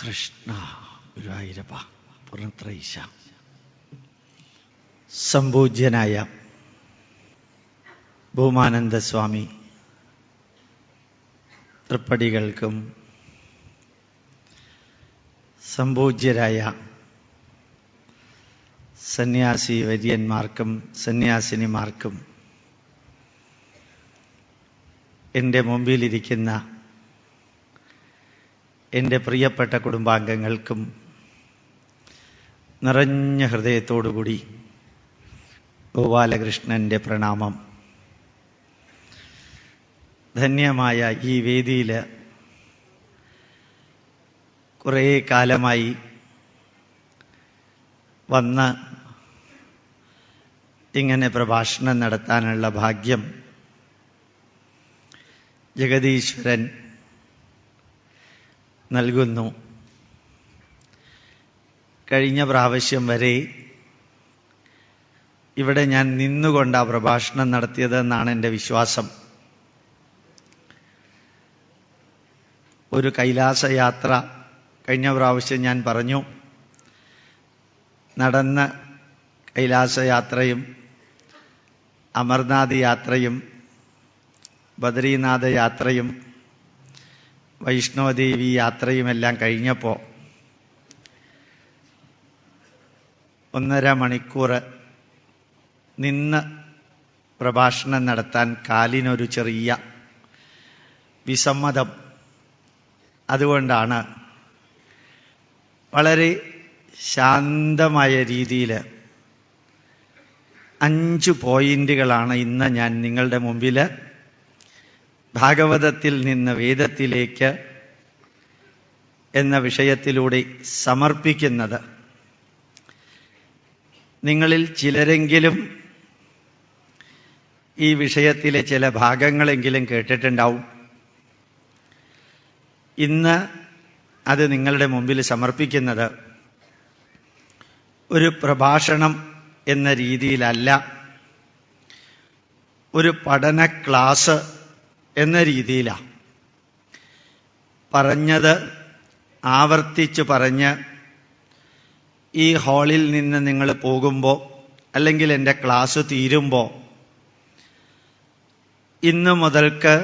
കൃഷ്ണ ഗുരുവായൂരപ്പ പുറത്രൈശ. സംപൂജ്യനായ ഭൂമാനന്ദ സ്വാമി തൃപ്പടികൾക്കും സംപൂജ്യരായ സന്യാസി വര്യന്മാർക്കും സന്യാസിനിമാർക്കും എൻ്റെ മുമ്പിലിരിക്കുന്ന എൻ്റെ പ്രിയപ്പെട്ട കുടുംബാംഗങ്ങൾക്കും നിറഞ്ഞ ഹൃദയത്തോടുകൂടി ഗോപാലകൃഷ്ണൻ്റെ പ്രണാമം. ധന്യമായ ഈ വേദിയിൽ കുറേ കാലമായി വന്ന് ഇങ്ങനെ പ്രഭാഷണം നടത്താനുള്ള ഭാഗ്യം ജഗദീശ്വരൻ നൽകുന്നു. കഴിഞ്ഞ പ്രാവശ്യം വരെ ഇവിടെ ഞാൻ നിന്നുകൊണ്ടാണ് പ്രഭാഷണം നടത്തിയതെന്നാണ് എൻ്റെ വിശ്വാസം. ഒരു കൈലാസയാത്ര കഴിഞ്ഞ പ്രാവശ്യം ഞാൻ പറഞ്ഞു. നടന്ന കൈലാസയാത്രയും അമർനാഥ് യാത്രയും ബദ്രീനാഥ യാത്രയും വൈഷ്ണോദേവി യാത്രയുമെല്ലാം കഴിഞ്ഞപ്പോൾ 1.5 മണിക്കൂർ നിന്ന് പ്രഭാഷണം നടത്താൻ കാലിനൊരു ചെറിയ വിസമ്മതം. അതുകൊണ്ടാണ് വളരെ ശാന്തമായ രീതിയിൽ 5 പോയിന്റുകളാണ് ഇന്ന് ഞാൻ നിങ്ങളുടെ മുമ്പിൽ ഭാഗവതത്തിൽ നിന്ന് വേദത്തിലേക്ക് എന്ന വിഷയത്തിലൂടെ സമർപ്പിക്കുന്നത്. നിങ്ങളിൽ ചിലരെങ്കിലും ഈ വിഷയത്തിലെ ചില ഭാഗങ്ങളെങ്കിലും കേട്ടിട്ടുണ്ടാവും. ഇന്ന് അത് നിങ്ങളുടെ മുമ്പിൽ സമർപ്പിക്കുന്നത് ഒരു പ്രഭാഷണം എന്ന രീതിയിലല്ല, ഒരു പഠന ക്ലാസ് എന്ന രീതിയിലാണ്. പറഞ്ഞത് ആവർത്തിച്ച് പറഞ്ഞ് ഈ ഹാളിൽ നിന്ന് നിങ്ങൾ പോകുമ്പോൾ അല്ലെങ്കിൽ എൻ്റെ ക്ലാസ് തീരുമ്പോൾ ഇന്നു മുതൽക്ക്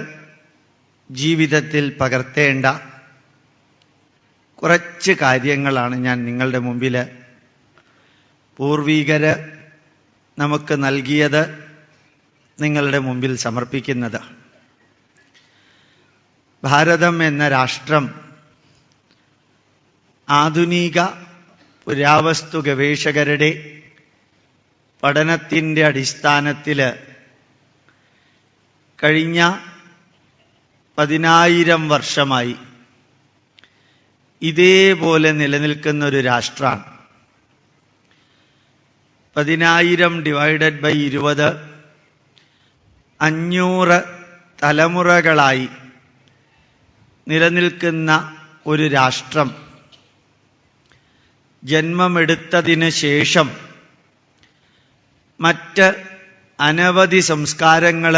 ജീവിതത്തിൽ പകർത്തേണ്ട കുറച്ച് കാര്യങ്ങളാണ് ഞാൻ നിങ്ങളുടെ മുമ്പിൽ പൂർവികര് നമുക്ക് നൽകിയത് നിങ്ങളുടെ മുമ്പിൽ സമർപ്പിക്കുന്നത്. ഭാരതം എന്ന രാഷ്ട്രം ആധുനിക പുരാവസ്തു ഗവേഷകരുടെ പഠനത്തിൻ്റെ അടിസ്ഥാനത്തിൽ കഴിഞ്ഞ 10,000 വർഷമായി ഇതേപോലെ നിലനിൽക്കുന്ന ഒരു രാഷ്ട്രമാണ്. 10,000 ഡിവൈഡഡ് ബൈ 20 500 തലമുറകളായി നിലനിൽക്കുന്ന ഒരു രാഷ്ട്രം. ജന്മമെടുത്തതിന് ശേഷം മറ്റ് അനവധി സംസ്കാരങ്ങൾ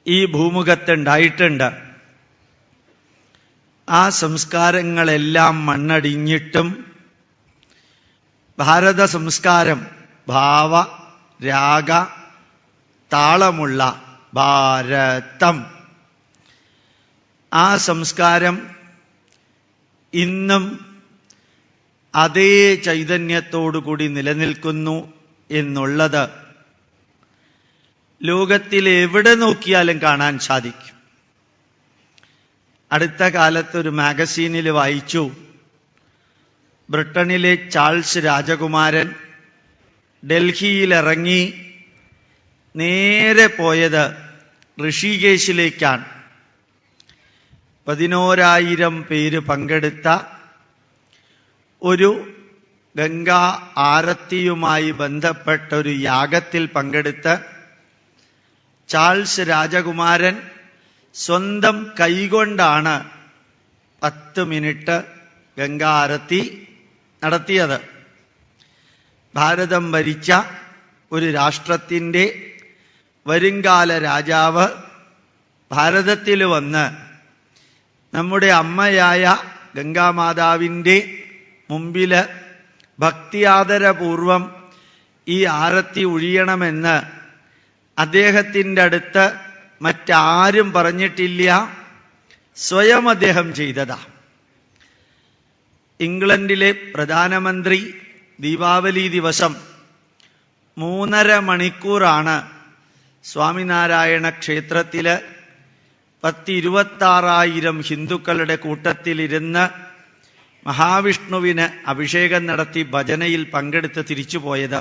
ഈ ഭൂമുഖത്തുണ്ടായിട്ടുണ്ട്. ആ സംസ്കാരങ്ങളെല്ലാം മണ്ണടിഞ്ഞിട്ടും ഭാരത സംസ്കാരം ഭാവ രാഗ താളമുള്ള ഭാരതം, ആ സംസ്കാരം ഇന്നും അതേ ചൈതന്യത്തോടുകൂടി നിലനിൽക്കുന്നു എന്നുള്ളത് ലോകത്തിൽ എവിടെ നോക്കിയാലും കാണാൻ സാധിക്കും. അടുത്ത കാലത്ത് ഒരു മാഗസീനിൽ വായിച്ചു, ബ്രിട്ടനിലെ ചാൾസ് രാജകുമാരൻ ഡൽഹിയിലിറങ്ങി നേരെ പോയത് ഋഷികേശിലേക്കാണ്. 11,000 പേര് പങ്കെടുത്ത ഒരു ഗംഗാ ആരത്തിയുമായി ബന്ധപ്പെട്ട ഒരു യാഗത്തിൽ പങ്കെടുത്ത് ചാൾസ് രാജകുമാരൻ സ്വന്തം കൈകൊണ്ടാണ് 10 മിനിറ്റ് ഗംഗാ ആരത്തി നടത്തിയത്. ഭാരതം ഭരിച്ച ഒരു രാഷ്ട്രത്തിൻ്റെ വരുംകാല രാജാവ് ഭാരതത്തിൽ വന്ന് നമ്മുടെ അമ്മയായ ഗംഗാമാതാവിൻ്റെ മുമ്പില് ഭക്തിയാദരപൂർവം ഈ ആരത്തി ഒഴിയണമെന്ന് അദ്ദേഹത്തിൻ്റെ അടുത്ത് മറ്റാരും പറഞ്ഞിട്ടില്ല, സ്വയം അദ്ദേഹം ചെയ്തതാ. ഇംഗ്ലണ്ടിലെ പ്രധാനമന്ത്രി ദീപാവലി ദിവസം 3.5 മണിക്കൂറാണ് സ്വാമിനാരായണ ക്ഷേത്രത്തില് 26,000 ഹിന്ദുക്കളുടെ കൂട്ടത്തിലിരുന്ന് മഹാവിഷ്ണുവിന് അഭിഷേകം നടത്തി ഭജനയിൽ പങ്കെടുത്ത് തിരിച്ചുപോയത്.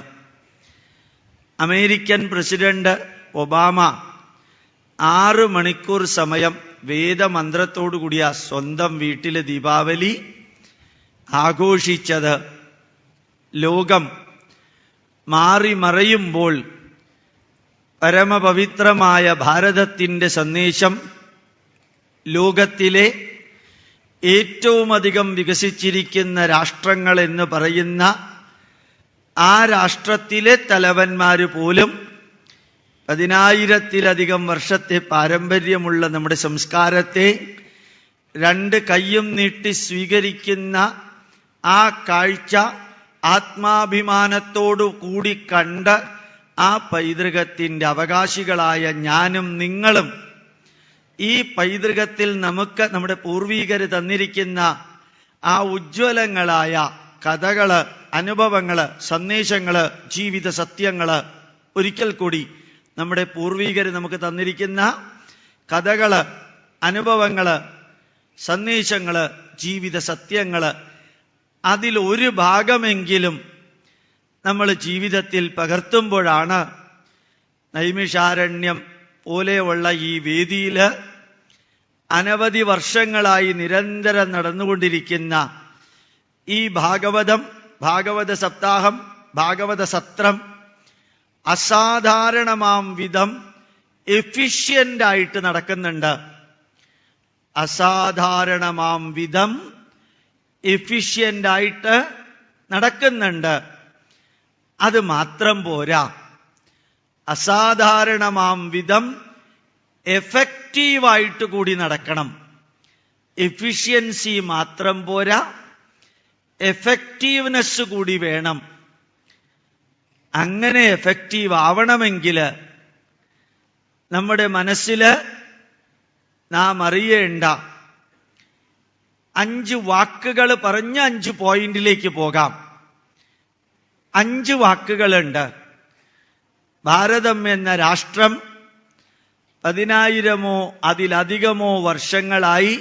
അമേരിക്കൻ പ്രസിഡന്റ് ഒബാമ 6 മണിക്കൂർ സമയം വേദമന്ത്രത്തോടുകൂടിയ സ്വന്തം വീട്ടിലെ ദീപാവലി ആഘോഷിച്ചത്. ലോകം മാറി മറയുമ്പോൾ പരമപവിത്രമായ ഭാരതത്തിൻ്റെ സന്ദേശം ലോകത്തിലെ ഏറ്റവുമധികം വികസിച്ചിരിക്കുന്ന രാഷ്ട്രങ്ങൾ എന്ന് പറയുന്ന ആ രാഷ്ട്രത്തിലെ തലവന്മാർ പോലും 10,000-ലധികം വർഷത്തെ പാരമ്പര്യമുള്ള നമ്മുടെ സംസ്കാരത്തെ 2 കൈയും നീട്ടി സ്വീകരിക്കുന്ന ആ കാഴ്ച ആത്മാഭിമാനത്തോടു കൂടി കണ്ട് ആ പൈതൃകത്തിൻ്റെ അവകാശികളായ ഞാനും നിങ്ങളും ഈ പൈതൃകത്തിൽ നമുക്ക് നമ്മുടെ പൂർവീകർ തന്നിരിക്കുന്ന ആ ഉജ്ജ്വലങ്ങളായ കഥകള്, അനുഭവങ്ങള്, സന്ദേശങ്ങള്, ജീവിത സത്യങ്ങള്, ഒരിക്കൽ കൂടി നമ്മുടെ പൂർവീകർ നമുക്ക് തന്നിരിക്കുന്ന കഥകള്, അനുഭവങ്ങള്, സന്ദേശങ്ങള്, ജീവിത സത്യങ്ങള്, അതിലൊരു ഭാഗമെങ്കിലും നമ്മൾ ജീവിതത്തിൽ പകർത്തുമ്പോഴാണ് നൈമിഷാരണ്യം പോലെയുള്ള ഈ വേദിയിൽ അനവധി വർഷങ്ങളായി നിരന്തരം നടന്നുകൊണ്ടിരിക്കുന്ന ഈ ഭാഗവതം, ഭാഗവത സപ്താഹം, ഭാഗവത സത്രം അസാധാരണമാം വിധം എഫിഷ്യൻ്റായിട്ട് നടക്കുന്നുണ്ട്. അസാധാരണമാം വിധം എഫിഷ്യൻ്റായിട്ട് നടക്കുന്നുണ്ട്. അത് മാത്രം പോരാ, അസാധാരണമാം വിധം എഫക്റ്റീവായിട്ട് കൂടി നടക്കണം. എഫിഷ്യൻസി മാത്രം പോരാ, എഫക്റ്റീവ്നെസ് കൂടി വേണം. അങ്ങനെ എഫക്റ്റീവ് ആവണമെങ്കിൽ നമ്മുടെ മനസ്സിൽ നാം അറിയേണ്ട 5 വാക്കുകൾ പറഞ്ഞ് 5 പോയിന്റിലേക്ക് പോകാം. 5 വാക്കുകളുണ്ട്. ഭാരതം എന്ന രാഷ്ട്രം 10,000-ഓ അതിലധികമോ വർഷങ്ങളായി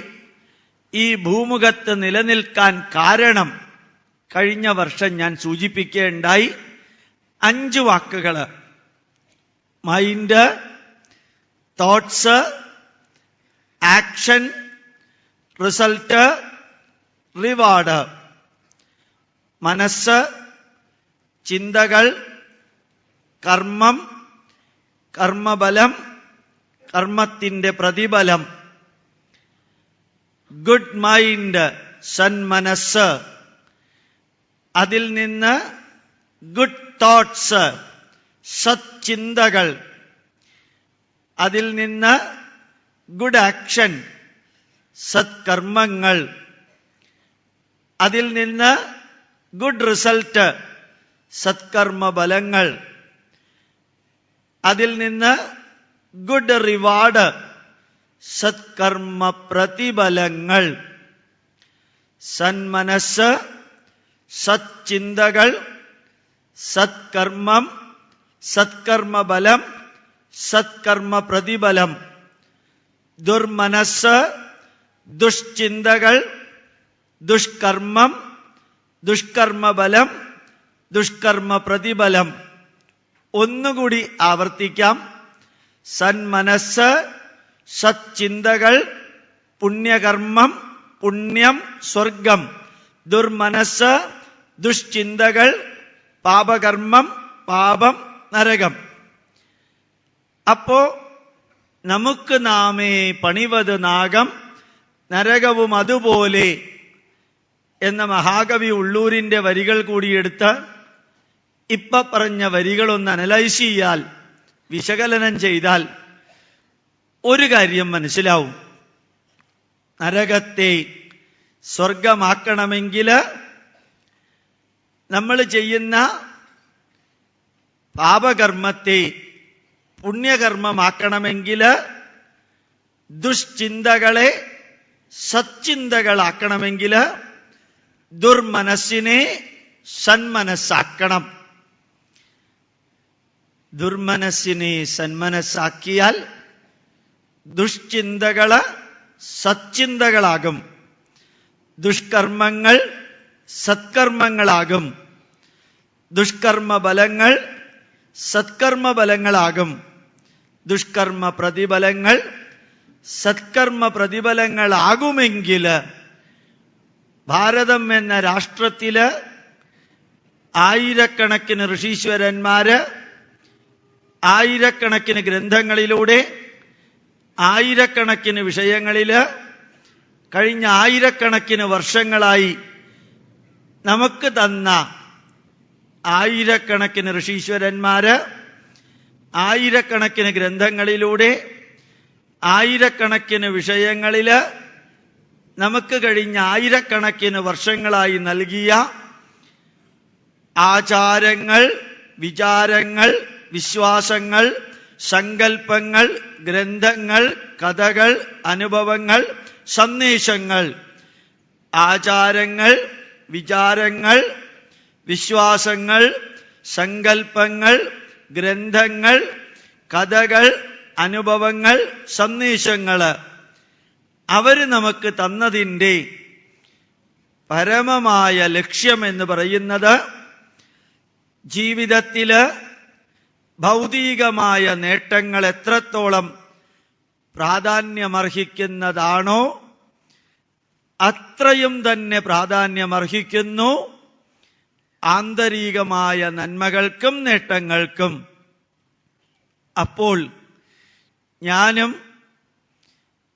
ഈ ഭൂമുഖത്ത് നിലനിൽക്കാൻ കാരണം കഴിഞ്ഞ വർഷം ഞാൻ സൂചിപ്പിക്കുകയുണ്ടായി. 5 വാക്കുകൾ: mind, thoughts, action, result, reward. മനസ്സ്, ചിന്തകൾ, കർമ്മം, കർമ്മബലം, കർമ്മത്തിൻ്റെ പ്രതിഫലം. ഗുഡ് മൈൻഡ്, സന്മനസ്. അതിൽ നിന്ന് ഗുഡ് തോട്ട്സ്, സത്ചിന്തകൾ. അതിൽ നിന്ന് ഗുഡ് ആക്ഷൻ, സത്കർമ്മങ്ങൾ. അതിൽ നിന്ന് ഗുഡ് റിസൾട്ട്, സത്കർമ്മഫലങ്ങൾ. അതിൽ നിന്ന് ഗുഡ് റിവാർഡ്, സത്കർമ്മ പ്രതിഫലങ്ങൾ. സന്മനസ്, സത്ചിന്തകൾ, സത്കർമ്മം, സത്കർമ്മഫലം, സത്കർമ്മ പ്രതിഫലം. ദുർമനസ്, ദുഷ്ചിന്തകൾ, ദുഷ്കർമ്മം, ദുഷ്കർമ്മഫലം, ദുഷ്കർമ്മ പ്രതിഫലം. ഒന്നുകൂടി ആവർത്തിക്കാം. സന്മനസ്, സത്ചിന്തകൾ, പുണ്യകർമ്മം, പുണ്യം, സ്വർഗം. ദുർമനസ്, ദുഷ്ചിന്തകൾ, പാപകർമ്മം, പാപം, നരകം. അപ്പോ നമുക്ക് നാമേ പണിവത് നാഗം, നരകവും അതുപോലെ എന്ന മഹാകവി ഉള്ളൂരിന്റെ വരികൾ കൂടിയെടുത്ത് ഇപ്പൊ പറഞ്ഞ വരികളൊന്ന് അനലൈസ് ചെയ്യാൽ, വിശകലനം ചെയ്താൽ ഒരു കാര്യം മനസ്സിലാവും. നരകത്തെ സ്വർഗമാക്കണമെങ്കിൽ നമ്മൾ ചെയ്യുന്ന പാപകർമ്മത്തെ പുണ്യകർമ്മമാക്കണമെങ്കിൽ ദുഷ്ചിന്തകളെ സച്ചിന്തകളാക്കണമെങ്കിൽ ദുർമനസ്സിനെ സന്മനസ്സാക്കണം. ദുർമനസ്സിനെ സന്മനസ്സാക്കിയാൽ ദുഷ്ചിന്തകള് സച്ചിന്തകളാകും, ദുഷ്കർമ്മങ്ങൾ സത്കർമ്മങ്ങളാകും, ദുഷ്കർമ്മ ഫലങ്ങൾ സത്കർമ്മ ഫലങ്ങളാകും, ദുഷ്കർമ്മ പ്രതിഫലങ്ങൾ സത്കർമ്മ പ്രതിഫലങ്ങളാകുമെങ്കിൽ ഭാരതം എന്ന രാഷ്ട്രത്തില് ആയിരക്കണക്കിന് ഋഷീശ്വരന്മാര് ആയിരക്കണക്കിന് ഗ്രന്ഥങ്ങളിലൂടെ ആയിരക്കണക്കിന് വിഷയങ്ങളില് കഴിഞ്ഞ ആയിരക്കണക്കിന് വർഷങ്ങളായി നമുക്ക് തന്ന ആയിരക്കണക്കിന് ഋഷീശ്വരന്മാര് ആയിരക്കണക്കിന് ഗ്രന്ഥങ്ങളിലൂടെ ആയിരക്കണക്കിന് വിഷയങ്ങളില് നമുക്ക് കഴിഞ്ഞ ആയിരക്കണക്കിന് വർഷങ്ങളായി നൽകിയ ആചാരങ്ങൾ, വിചാരങ്ങൾ, വിശ്വാസങ്ങൾ, സങ്കല്പങ്ങൾ, ഗ്രന്ഥങ്ങൾ, കഥകൾ, അനുഭവങ്ങൾ, സന്ദേശങ്ങൾ, ആചാരങ്ങൾ, വിചാരങ്ങൾ, വിശ്വാസങ്ങൾ, സങ്കല്പങ്ങൾ, ഗ്രന്ഥങ്ങൾ, കഥകൾ, അനുഭവങ്ങൾ, സന്ദേശങ്ങൾ അവര് നമുക്ക് തന്നതിൻ്റെ പരമമായ ലക്ഷ്യമെന്ന് പറയുന്നത് ജീവിതത്തില് ഭൗതികമായ നേട്ടങ്ങൾ എത്രത്തോളം പ്രാധാന്യമർഹിക്കുന്നതാണോ അത്രയും തന്നെ പ്രാധാന്യമർഹിക്കുന്നു ആന്തരികമായ നന്മകൾക്കും നേട്ടങ്ങൾക്കും. അപ്പോൾ ഞാനും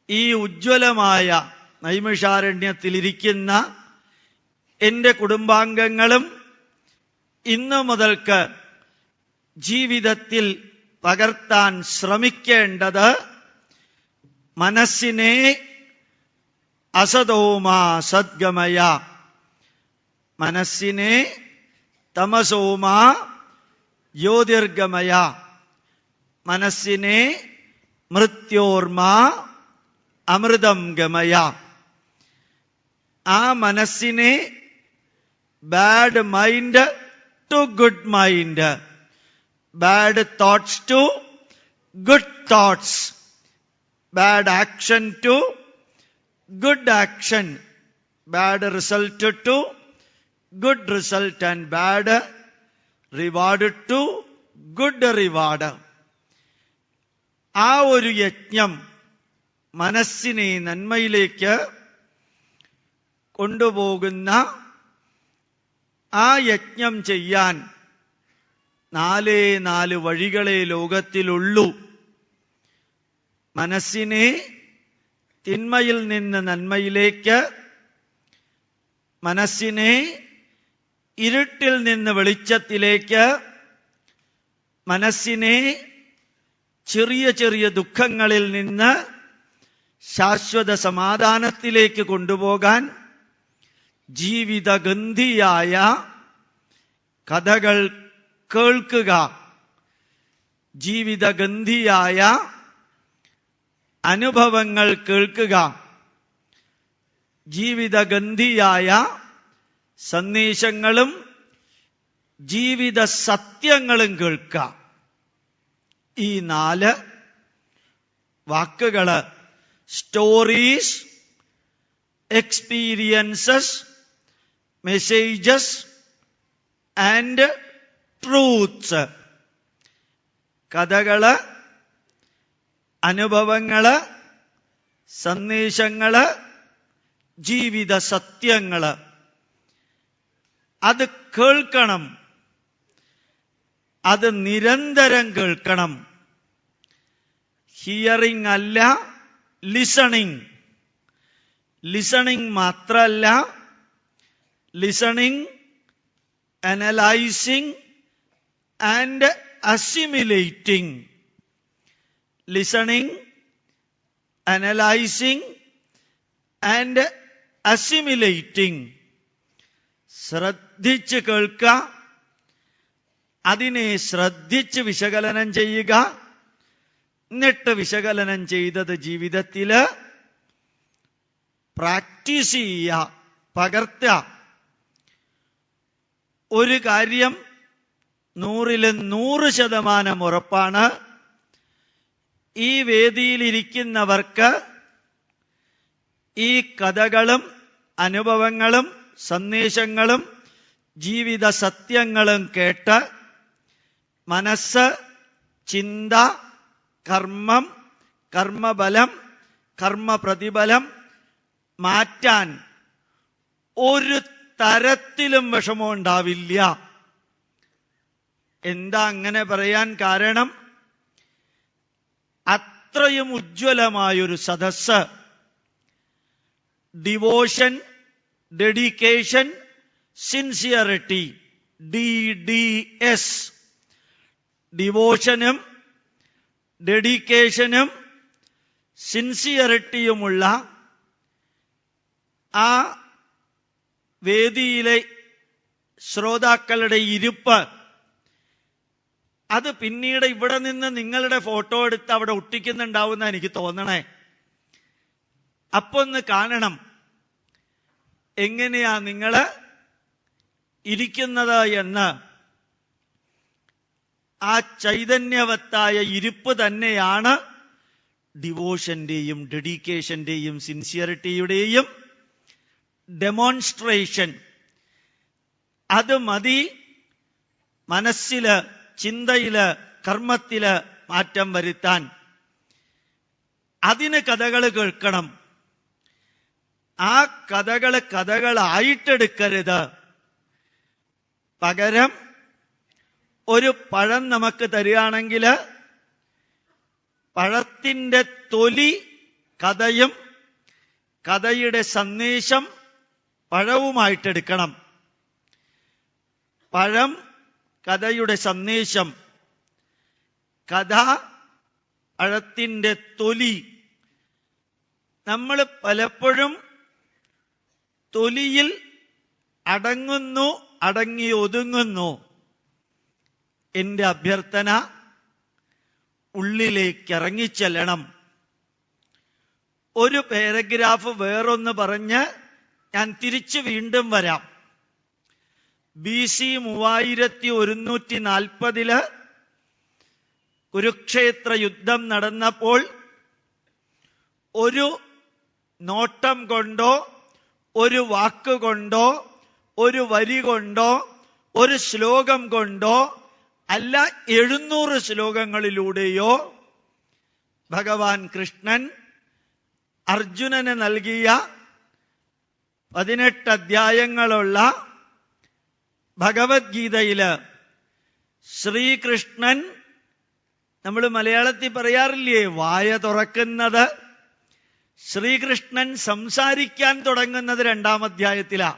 ഈ ഉജ്ജ്വലമായ നൈമിഷാരണ്യത്തിലിരിക്കുന്ന എൻ്റെ കുടുംബാംഗങ്ങളും ഇന്നു മുതൽക്ക് ജീവിതത്തിൽ പകർത്താൻ ശ്രമിക്കേണ്ടത് മനസ്സിനെ അസതോമാ സദ്ഗമയ, മനസ്സിനെ തമസോമാ ജ്യോതിർഗമയ, മനസ്സിനെ മൃത്യോർമാ അമൃതം ഗമയ. ആ മനസ്സിനെ bad mind to good mind, bad thoughts to good thoughts, bad action to good action, bad result to good result, and bad reward to good reward. ആ ഒരു യജ്ഞം മനസ്സിനെ നന്മയിലേക്ക് കൊണ്ടുപോകുന്ന ആ യജ്ഞം ചെയ്യാൻ 4 വഴികളെ ലോകത്തിലുള്ളൂ. മനസ്സിനെ തിന്മയിൽ നിന്ന് നന്മയിലേക്ക്, മനസ്സിനെ ഇരുട്ടിൽ നിന്ന് വെളിച്ചത്തിലേക്ക്, മനസ്സിനെ ചെറിയ ചെറിയ ദുഃഖങ്ങളിൽ നിന്ന് ശാശ്വത സമാധാനത്തിലേക്ക് കൊണ്ടുപോകാൻ ജീവിതഗന്ധിയായ കഥകൾ കേൾക്കുക, ജീവിതഗന്ധിയായ അനുഭവങ്ങൾ കേൾക്കുക, ജീവിതഗന്ധിയായ സന്ദേശങ്ങളും ജീവിത സത്യങ്ങളും കേൾക്കുക. ഈ 4 വാക്കുകള് stories, experiences, messages and truths. കഥകള്, അനുഭവങ്ങള്, സന്ദേശങ്ങള്, ജീവിത സത്യങ്ങള്. അത് കേൾക്കണം, അത് നിരന്തരം കേൾക്കണം. ഹിയറിംഗ് അല്ല, ലിസണിംഗ്. ലിസണിംഗ് മാത്രല്ല, listening, analysing and assimilating. listening, analyzing and assimilating, ശ്രദ്ധിച്ച് കേൾക്കുക, അതിനെ ശ്രദ്ധിച്ച് വിശകലനം ചെയ്യുക, എന്നിട്ട് വിശകലനം ചെയ്തത് ജീവിതത്തില് പ്രാക്ടീസ് ചെയ്യുക, പകർത്തുക. ഒരു കാര്യം 100% ഉറപ്പാണ്, ഈ വേദിയിലിരിക്കുന്നവർക്ക് ഈ കഥകളും അനുഭവങ്ങളും സന്ദേശങ്ങളും ജീവിത സത്യങ്ങളും കേട്ട് മനസ്സ്, ചിന്ത, കർമ്മം, കർമ്മബലം, കർമ്മപ്രതിഫലം മാറ്റാൻ ഒരു തരത്തിലും വിഷമമുണ്ടാവില്ല. എന്താ അങ്ങനെ പറയാൻ കാരണം? അത്രയും ഉജ്ജ്വലമായൊരു സദസ്സ്. Devotion, dedication, sincerity, DDS. ഡിവോഷനും ഡെഡിക്കേഷനും സിൻസിയറിറ്റിയുമുള്ള ആ വേദിയിലെ ശ്രോതാക്കളുടെ ഇരിപ്പ്, അത് പിന്നീട് ഇവിടെ നിന്ന് നിങ്ങളുടെ ഫോട്ടോ എടുത്ത് അവിടെ ഒട്ടിക്കുന്നുണ്ടാവുന്ന എനിക്ക് തോന്നണേ. അപ്പൊ ഒന്ന് കാണണം എങ്ങനെയാ നിങ്ങള് ഇരിക്കുന്നത് എന്ന്. ആ ചൈതന്യവത്തായ ഇരിപ്പ് തന്നെയാണ് ഡിവോഷന്റെയും ഡെഡിക്കേഷന്റെയും സിൻസിയറിറ്റിയുടെയും ഡെമോൺസ്ട്രേഷൻ. അത് മതി മനസ്സില്, ചിന്തയില്, കർമ്മത്തില് മാറ്റം വരുത്താൻ. അതിന് കഥകൾ കേൾക്കണം. ആ കഥകളായിട്ടെടുക്കരുത്. പകരം ഒരു പഴം നമുക്ക് തരികയാണെങ്കിൽ പഴത്തിന്റെ തൊലി കഥയും കഥയുടെ സന്ദേശം പഴവുമായിട്ടെടുക്കണം. പഴം കഥയുടെ സന്ദേശം, കഥ പഴത്തിന്റെ തൊലി. നമ്മൾ പലപ്പോഴും തൊലിയിൽ അടങ്ങുന്നു, അടങ്ങി ഒതുങ്ങുന്നു. എന്റെ അഭ്യർത്ഥന, ഉള്ളിലേക്ക് ഇറങ്ങിച്ചെല്ലണം. ഒരു പാരഗ്രാഫ് വേറൊന്ന് പറഞ്ഞ് ഞാൻ തിരിച്ചു വീണ്ടും വരാം. BC 3140 കുരുക്ഷേത്ര യുദ്ധം നടന്നപ്പോൾ ഒരു നോട്ടം കൊണ്ടോ ഒരു വാക്കുകൊണ്ടോ ഒരു വരി കൊണ്ടോ ഒരു ശ്ലോകം കൊണ്ടോ അല്ല, 700 ശ്ലോകങ്ങളിലൂടെയോ ഭഗവാൻ കൃഷ്ണൻ അർജുനന് നൽകിയ 18 അധ്യായങ്ങളുള്ള ഭഗവത്ഗീതയില് ശ്രീകൃഷ്ണൻ, നമ്മൾ മലയാളത്തിൽ പറയാറില്ലേ, വായ തുറക്കുന്നത്. ശ്രീകൃഷ്ണൻ സംസാരിക്കാൻ തുടങ്ങുന്നത് 2-ാം അധ്യായത്തിലാ.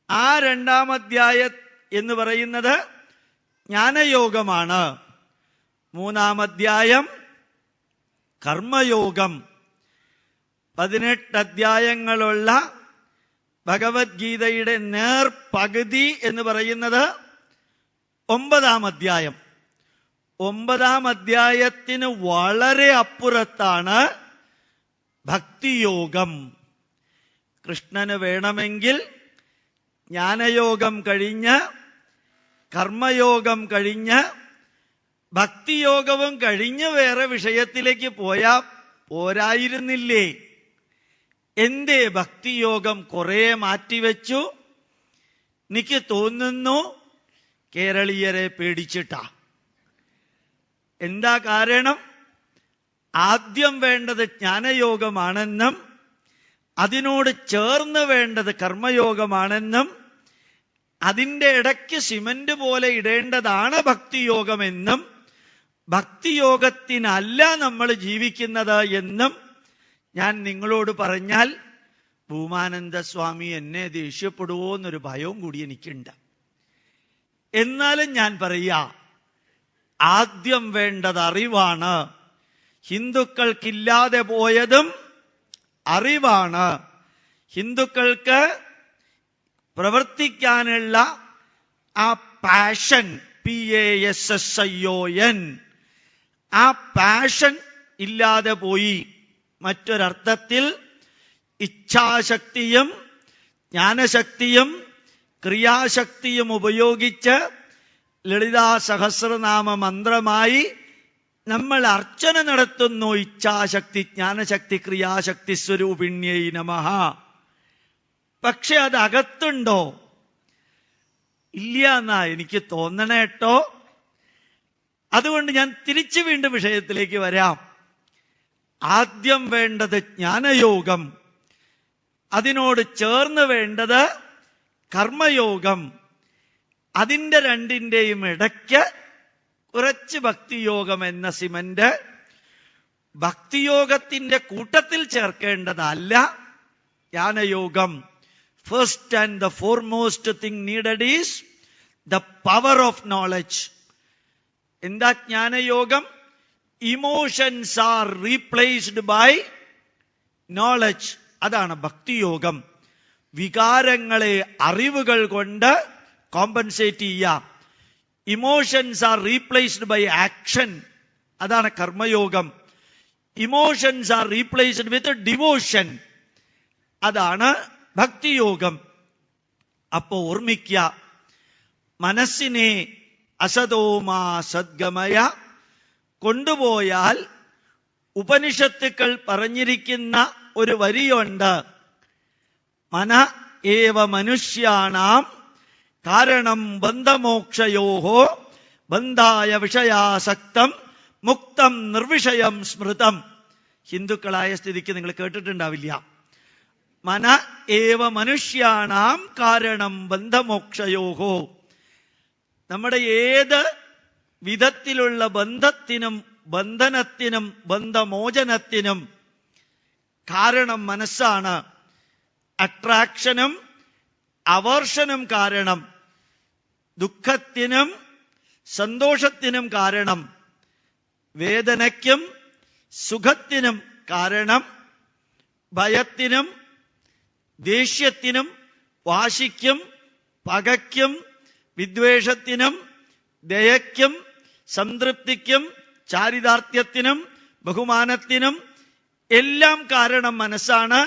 ആ 2-ാം അധ്യായം എന്ന് പറയുന്നത് ജ്ഞാനയോഗമാണ്. 3-ാം അധ്യായം കർമ്മയോഗം. 18 അധ്യായങ്ങളുള്ള ഭഗവത്ഗീതയുടെ നേർപകുതി എന്ന് പറയുന്നത് 9-ാം അധ്യായം. 9-ാം അധ്യായത്തിന് വളരെ അപ്പുറത്താണ് ഭക്തിയോഗം. കൃഷ്ണന് വേണമെങ്കിൽ ജ്ഞാനയോഗം കഴിഞ്ഞ്, കർമ്മയോഗം കഴിഞ്ഞ്, ഭക്തിയോഗവും കഴിഞ്ഞ് വേറെ വിഷയത്തിലേക്ക് പോയാ പോരായിരുന്നില്ലേ? എന്തേ ഭക്തിയോഗം കുറെ മാറ്റിവെച്ചു? എനിക്ക് തോന്നുന്നു കേരളീയരെ പേടിച്ചിട്ടാ. എന്താ കാരണം? ആദ്യം വേണ്ടത് ജ്ഞാനയോഗമാണെന്നും അതിനോട് ചേർന്ന് വേണ്ടത് കർമ്മയോഗമാണെന്നും അതിൻ്റെ ഇടയ്ക്ക് സിമന്റ് പോലെ ഇടേണ്ടതാണ് ഭക്തിയോഗമെന്നും ഭക്തിയോഗത്തിനല്ല നമ്മൾ ജീവിക്കുന്നത് എന്നും ഞാൻ നിങ്ങളോട് പറഞ്ഞാൽ ഭൂമാനന്ദ സ്വാമി എന്നെ ദേഷ്യപ്പെടുവോ എന്നൊരു ഭയവും കൂടി എനിക്കുണ്ട്. എന്നാലും ഞാൻ പറയാ, ആദ്യം വേണ്ടത് അറിവാണ്. ഹിന്ദുക്കൾക്കില്ലാതെ പോയതും അറിവാണ്. ഹിന്ദുക്കൾക്ക് പ്രവർത്തിക്കാനുള്ള ആ പാഷൻ, PASSION, ആ പാഷൻ ഇല്ലാതെ പോയി. മറ്റൊരർത്ഥത്തിൽ ഇച്ഛാശക്തിയും ജ്ഞാനശക്തിയും ക്രിയാശക്തിയും ഉപയോഗിച്ച് ലളിതാ സഹസ്രനാമ മന്ത്രമായി നമ്മൾ അർച്ചന നടത്തുന്നു. ഇച്ഛാശക്തി, ജ്ഞാനശക്തി, ക്രിയാശക്തി സ്വരൂപിണ്യൈ നമഃ. പക്ഷെ അത് അകത്തുണ്ടോ? ഇല്ല എന്നാ എനിക്ക് തോന്നണേട്ടോ. അതുകൊണ്ട് ഞാൻ തിരിച്ചു വീണ്ടും വിഷയത്തിലേക്ക് വരാം. ആദ്യം വേണ്ടത് ജ്ഞാനയോഗം, അതിനോട് ചേർന്ന് വേണ്ടത് കർമ്മയോഗം. അതിൻ്റെ രണ്ടിൻ്റെയും ഇടയ്ക്ക് കുറച്ച് ഭക്തിയോഗം എന്ന സിമന്റ്. ഭക്തിയോഗത്തിന്റെ കൂട്ടത്തിൽ ചേർക്കേണ്ടതല്ല ജ്ഞാനയോഗം. First and the foremost thing needed is the power of knowledge. എന്താ ജ്ഞാനയോഗം? Emotions are replaced by knowledge. അതാണ് ഭക്തിയോഗം. വികാരങ്ങളെ അറിവുകൾ കൊണ്ട് കോമ്പൻസേറ്റ് ചെയ്യാം. Emotions are replaced by action. അതാണ് കർമ്മയോഗം. Emotions are replaced with devotion. അതാണ് ഭക്തിയോഗം. അപ്പോ ഓർമ്മിക്കുക, മനസ്സിനെ അസതോമാ സദ്ഗമയ കൊണ്ടുപോയാൽ ഉപനിഷത്തുക്കൾ പറഞ്ഞിരിക്കുന്ന ഒരു വരിയുണ്ട്. മന ഏവ മനുഷ്യാണാം കാരണം ബന്ധമോക്ഷയോഹോ ബന്ധായ വിഷയാസക്തം മുക്തം നിർവിഷയം സ്മൃതം. ഹിന്ദുക്കളായ സ്ഥിതിക്ക് നിങ്ങൾ കേട്ടിട്ടുണ്ടാവില്ല. മന ഏവ മനുഷ്യാണാം കാരണം ബന്ധമോക്ഷയോഹോ. നമ്മുടെ ഏത് വിധത്തിലുള്ള ബന്ധത്തിനും ബന്ധനത്തിനും ബന്ധമോചനത്തിനും കാരണം മനസ്സാണ്. അട്രാക്ഷനും അവേർഷനും കാരണം, ദുഃഖത്തിനും സന്തോഷത്തിനും കാരണം, വേദനയ്ക്കും സുഖത്തിനും കാരണം, ഭയത്തിനും ദേഷ്യത്തിനും വാശിക്കും പകയ്ക്കും വിദ്വേഷത്തിനും ദയയ്ക്കും സംതൃപ്തിക്കും ചാരിതാർത്ഥ്യത്തിനും ബഹുമാനത്തിനും എല്ലാം കാരണം മനസ്സാണ്.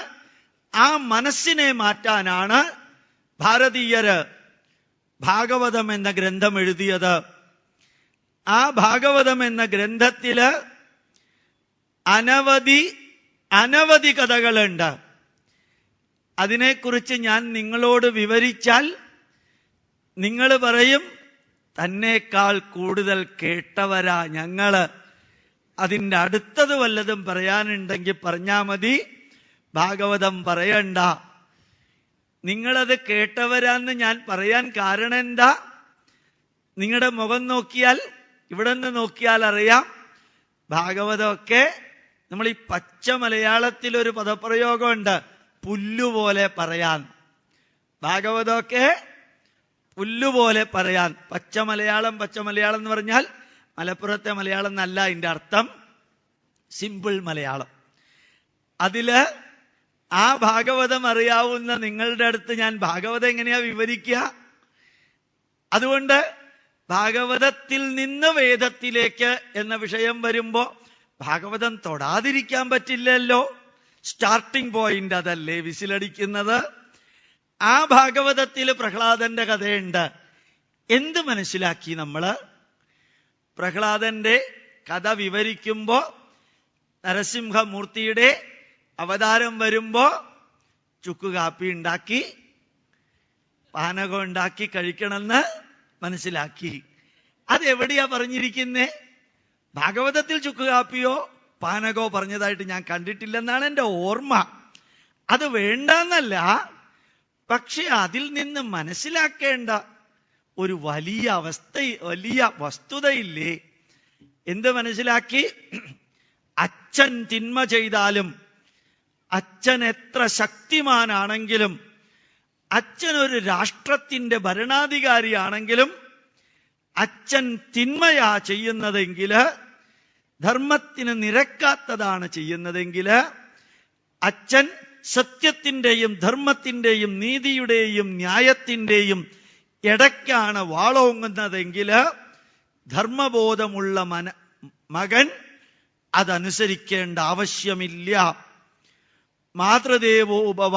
ആ മനസ്സിനെ മാറ്റാനാണ് ഭാരതീയര് ഭാഗവതം എന്ന ഗ്രന്ഥം എഴുതിയത്. ആ ഭാഗവതം എന്ന ഗ്രന്ഥത്തില് അനവധി കഥകളുണ്ട്. അതിനെക്കുറിച്ച് ഞാൻ നിങ്ങളോട് വിവരിച്ചാൽ നിങ്ങൾ പറയും, തന്നേക്കാൾ കൂടുതൽ കേട്ടവരാ ഞങ്ങള്. അതിൻ്റെ അടുത്തത് വല്ലതും പറയാനുണ്ടെങ്കിൽ പറഞ്ഞാ മതി, ഭാഗവതം പറയണ്ട. നിങ്ങളത് കേട്ടവരാന്ന് ഞാൻ പറയാൻ കാരണം എന്താ? നിങ്ങളുടെ മുഖം നോക്കിയാൽ, ഇവിടെ നിന്ന് നോക്കിയാൽ അറിയാം. ഭാഗവതമൊക്കെ നമ്മൾ ഈ പച്ച മലയാളത്തിലൊരു പദപ്രയോഗമുണ്ട്, പുല്ലുപോലെ പറയാൻ. ഭാഗവതമൊക്കെ പുല്ലുപോലെ പറയാൻ. പച്ച മലയാളം എന്ന് പറഞ്ഞാൽ മലപ്പുറത്തെ മലയാളം എന്നല്ല അതിൻ്റെ അർത്ഥം, സിമ്പിൾ മലയാളം. അതില് ആ ഭാഗവതം അറിയാവുന്ന നിങ്ങളുടെ അടുത്ത് ഞാൻ ഭാഗവതം എങ്ങനെയാ വിവരിക്കുക? അതുകൊണ്ട് ഭാഗവതത്തിൽ നിന്ന് വേദത്തിലേക്ക് എന്ന വിഷയം വരുമ്പോ ഭാഗവതം തൊടാതിരിക്കാൻ പറ്റില്ലല്ലോ. സ്റ്റാർട്ടിംഗ് പോയിന്റ് അതല്ലേ വിസിലടിക്കുന്നത്. ആ ഭാഗവതത്തിൽ പ്രഹ്ലാദന്റെ കഥയുണ്ട്. എന്ത് മനസ്സിലാക്കി നമ്മള്? പ്രഹ്ലാദന്റെ കഥ വിവരിക്കുമ്പോ നരസിംഹമൂർത്തിയുടെ അവതാരം വരുമ്പോ ചുക്ക് കാപ്പി ഉണ്ടാക്കി പാനകം ഉണ്ടാക്കി കഴിക്കണമെന്ന് മനസ്സിലാക്കി. അതെവിടെയാ പറഞ്ഞിരിക്കുന്നേ? ഭാഗവതത്തിൽ ചുക്ക് കാപ്പിയോ പാനകോ പറഞ്ഞതായിട്ട് ഞാൻ കണ്ടിട്ടില്ലെന്നാണ് എൻ്റെ ഓർമ്മ. അത് വേണ്ടെന്നല്ല, പക്ഷെ അതിൽ നിന്ന് മനസ്സിലാക്കേണ്ട ഒരു വലിയ വസ്തുതയില്ലേ? എന്ത് മനസ്സിലാക്കി? അച്ഛൻ തിന്മ ചെയ്താലും, അച്ഛൻ എത്ര ശക്തിമാനാണെങ്കിലും, അച്ഛൻ ഒരു രാഷ്ട്രത്തിന്റെ ഭരണാധികാരിയാണെങ്കിലും, അച്ഛൻ തിന്മയാ ചെയ്യുന്നതെങ്കിൽ, ധർമ്മത്തിന് നിരക്കാത്തതാണ് ചെയ്യുന്നതെങ്കിൽ, അച്ഛൻ സത്യത്തിന്റെയും ധർമ്മത്തിന്റെയും നീതിയുടെയും ന്യായത്തിന്റെയും ഇടയ്ക്കാണ് വാളോങ്ങുന്നതെങ്കിൽ ധർമ്മബോധമുള്ള മകൻ അതനുസരിക്കേണ്ട ആവശ്യമില്ല. മാതൃദേവോ ഭവ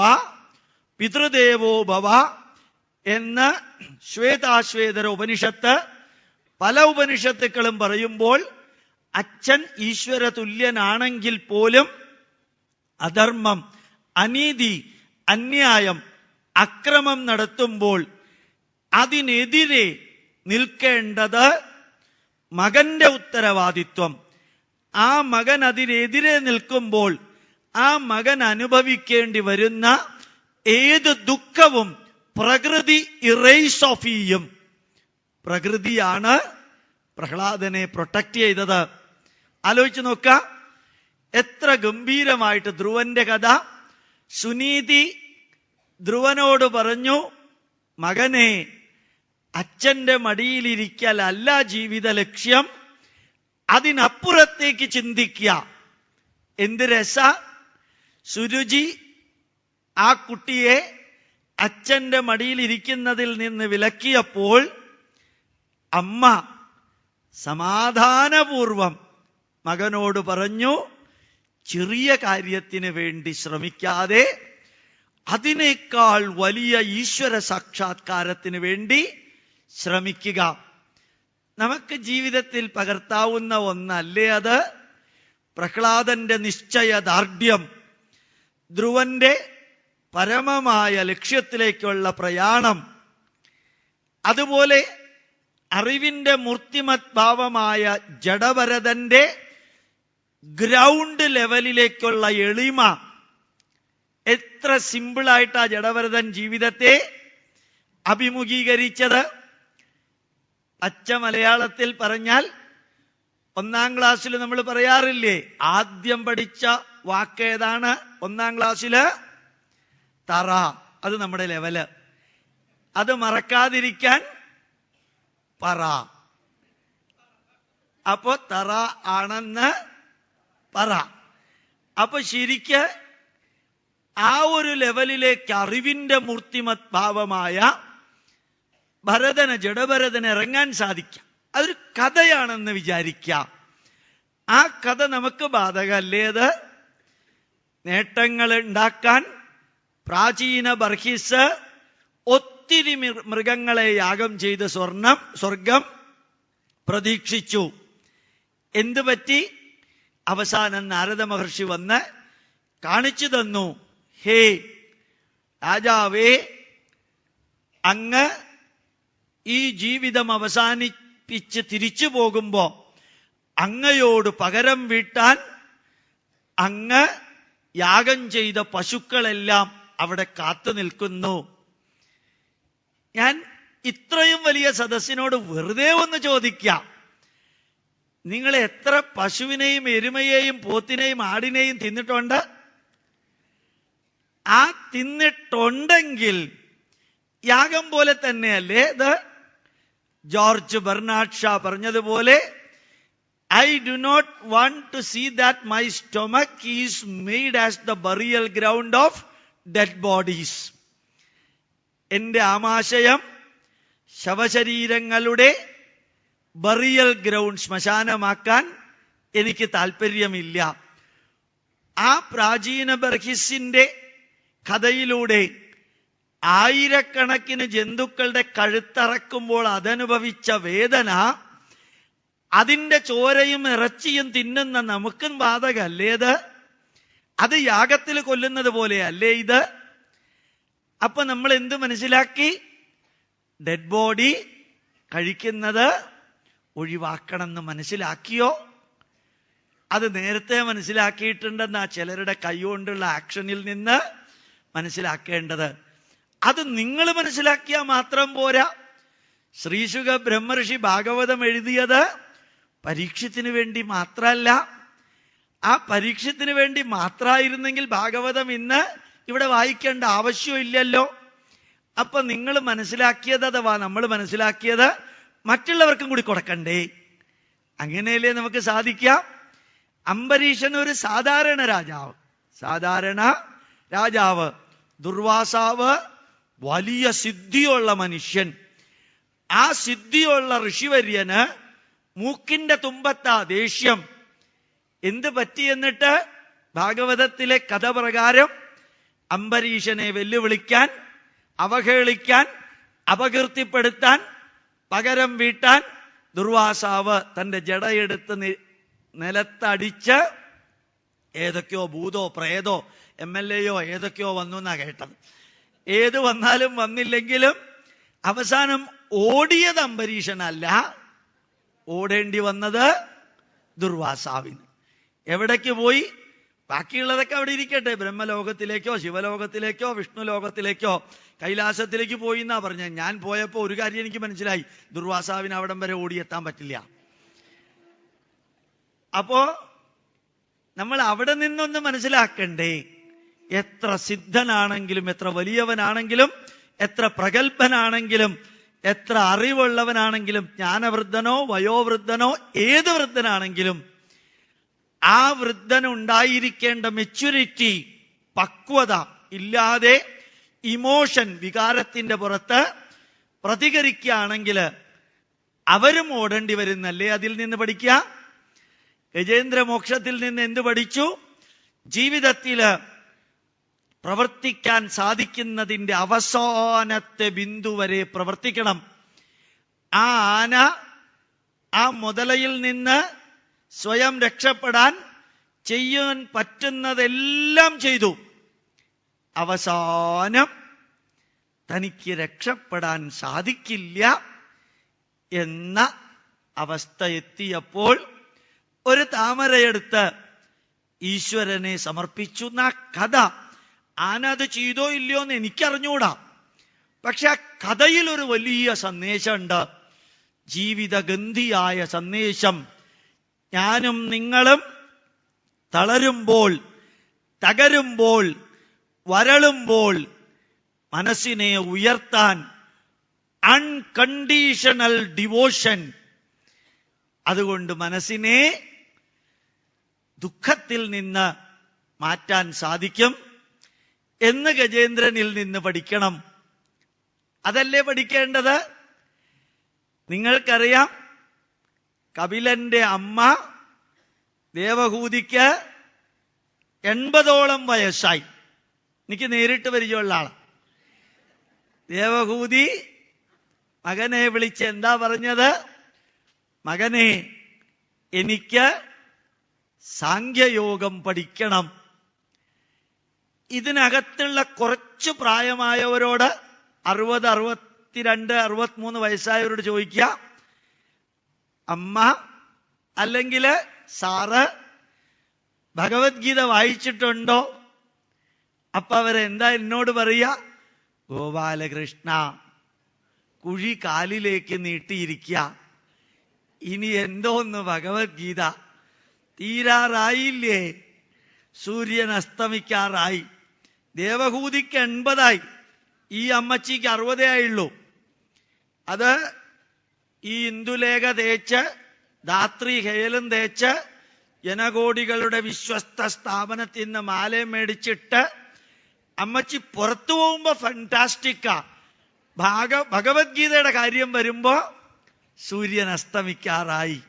പിതൃദേവോ ഭവ എന്ന് ശ്വേതാശ്വേതര ഉപനിഷത്ത് പല ഉപനിഷത്തുക്കളും പറയുമ്പോൾ അച്ഛൻ ഈശ്വര തുല്യനാണെങ്കിൽ പോലും അധർമ്മം, അനീതി, അന്യായം, അക്രമം നടത്തുമ്പോൾ അതിനെതിരെ നിൽക്കേണ്ടത് മകന്റെ ഉത്തരവാദിത്വം. ആ മകൻ അതിനെതിരെ നിൽക്കുമ്പോൾ ആ മകൻ അനുഭവിക്കേണ്ടി വരുന്ന ഏത് ദുഃഖവും പ്രകൃതി ഇറേസ് ഓഫ് ചെയ്യും. പ്രകൃതിയാണ് പ്രഹ്ലാദനെ പ്രൊട്ടക്ട് ചെയ്തത്. ആലോചിച്ച് നോക്ക, എത്ര ഗംഭീരമായിട്ട് ധ്രുവന്റെ കഥ. സുനീതി ധ്രുവനോട് പറഞ്ഞു, മകനെ, അച്ഛന്റെ മടിയിലിരിക്കലല്ല ജീവിത ലക്ഷ്യം, അതിനപ്പുറത്തേക്ക് ചിന്തിക്കുക. എന്ത് രസ! സുരുചി ആ കുട്ടിയെ അച്ഛന്റെ മടിയിലിരിക്കുന്നതിൽ നിന്ന് വിലക്കിയപ്പോൾ അമ്മ സമാധാനപൂർവം മകനോട് പറഞ്ഞു, ചെറിയ കാര്യത്തിന് വേണ്ടി ശ്രമിക്കാതെ അതിനേക്കാൾ വലിയ ഈശ്വര സാക്ഷാത്കാരത്തിന് വേണ്ടി ശ്രമിക്കുക. നമുക്ക് ജീവിതത്തിൽ പകർത്താവുന്ന ഒന്നല്ലേ അത്? പ്രഹ്ലാദന്റെ നിശ്ചയദാർഢ്യം, ധ്രുവന്റെ പരമമായ ലക്ഷ്യത്തിലേക്കുള്ള പ്രയാണം, അതുപോലെ അറിവിന്റെ മൂർത്തിമത് ഭാവമായ ജഡഭരതന്റെ ഗ്രൗണ്ട് ലെവലിലേക്കുള്ള എളിമ. എത്ര സിമ്പിളായിട്ടാ ജഡഭരതൻ ജീവിതത്തെ അഭിമുഖീകരിച്ചത്. പച്ച മലയാളത്തിൽ പറഞ്ഞാൽ 1ാം ക്ലാസ്സിൽ നമ്മൾ പറയാറില്ലേ, ആദ്യം പഠിച്ച വാക്ക് ഏതാണ്? 1ാം ക്ലാസ്സില് തറ. അത് നമ്മുടെ ലെവല്. അത് മറക്കാതിരിക്കാൻ പറ. അപ്പോ തറ ആണെന്ന് പറ. അപ്പൊ ശരിക്ക് ആ ഒരു ലെവലിലേക്ക് അറിവിന്റെ മൂർത്തിമത് ഭാവമായ ജഡഭരതന് ഇറങ്ങാൻ സാധിക്കാം. അതൊരു കഥയാണെന്ന് വിചാരിക്കാം. ആ കഥ നമുക്ക് ബാധകല്ലേ? അത് നേട്ടങ്ങൾ ഉണ്ടാക്കാൻ പ്രാചീന ബർഹിസ് ഒത്തിരി മൃഗങ്ങളെ യാഗം ചെയ്ത് സ്വർഗം പ്രതീക്ഷിച്ചു. എന്തു പറ്റി? അവസാനം നാരദ മഹർഷി വന്ന് കാണിച്ചു തന്നു, ഹേ രാജാവേ, അങ്ങ് ഈ ജീവിതം അവസാനിപ്പിച്ച് തിരിച്ചു പോകുമ്പോ അങ്ങയോട് പകരം വീട്ടാൻ അങ്ങ് യാഗം ചെയ്ത പശുക്കളെല്ലാം അവിടെ കാത്തു നിൽക്കുന്നു. ഞാൻ ഇത്രയും വലിയ സദസ്സിനോട് വെറുതെ ഒന്ന് ചോദിക്കാം, നിങ്ങൾ എത്ര പശുവിനെയും എരുമയെയും പോത്തിനെയും ആടിനെയും തിന്നിട്ടുണ്ട്? ആ തിന്നിട്ടുണ്ടെങ്കിൽ യാഗം പോലെ തന്നെയല്ലേ ഇത്? ജോർജ് ബെർണാഡ് ഷാ പറഞ്ഞതുപോലെ, I do not want to see that my stomach is made as the burial ground of dead bodies. എന്റെ ആമാശയം ശവശരീരങ്ങളുടെ ബറിയൽ ഗ്രൗണ്ട്, ശ്മശാനമാക്കാൻ എനിക്ക് താല്പര്യമില്ല. ആ പ്രാചീന ബർഹിസിന്റെ കഥയിലൂടെ ആയിരക്കണക്കിന് ജന്തുക്കളുടെ കഴുത്തറക്കുമ്പോൾ അതനുഭവിച്ച വേദന, അതിന്റെ ചോരയും ഇറച്ചിയും തിന്നുന്ന നമുക്കും ബാധകല്ലേ ഇത്? അത് യാഗത്തിൽ കൊല്ലുന്നത് പോലെ അല്ലേ ഇത്? അപ്പൊ നമ്മൾ എന്ത് മനസ്സിലാക്കി? ഡെഡ് ബോഡി കഴിക്കുന്നത് ഒഴിവാക്കണം എന്ന് മനസ്സിലാക്കിയോ? അത് നേരത്തെ മനസ്സിലാക്കിയിട്ടുണ്ടെന്നാ ചിലരുടെ കൈകൊണ്ടുള്ള ആക്ഷനിൽ നിന്ന് മനസ്സിലാക്കേണ്ടത്. അത് നിങ്ങൾ മനസ്സിലാക്കിയാൽ മാത്രം പോരാ. ശ്രീശുക ബ്രഹ്മർഷി ഭാഗവതം എഴുതിയത് പരീക്ഷത്തിന് വേണ്ടി മാത്രമല്ല. ആ പരീക്ഷത്തിന് വേണ്ടി മാത്രമായിരുന്നെങ്കിൽ ഭാഗവതം ഇന്ന് ഇവിടെ വായിക്കേണ്ട ആവശ്യമില്ലല്ലോ. അപ്പൊ നിങ്ങൾ മനസ്സിലാക്കിയത്, അഥവാ നമ്മൾ മനസ്സിലാക്കിയത് മറ്റുള്ളവർക്കും കൂടി കൊടുക്കണ്ടേ? അങ്ങനെയല്ലേ നമുക്ക് സാധിക്കാം. അംബരീഷൻ ഒരു സാധാരണ രാജാവ്, സാധാരണ രാജാവ്. ദുർവാസാവ് വലിയ സിദ്ധിയുള്ള മനുഷ്യൻ. ആ സിദ്ധിയുള്ള ഋഷിവര്യന് മൂക്കിന്റെ തുമ്പത്താ ദേഷ്യം. എന്ത് പറ്റിയെന്നിട്ട് ഭാഗവതത്തിലെ കഥ പ്രകാരം അംബരീഷനെ വെല്ലുവിളിക്കാൻ, അവഹേളിക്കാൻ, അപകീർത്തിപ്പെടുത്താൻ, പകരം വീട്ടാൻ ദുർവാസാവ് തന്റെ ജടയെടുത്ത് നിലത്തടിച്ച് ഏതൊക്കെയോ ഭൂതോ പ്രേതോ MLA ഏതൊക്കെയോ വന്നു എന്നാ കേട്ടത്. ഏത് വന്നാലും വന്നില്ലെങ്കിലും അവസാനം ഓടിയത് അംബരീഷനല്ല, ഓടേണ്ടി വന്നത് ദുർവാസാവിന്. എവിടേക്ക് പോയി? ബാക്കിയുള്ളതൊക്കെ അവിടെ ഇരിക്കട്ടെ. ബ്രഹ്മലോകത്തിലേക്കോ ശിവലോകത്തിലേക്കോ വിഷ്ണു ലോകത്തിലേക്കോ കൈലാസത്തിലേക്ക് പോയി എന്നാ പറഞ്ഞത്. ഞാൻ പോയപ്പോ ഒരു കാര്യം എനിക്ക് മനസ്സിലായി, ദുർവാസാവിന് അവിടം വരെ ഓടിയെത്താൻ പറ്റില്ല. അപ്പോ നമ്മൾ അവിടെ നിന്നൊന്ന് മനസ്സിലാക്കണ്ടേ, എത്ര സിദ്ധനാണെങ്കിലും, എത്ര വലിയവനാണെങ്കിലും, എത്ര പ്രഗത്ഭനാണെങ്കിലും, എത്ര അറിവുള്ളവനാണെങ്കിലും, ജ്ഞാനവൃദ്ധനോ വയോവൃദ്ധനോ ഏത് വൃദ്ധനാണെങ്കിലും ആ വൃദ്ധനുണ്ടായിരിക്കേണ്ട മെച്യൂരിറ്റി, പക്വത ഇല്ലാതെ ഇമോഷൻ, വികാരത്തിന്റെ പുറത്ത് പ്രതികരിക്കുകയാണെങ്കിൽ അവരും ഓടേണ്ടി വരുന്നല്ലേ. അതിൽ നിന്ന് പഠിക്കുക. ഗജേന്ദ്രമോക്ഷത്തിൽ നിന്ന് എന്ത് പഠിച്ചു? ജീവിതത്തില് പ്രവർത്തിക്കാൻ സാധിക്കുന്നതിന്റെ അവസാനത്തെ ബിന്ദു വരെ പ്രവർത്തിക്കണം. ആ ആന ആ മുതലയിൽ നിന്ന് സ്വയം രക്ഷപ്പെടാൻ ചെയ്യാൻ പറ്റുന്നതെല്ലാം ചെയ്തു. അവസാനം തനിക്ക് രക്ഷപ്പെടാൻ സാധിക്കില്ല എന്ന അവസ്ഥ എത്തിയപ്പോൾ ഒരു താമരയെടുത്ത് ഈശ്വരനെ സമർപ്പിച്ചു എന്ന കഥ. ആന അത് ചെയ്തോ ഇല്ലയോ എന്ന് എനിക്കറിഞ്ഞൂടാ. പക്ഷെ ആ കഥയിൽ ഒരു വലിയ സന്ദേശമുണ്ട്, ജീവിതഗന്ധിയായ സന്ദേശം. ഞാനും നിങ്ങളും തളരുമ്പോൾ, തകരുമ്പോൾ, വരളുമ്പോൾ മനസ്സിനെ ഉയർത്താൻ അൺകണ്ടീഷണൽ ഡിവോഷൻ. അതുകൊണ്ട് മനസ്സിനെ ദുഃഖത്തിൽ നിന്ന് മാറ്റാൻ സാധിക്കും എന്ന് ഗജേന്ദ്രനിൽ നിന്ന് പഠിക്കണം. അതല്ലേ പഠിക്കേണ്ടത്? നിങ്ങൾക്കറിയാം, കപിലന്റെ അമ്മ ദേവഹൂതിക്ക് 80ഓളം വയസ്സായി. എനിക്ക് നേരിട്ട് പരിചയമുള്ള ആളാണ്. ദേവഹൂതി മകനെ വിളിച്ച് എന്താ പറഞ്ഞത്? മകനെ, എനിക്ക് സാംഖ്യയോഗം പഠിക്കണം. ഇതിനകത്തുള്ള കുറച്ച് പ്രായമായവരോട്, 60, 62, 63 വയസ്സായവരോട് ചോദിക്കുക, അമ്മ അല്ലെങ്കിൽ സാറ് ഭഗവത്ഗീത വായിച്ചിട്ടുണ്ടോ? അപ്പൊ അവരെന്താ എന്നോട് പറയാ? ഗോപാലകൃഷ്ണ, കുഴി കാലിലേക്ക് നീട്ടിയിരിക്കുക, ഇനി എന്തോന്ന് ഭഗവത്ഗീത, തീരാറായില്ലേ, സൂര്യൻ അസ്തമിക്കാറായി. ദേവഹൂതിക്ക് 80ആയി, ഈ അമ്മച്ചിക്ക് 60 ആയുള്ളൂ. അത് ഈ ഇന്ദുലേഖ തേച്ച്, ധാത്രി ഹേലും തേച്ച്, ജനകോടികളുടെ വിശ്വസ്ത സ്ഥാപനത്തിൽ നിന്ന് മാലയും മേടിച്ചിട്ട് അമ്മച്ചി പുറത്തു പോകുമ്പോ ഫാന്റാസ്റ്റിക്കാ. ഭഗവത്ഗീതയുടെ കാര്യം വരുമ്പോ സൂര്യൻ അസ്തമിക്കാറായി.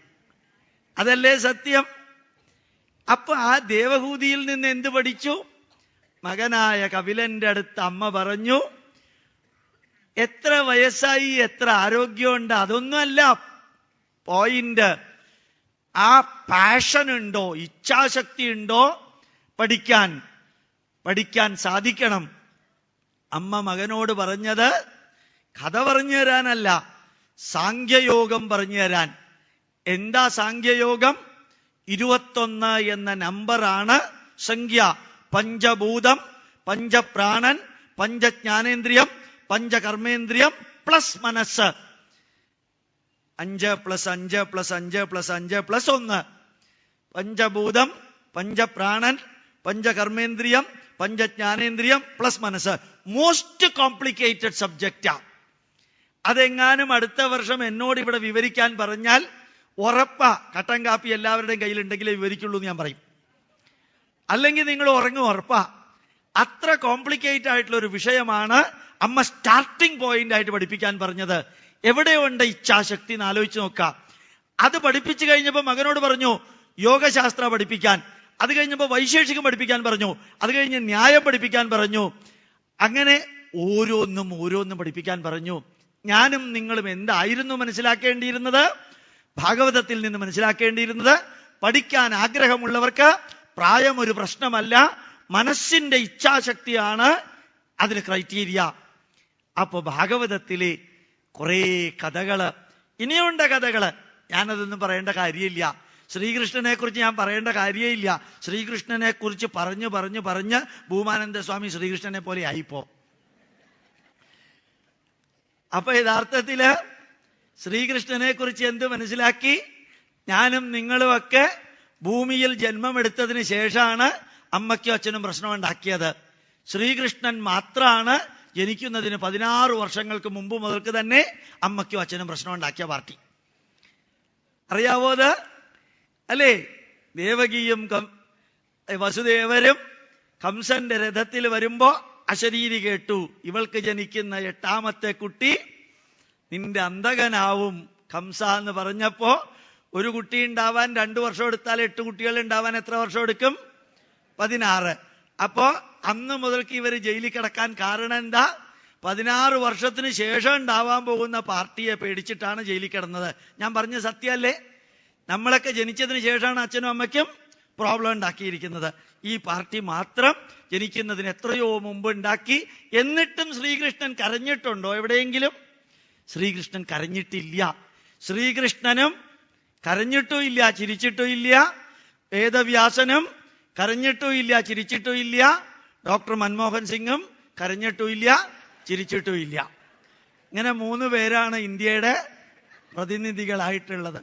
അതല്ലേ സത്യം? അപ്പൊ ആ ദേവഹൂതിയിൽ നിന്ന് എന്ത് പഠിച്ചു? മകനായ കപിലന്റെ അടുത്ത് അമ്മ പറഞ്ഞു, എത്ര വയസ്സായി, എത്ര ആരോഗ്യമുണ്ട്, അതൊന്നുമല്ല പോയിന്റ്. ആ പാഷൻ ഉണ്ടോ, ഇച്ഛാശക്തി ഉണ്ടോ പഠിക്കാൻ സാധിക്കണം. അമ്മ മകനോട് പറഞ്ഞത് കഥ പറഞ്ഞു തരാനല്ല, സാംഖ്യയോഗം പറഞ്ഞു തരാൻ. എന്താ സാംഖ്യയോഗം? 21 എന്ന നമ്പറാണ് സംഖ്യ. പഞ്ചഭൂതം, പഞ്ചപ്രാണൻ, പഞ്ചജ്ഞാനേന്ദ്രിയം, പഞ്ചകർമ്മേന്ദ്രിയം പ്ലസ് മനസ്സ്. 5 + 5 + 5 + 5 + 1. പഞ്ചഭൂതം, പഞ്ചപ്രാണൻ, പഞ്ചകർമ്മേന്ദ്രിയം, പഞ്ചജ്ഞാനേന്ദ്രിയം പ്ലസ് മനസ്സ്. മോസ്റ്റ് കോംപ്ലിക്കേറ്റഡ് സബ്ജക്റ്റാ. അതെങ്ങാനും അടുത്ത വർഷം എന്നോട് ഇവിടെ വിവരിക്കാൻ പറഞ്ഞാൽ ഉറപ്പാ കട്ടൻ കാപ്പി എല്ലാവരുടെയും കയ്യിലുണ്ടെങ്കിലേ വിവരിക്കുള്ളൂ എന്ന് ഞാൻ പറയും. അല്ലെങ്കിൽ നിങ്ങൾ ഉറങ്ങും, ഉറപ്പാ. അത്ര കോംപ്ലിക്കേറ്റഡ് ആയിട്ടുള്ള ഒരു വിഷയമാണ് അമ്മ സ്റ്റാർട്ടിംഗ് പോയിന്റ് ആയിട്ട് പഠിപ്പിക്കാൻ പറഞ്ഞത്. എവിടെയുണ്ട് ഇച്ഛാശക്തി എന്ന് ആലോചിച്ച് നോക്കാം. അത് പഠിപ്പിച്ചു കഴിഞ്ഞപ്പോൾ മകനോട് പറഞ്ഞു യോഗശാസ്ത്ര പഠിപ്പിക്കാൻ, അത് കഴിഞ്ഞപ്പോൾ വൈശേഷികം പഠിപ്പിക്കാൻ പറഞ്ഞു, അത് കഴിഞ്ഞ് ന്യായം പഠിപ്പിക്കാൻ പറഞ്ഞു. അങ്ങനെ ഓരോന്നും പഠിപ്പിക്കാൻ പറഞ്ഞു. ഞാനും നിങ്ങളും എന്തായിരുന്നു മനസ്സിലാക്കേണ്ടിയിരുന്നത്? ഭാഗവതത്തിൽ നിന്ന് മനസ്സിലാക്കേണ്ടിയിരുന്നത്, പഠിക്കാൻ ആഗ്രഹമുള്ളവർക്ക് പ്രായം ഒരു പ്രശ്നമല്ല, മനസ്സിന്റെ ഇച്ഛാശക്തിയാണ് അതിന് ക്രൈറ്റീരിയ. അപ്പൊ ഭാഗവതത്തിലെ കുറെ കഥകള്, ഇനിയുണ്ട് കഥകള്, ഞാനതൊന്നും പറയേണ്ട കാര്യമില്ല. ശ്രീകൃഷ്ണനെ കുറിച്ച് ഞാൻ പറയേണ്ട കാര്യമില്ല. ശ്രീകൃഷ്ണനെ കുറിച്ച് പറഞ്ഞ് ഭൂമാനന്ദ സ്വാമി ശ്രീകൃഷ്ണനെ പോലെ ആയിപ്പോ. അപ്പൊ യഥാർത്ഥത്തില് ശ്രീകൃഷ്ണനെ കുറിച്ച് എന്ത് മനസ്സിലാക്കി? ഞാനും നിങ്ങളുമൊക്കെ ഭൂമിയിൽ ജന്മമെടുത്തതിന് ശേഷമാണ് അമ്മയ്ക്കും അച്ഛനും പ്രശ്നം ഉണ്ടാക്കിയത്. ശ്രീകൃഷ്ണൻ മാത്രമാണ് ജനിക്കുന്നതിന് 16 വർഷങ്ങൾക്ക് മുമ്പ് മുതൽക്ക് തന്നെ അമ്മയ്ക്കും അച്ഛനും പ്രശ്നം ഉണ്ടാക്കിയ പാർട്ടി. അറിയാവോ അത്? അല്ലേ? ദേവകിയും വസുദേവരും കംസന്റെ രഥത്തിൽ വരുമ്പോ അശരീരി കേട്ടു, ഇവൾക്ക് ജനിക്കുന്ന 8ാമത്തെ കുട്ടി നിന്റെ അന്തകനാവും കംസ എന്ന് പറഞ്ഞപ്പോ, ഒരു കുട്ടി ഉണ്ടാവാൻ 2 വർഷം എടുത്താൽ 8 കുട്ടികൾ ഉണ്ടാവാൻ എത്ര വർഷം എടുക്കും? 16. അപ്പോ അന്ന് മുതൽക്ക് ഇവര് ജയിലിൽ കിടക്കാൻ കാരണം എന്താ? 16 വർഷത്തിന് ശേഷം ഉണ്ടാവാൻ പോകുന്ന പാർട്ടിയെ പേടിച്ചിട്ടാണ് ജയിലിൽ കിടന്നത്. ഞാൻ പറഞ്ഞ സത്യമല്ലേ? നമ്മളൊക്കെ ജനിച്ചതിന് ശേഷമാണ് അച്ഛനും അമ്മയ്ക്കും പ്രോബ്ലം ഉണ്ടാക്കിയിരിക്കുന്നത്. ഈ പാർട്ടി മാത്രം ജനിക്കുന്നതിന് എത്രയോ മുമ്പ് ഉണ്ടാക്കി. എന്നിട്ടും ശ്രീകൃഷ്ണൻ കരഞ്ഞിട്ടുണ്ടോ എവിടെയെങ്കിലും? ശ്രീകൃഷ്ണൻ കരഞ്ഞിട്ടില്ല. ശ്രീകൃഷ്ണനും കരഞ്ഞിട്ടും ഇല്ല, ചിരിച്ചിട്ടും ഇല്ല. വേദവ്യാസനും കരഞ്ഞിട്ടും ഇല്ല, ചിരിച്ചിട്ടും ഇല്ല. ഡോക്ടർ മൻമോഹൻ സിംഗും കരഞ്ഞിട്ടും ഇല്ല, ചിരിച്ചിട്ടും ഇല്ല. ഇങ്ങനെ 3 പേരാണ് ഇന്ത്യയുടെ പ്രതിനിധികളായിട്ടുള്ളത്.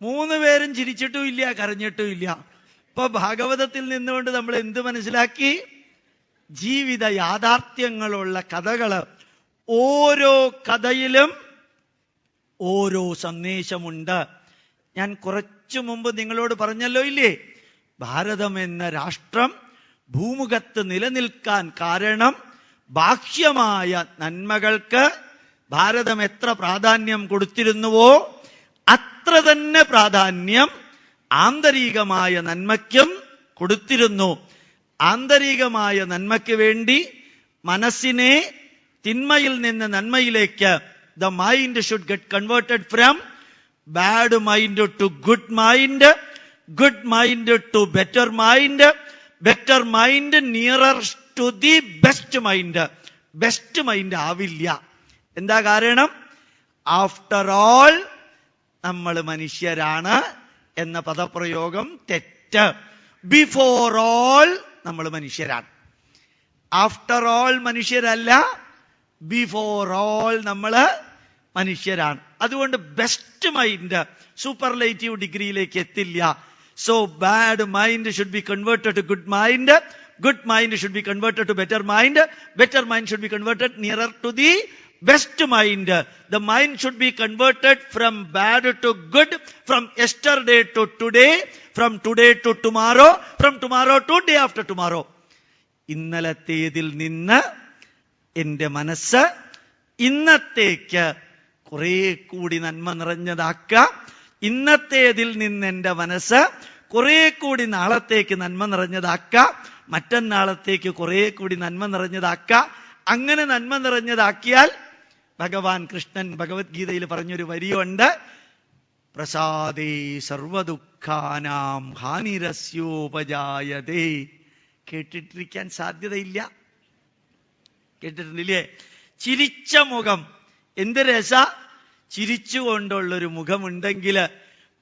3 പേരും ചിരിച്ചിട്ടും ഇല്ല, കരഞ്ഞിട്ടും ഇല്ല. ഇപ്പൊ ഭാഗവതത്തിൽ നിന്നുകൊണ്ട് നമ്മൾ എന്ത് മനസ്സിലാക്കി? ജീവിത യാഥാർത്ഥ്യങ്ങളുള്ള കഥകള്. ഓരോ കഥയിലും ഓരോ സന്ദേശമുണ്ട്. ഞാൻ കുറച്ചു മുമ്പ് നിങ്ങളോട് പറഞ്ഞല്ലോ ഇല്ലേ, ഭാരതം എന്ന രാഷ്ട്രം ഭൂമുഖത്ത് നിലനിൽക്കാൻ കാരണം ബാഹ്യമായ നന്മകൾക്ക് ഭാരതം എത്ര പ്രാധാന്യം കൊടുത്തിരുന്നുവോ അത്ര തന്നെ പ്രാധാന്യം ആന്തരികമായ നന്മയ്ക്കും കൊടുത്തിരുന്നു. ആന്തരികമായ നന്മയ്ക്ക് വേണ്ടി മനസ്സിനെ തിന്മയിൽ നിന്ന് നന്മയിലേക്ക്, the mind should get converted from bad mind to good mind to better mind nearer to the best mind ആവില്ല. എന്താ കാരണം? ആഫ്റ്റർ ഓൾ നമ്മൾ മനുഷ്യരാണ് എന്ന പദപ്രയോഗം തെറ്റ്. ബിഫോർ ഓൾ നമ്മൾ മനുഷ്യരാണ്. ആഫ്റ്റർ ഓൾ മനുഷ്യരല്ല, ബിഫോർ ഓൾ നമ്മള് മനുഷ്യരാണ്. അതുകൊണ്ട് ബെസ്റ്റ് മൈൻഡ് സൂപ്പർലേറ്റീവ് ഡിഗ്രിയിലേക്ക് എത്തില്ല. So bad mind should be converted to good mind should be converted to better mind should be converted nearer to the best mind. The mind should be converted from bad to good, from yesterday to today, from today to tomorrow, from tomorrow to day after tomorrow. ഇന്നലത്തേതിൽ നിന്ന് എന്റെ മനസ്സ് ഇന്നത്തേക്ക് കുറെ കൂടി നന്മ നിറഞ്ഞതാക്കുക. ഇന്നത്തേതിൽ നിന്ന് എന്റെ മനസ്സ് കുറെ കൂടി നാളത്തേക്ക് നന്മ നിറഞ്ഞതാക്കുക. മറ്റന്നാളത്തേക്ക് കുറെ കൂടി നന്മ നിറഞ്ഞതാക്കുക. അങ്ങനെ നന്മ നിറഞ്ഞതാക്കിയാൽ ഭഗവാൻ കൃഷ്ണൻ ഭഗവത്ഗീതയിൽ പറഞ്ഞൊരു വരിയുണ്ട്, പ്രസാദേ സർവദുഃഖാനാം ഹാനിരസ്യോപജായതേ. കേട്ടിട്ടിരിക്കാൻ സാധ്യതയില്ല. കേട്ടിട്ടില്ലേ? ചിരിച്ച മുഖം. എന്ത് രസ! ചിരിച്ചുകൊണ്ടുള്ളൊരു മുഖമുണ്ടെങ്കിൽ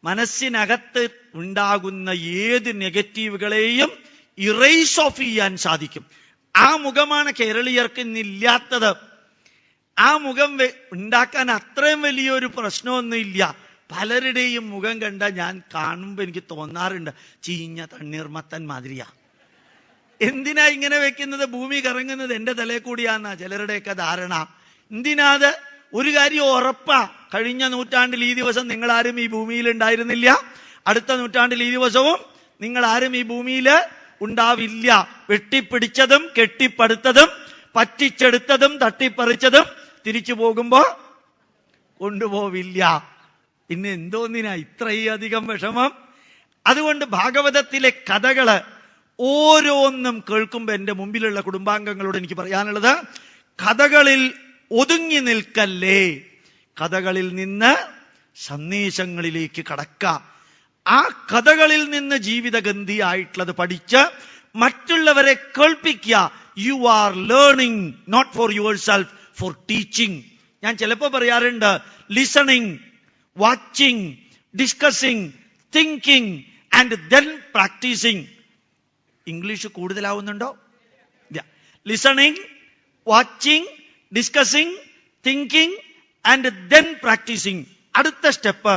മനസ്സിനകത്ത് ഉണ്ടാകുന്ന ഏത് നെഗറ്റീവുകളെയും ഇറേസ് ഓഫ് ചെയ്യാൻ സാധിക്കും. ആ മുഖമാണ് കേരളീയർക്ക് ഇന്നില്ലാത്തത്. ആ മുഖം ഉണ്ടാക്കാൻ അത്രയും വലിയൊരു പ്രശ്നമൊന്നുമില്ല. പലരുടെയും മുഖം കണ്ട ഞാൻ കാണുമ്പോ എനിക്ക് തോന്നാറുണ്ട്, ചീഞ്ഞ തണ്ണീർമത്തൻ മാതിരിയാ. എന്തിനാ ഇങ്ങനെ വെക്കുന്നത്? ഭൂമി കറങ്ങുന്നത് എന്റെ തലേ കൂടിയാന്നാ ചിലരുടെയൊക്കെ ധാരണ. എന്തിനാത്? ഒരു കാര്യം ഉറപ്പാ, കഴിഞ്ഞ നൂറ്റാണ്ടിൽ ഈ ദിവസം നിങ്ങൾ ആരും ഈ ഭൂമിയിൽ ഉണ്ടായിരുന്നില്ല. അടുത്ത നൂറ്റാണ്ടിൽ ഈ ദിവസവും നിങ്ങൾ ആരും ഈ ഭൂമിയിൽ ഉണ്ടാവില്ല. വെട്ടിപ്പിടിച്ചതും കെട്ടിപ്പടുത്തതും പറ്റിച്ചെടുത്തതും തട്ടിപ്പറിച്ചതും തിരിച്ചു പോകുമ്പോ കൊണ്ടുപോവില്ല. പിന്നെ എന്തോന്നിനാ ഇത്രയധികം വിഷമം? അതുകൊണ്ട് ഭാഗവതത്തിലെ കഥകള് ഓരോന്നും കേൾക്കുമ്പോ എന്റെ മുമ്പിലുള്ള കുടുംബാംഗങ്ങളോട് എനിക്ക് പറയാനുള്ളത്, കഥകളിൽ ഒതുങ്ങി നിൽക്കല്ലേ, കഥകളിൽ നിന്ന് സന്ദേശങ്ങളിലേക്ക് കടക്കുക. ആ കഥകളിൽ നിന്ന് ജീവിതഗന്ധിയായിട്ടുള്ളത് പഠിച്ച് മറ്റുള്ളവരെ കേൾപ്പിക്കുക. You are learning not for yourself, for teaching. ഞാൻ ചിലപ്പോ പറയാറുണ്ട്, listening, watching, discussing, thinking and then practising. English കൂടുതലാവുന്നുണ്ടോ? Listening, watching, discussing, thinking and then practising. അടുത്ത step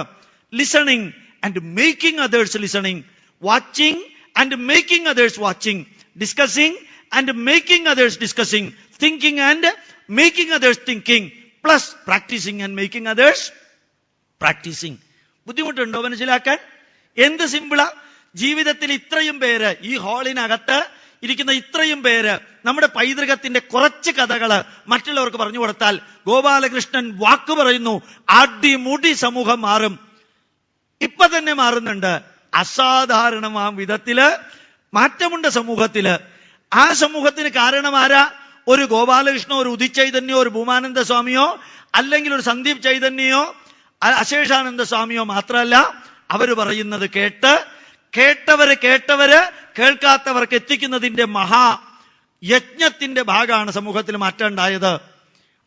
listening and making others listening, watching and making others watching, discussing and making others discussing, thinking and making others thinking, plus practising and making others practising. ബുദ്ധിമുട്ടുണ്ടോ മനസ്സിലാക്കാൻ? എന്ത് സിമ്പിളാ. ജീവിതത്തിൽ ഇത്രയും പേര്, ഈ ഹാളിനകത്ത് ഇരിക്കുന്ന ഇത്രയും പേര് നമ്മുടെ പൈതൃകത്തിന്റെ കുറച്ച് കഥകള് മറ്റുള്ളവർക്ക് പറഞ്ഞു കൊടുത്താൽ, ഗോപാലകൃഷ്ണൻ വാക്ക് പറയുന്നു, അടിമുടി സമൂഹം മാറും. ഇപ്പൊ തന്നെ മാറുന്നുണ്ട്. അസാധാരണമാം വിധത്തില് മാറ്റമുണ്ട് സമൂഹത്തില്. ആ സമൂഹത്തിന് കാരണം ആരാ? ഒരു ഗോപാലകൃഷ്ണോ, ഒരു ഉദിത് ചൈതന്യോ, ഒരു ഭൂമാനന്ദ സ്വാമിയോ, അല്ലെങ്കിൽ ഒരു സന്ദീപ് ചൈതന്യോ, അശേഷാനന്ദ സ്വാമിയോ മാത്രമല്ല. അവര് പറയുന്നത് കേട്ടവര് കേൾക്കാത്തവർക്ക് എത്തിക്കുന്നതിന്റെ യജ്ഞത്തിന്റെ ഭാഗമാണ് സമൂഹത്തിൽ മാറ്റം ഉണ്ടായത്.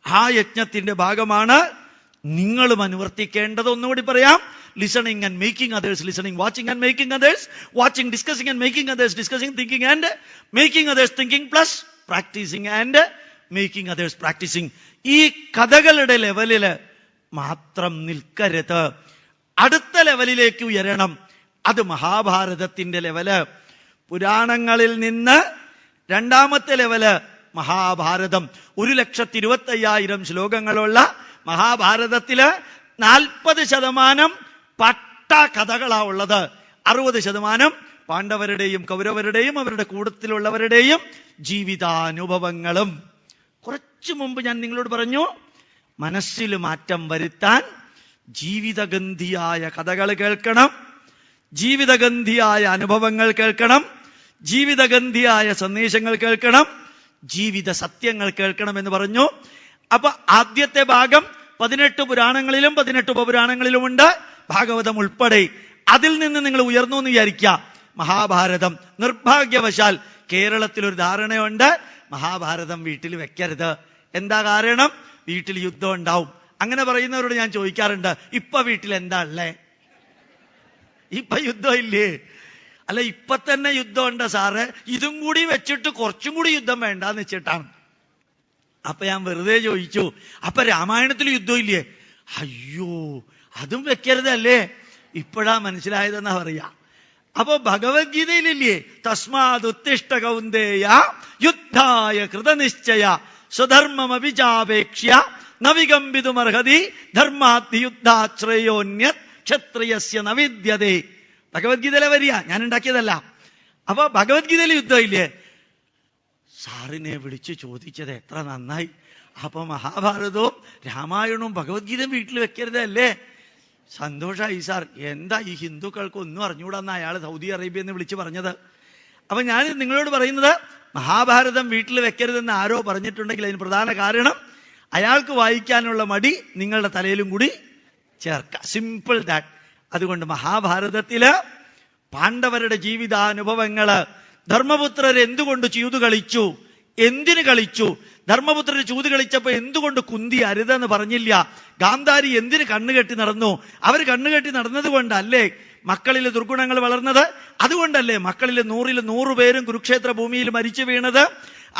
ആ യജ്ഞത്തിന്റെ ഭാഗമാണ് നിങ്ങളും അനുവർത്തിക്കേണ്ടത്. ഒന്നുകൂടി പറയാം, listening and making others listening, watching and making others watching, discussing and making others discussing, thinking and making others thinking, plus practising and making others practising. ഈ കഥകളുടെ ലെവലില് മാത്രം നിൽക്കരുത്, അടുത്ത ലെവലിലേക്ക് ഉയരണം. അത് മഹാഭാരതത്തിന്റെ ലെവല്. പുരാണങ്ങളിൽ നിന്ന് രണ്ടാമത്തെ ലെവല് മഹാഭാരതം. 1,25,000 ശ്ലോകങ്ങളുള്ള മഹാഭാരതത്തില് 40% പട്ട കഥകളാ ഉള്ളത്. 60% പാണ്ഡവരുടെയും കൗരവരുടെയും അവരുടെ കൂട്ടത്തിലുള്ളവരുടെയും ജീവിതാനുഭവങ്ങളും. കുറച്ചു മുമ്പ് ഞാൻ നിങ്ങളോട് പറഞ്ഞു, മനസ്സിൽ മാറ്റം വരുത്താൻ ജീവിതഗന്ധിയായ കഥകൾ കേൾക്കണം, ജീവിതഗന്ധിയായ അനുഭവങ്ങൾ കേൾക്കണം, ജീവിതഗന്ധിയായ സന്ദേശങ്ങൾ കേൾക്കണം, ജീവിത സത്യങ്ങൾ കേൾക്കണം എന്ന് പറഞ്ഞു. അപ്പൊ ആദ്യത്തെ ഭാഗം 18 പുരാണങ്ങളിലും 18 ഉപപുരാണങ്ങളിലുമുണ്ട്, ഭാഗവതം ഉൾപ്പെടെ. അതിൽ നിന്ന് നിങ്ങൾ ഉയർന്നു എന്ന് വിചാരിക്കുക. മഹാഭാരതം, നിർഭാഗ്യവശാൽ കേരളത്തിൽ ഒരു ധാരണയുണ്ട്, മഹാഭാരതം വീട്ടിൽ വെക്കരുത്. എന്താ കാരണം? വീട്ടിൽ യുദ്ധം ഉണ്ടാവും. അങ്ങനെ പറയുന്നവരോട് ഞാൻ ചോദിക്കാറുണ്ട്, ഇപ്പൊ വീട്ടിൽ എന്താ ഉള്ളേ? ഇപ്പൊ യുദ്ധം ഇല്ലേ? അല്ല, ഇപ്പൊ തന്നെ യുദ്ധം ഉണ്ട് സാറ്, ഇതും കൂടി വെച്ചിട്ട് കുറച്ചും കൂടി യുദ്ധം വേണ്ടാന്ന് വെച്ചിട്ടാണ്. അപ്പൊ ഞാൻ വെറുതെ ചോദിച്ചു, അപ്പൊ രാമായണത്തിൽ യുദ്ധം ഇല്ലേ? അയ്യോ, അതും വെക്കരുതല്ലേ? ഇപ്പോഴാ മനസ്സിലായതെന്നാ പറയാ. അപ്പൊ ഭഗവത്ഗീതയിലില്ലേ, തസ്മാത് ഉത്തിഷ്ഠ കൗന്ദേയ യുദ്ധായ കൃതനിശ്ചയ സ്വധർമ്മമഭിചാപേക്ഷ്യ നവികമ്പിതുമർഹതി ധർമാധി യുദ്ധാശ്രയോന്യത് ക്ഷത്രിയസ്യ നവിദ്യതേ. ഭഗവത്ഗീതയിലെ വരിക, ഞാൻ ഉണ്ടാക്കിയതല്ല. അപ്പൊ ഭഗവത്ഗീതയിൽ യുദ്ധമില്ലേ? സാറിനെ വിളിച്ച് ചോദിച്ചത് എത്ര നന്നായി. അപ്പൊ മഹാഭാരതവും രാമായണവും ഭഗവത്ഗീതയും വീട്ടിൽ വെക്കരുതല്ലേ? സന്തോഷമായി സാർ. എന്താ ഈ ഹിന്ദുക്കൾക്ക് ഒന്നും അറിഞ്ഞുകൂടാന്ന് അയാൾ സൗദി അറേബ്യ എന്ന് വിളിച്ച് പറഞ്ഞത്. അപ്പൊ ഞാൻ നിങ്ങളോട് പറയുന്നത്, മഹാഭാരതം വീട്ടിൽ വെക്കരുതെന്ന് ആരോ പറഞ്ഞിട്ടുണ്ടെങ്കിൽ അതിന് പ്രധാന കാരണം അയാൾക്ക് വായിക്കാനുള്ള മടി നിങ്ങളുടെ തലയിലും കൂടി ചേർക്കാം. Simple that. അതുകൊണ്ട് മഹാഭാരതത്തില് പാണ്ഡവരുടെ ജീവിതാനുഭവങ്ങള്, ധർമ്മപുത്രർ എന്തുകൊണ്ട് ചൂത് കളിച്ചു, എന്തിന് കളിച്ചു, ധർമ്മപുത്രർ ചൂത് കളിച്ചപ്പോ എന്തുകൊണ്ട് കുന്തി അരുതെന്ന് പറഞ്ഞില്ല, ഗാന്ധാരി എന്തിന് കണ്ണുകെട്ടി നടന്നു, അവർ കണ്ണുകെട്ടി നടന്നത് കൊണ്ടല്ലേ മക്കളിലെ ദുർഗുണങ്ങൾ വളർന്നത്, അതുകൊണ്ടല്ലേ മക്കളിലെ 100 പേരും കുരുക്ഷേത്ര ഭൂമിയിൽ മരിച്ചു വീണത്.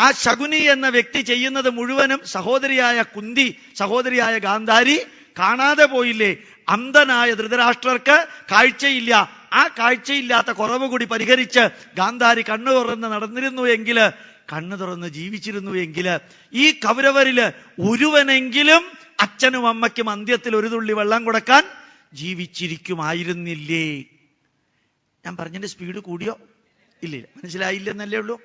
ആ ശകുനി എന്ന വ്യക്തി ചെയ്യുന്നത് മുഴുവനും സഹോദരിയായ കുന്തി, സഹോദരിയായ ഗാന്ധാരി കാണാതെ പോയില്ലേ? അന്ധനായ ധൃതരാഷ്ട്രർക്ക് കാഴ്ചയില്ല. ആ കാഴ്ചയില്ലാത്ത കുറവ് കൂടി പരിഹരിച്ച് ഗാന്ധാരി കണ്ണു തുറന്ന് നടന്നിരുന്നു എങ്കില്, കണ്ണു തുറന്ന് ജീവിച്ചിരുന്നു എങ്കില്, ഈ കൗരവരില് ഒരുവനെങ്കിലും അച്ഛനും അമ്മയ്ക്കും അന്ത്യത്തിൽ ഒരു തുള്ളി വെള്ളം കൊടുക്കാൻ ജീവിച്ചിരിക്കുമായിരുന്നില്ലേ? ഞാൻ പറഞ്ഞതിന്റെ സ്പീഡ് കൂടിയോ? ഇല്ല, മനസ്സിലായില്ലെന്നല്ലേ ഉള്ളൂ.